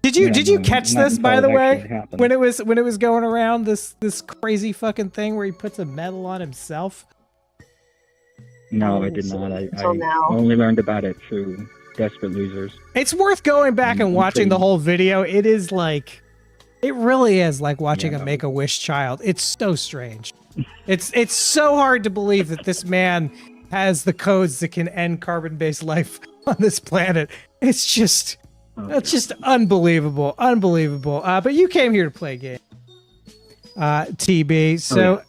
Did you catch not this, until by it the way, actually happens. when it was going around this crazy fucking thing where he puts a medal on himself? No, I did not. I now. only learned about it through Desperate Losers. It's worth going back and watching the whole video. It is it really is like watching a Make-A-Wish child. It's so strange. It's so hard to believe that this man has the codes that can end carbon-based life on this planet. It's just unbelievable, unbelievable. But you came here to play a game, TB. So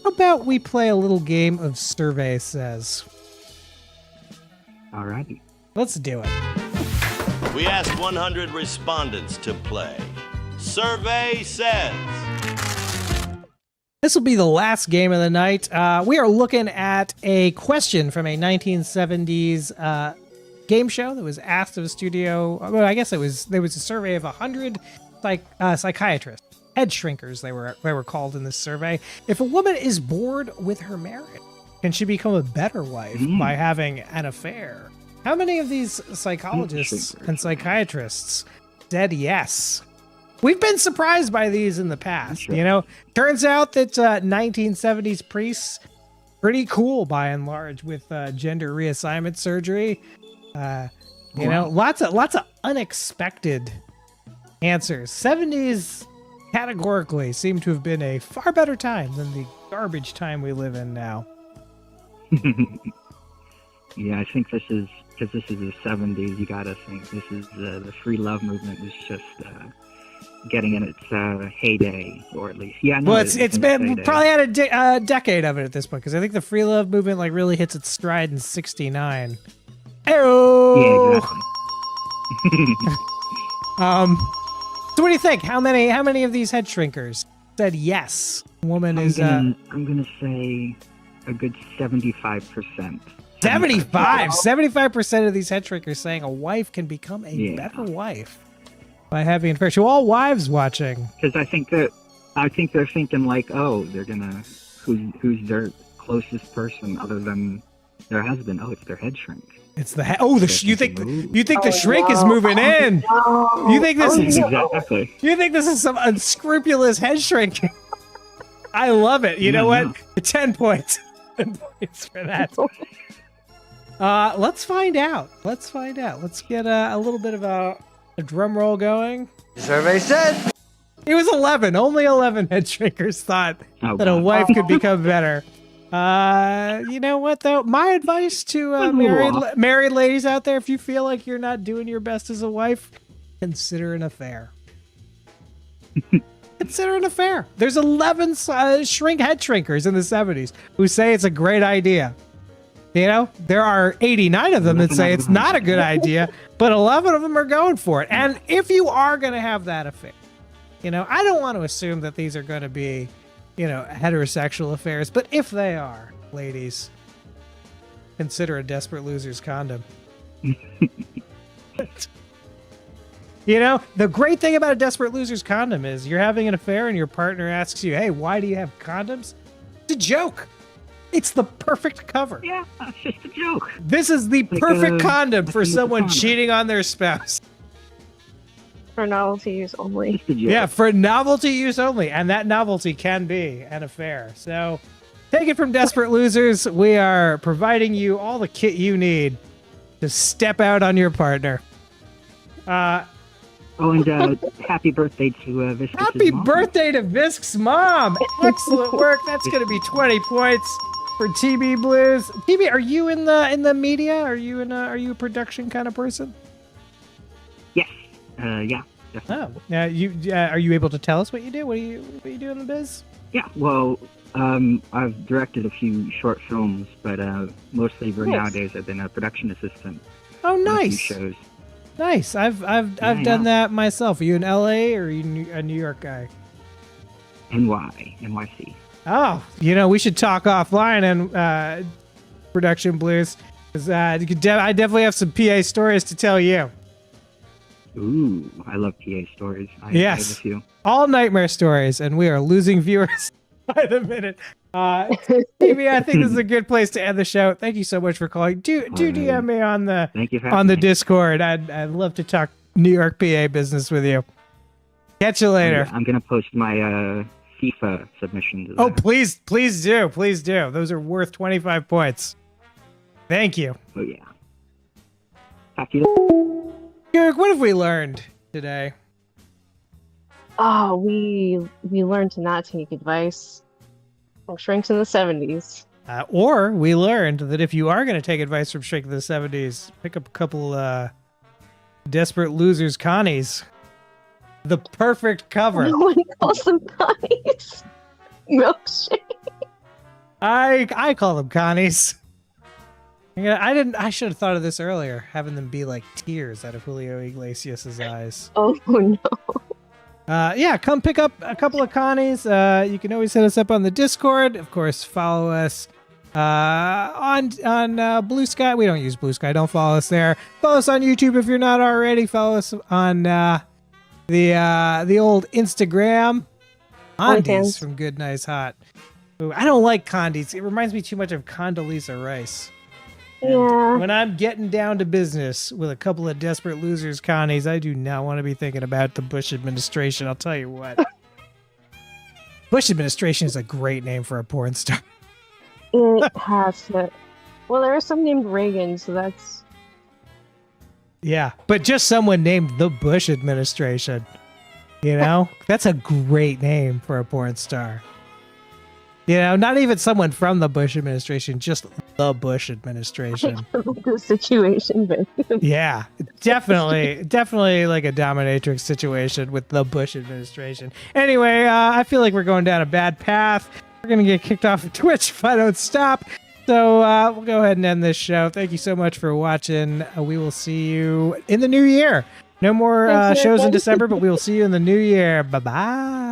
how about we play a little game of Survey Says? Alrighty. Let's do it. We asked 100 respondents to play. Survey Says. This will be the last game of the night. We are looking at a question from a 1970s game show that was asked of a studio. Well, I guess there was a survey of 100 psychiatrists, head shrinkers they were called in this survey. If a woman is bored with her marriage, can she become a better wife by having an affair? How many of these psychologists and psychiatrists said yes? We've been surprised by these in the past. You know, turns out that 1970s priests, pretty cool by and large with gender reassignment surgery. You know, lots of unexpected answers. 70s categorically seem to have been a far better time than the garbage time we live in now. Yeah, I think this is, because this is the 70s, you gotta think this is the free love movement was just getting in its heyday, or at least, yeah. No, Well, it's been probably had a decade of it at this point, because I think the free love movement like really hits its stride in '69. Hey-oh! Yeah, exactly. So what do you think? How many of these head shrinkers said yes? Woman is I'm gonna say a good 75%. 75% of these head shrinkers saying a wife can become a better wife by having an affair. So all wives watching, because I think they're thinking like, oh, they're gonna who's their closest person other than their husband? Oh, it's their head shrink. It's the you think the shrink is moving in? No. You think this is exactly? You think this is some unscrupulous head shrink? I love it. You know what? 10 points. 10 points for that. Let's find out. Let's get a little bit of a drum roll going. The survey said it was 11. Only 11 head shrinkers thought that a wife could become better. You know what though? My advice to married ladies out there: if you feel like you're not doing your best as a wife, consider an affair. Consider an affair. There's 11 head shrinkers in the 70s who say it's a great idea. You know, there are 89 of them that say it's not a good idea, but 11 of them are going for it. And if you are going to have that affair, you know, I don't want to assume that these are going to be, you know, heterosexual affairs, but if they are, ladies, consider a Desperate Loser's condom. You know, the great thing about a Desperate Loser's condom is you're having an affair and your partner asks you, hey, why do you have condoms? It's a joke. It's the perfect cover. Yeah, it's just a joke. This is the perfect condom for someone cheating on their spouse. For novelty use only. Yeah, for novelty use only. And that novelty can be an affair. So take it from Desperate Losers. We are providing you all the kit you need to step out on your partner. And happy birthday to Viscous' mom. Happy birthday to Visc's mom. Excellent work. That's going to be 20 points for TB Blues. TB, are you in the media? Are you a production kind of person? Yes. Yeah. Definitely. Oh. Are you able to tell us what you do? What do you do in the biz? Yeah. Well, I've directed a few short films, but mostly nowadays I've been a production assistant. Oh, nice. On a few shows. Nice. I've done that myself. Are you in LA or are you a New York guy? NYC. Oh, you know, we should talk offline and Production Blues, because I definitely have some PA stories to tell you. Ooh, I love PA stories. I yes, have a few. All nightmare stories, and we are losing viewers by the minute. Amy, I think this is a good place to end the show. Thank you so much for calling. Do DM me on the Discord. I'd love to talk New York PA business with you. Catch you later. I'm gonna post my FIFA submission to that. Oh, please do. Those are worth 25 points. Thank you. Oh yeah. Talk to you. Skoog, what have we learned today? Oh, we learned to not take advice from shrinks in the 70s. Or we learned that if you are going to take advice from Shrink in the 70s, pick up a couple Desperate Losers Connies. The perfect cover. No one calls them Connies. Milkshake. I call them Connies. I should have thought of this earlier, having them be like tears out of Julio Iglesias' eyes. Oh no. Come pick up a couple of Connies. You can always hit us up on the Discord. Of course, follow us on Blue Sky. We don't use Blue Sky. Don't follow us there. Follow us on YouTube if you're not already. Follow us on the old Instagram. Condies from Good Nice Hot. Ooh, I don't like Condies. It reminds me too much of Condoleezza Rice. Yeah. When I'm getting down to business with a couple of desperate losers, Connies, I do not want to be thinking about the Bush administration. I'll tell you what. Bush administration is a great name for a porn star. It has to. Well, there is some named Reagan, so that's... Yeah, but just someone named the Bush administration. You know? That's a great name for a porn star. You know, not even someone from the Bush administration, just the Bush administration. The situation, but... Yeah, definitely like a dominatrix situation with the Bush administration. Anyway, I feel like we're going down a bad path. We're going to get kicked off of Twitch if I don't stop. So we'll go ahead and end this show. Thank you so much for watching. We will see you in the new year. No more shows in December, but we will see you in the new year. Bye-bye.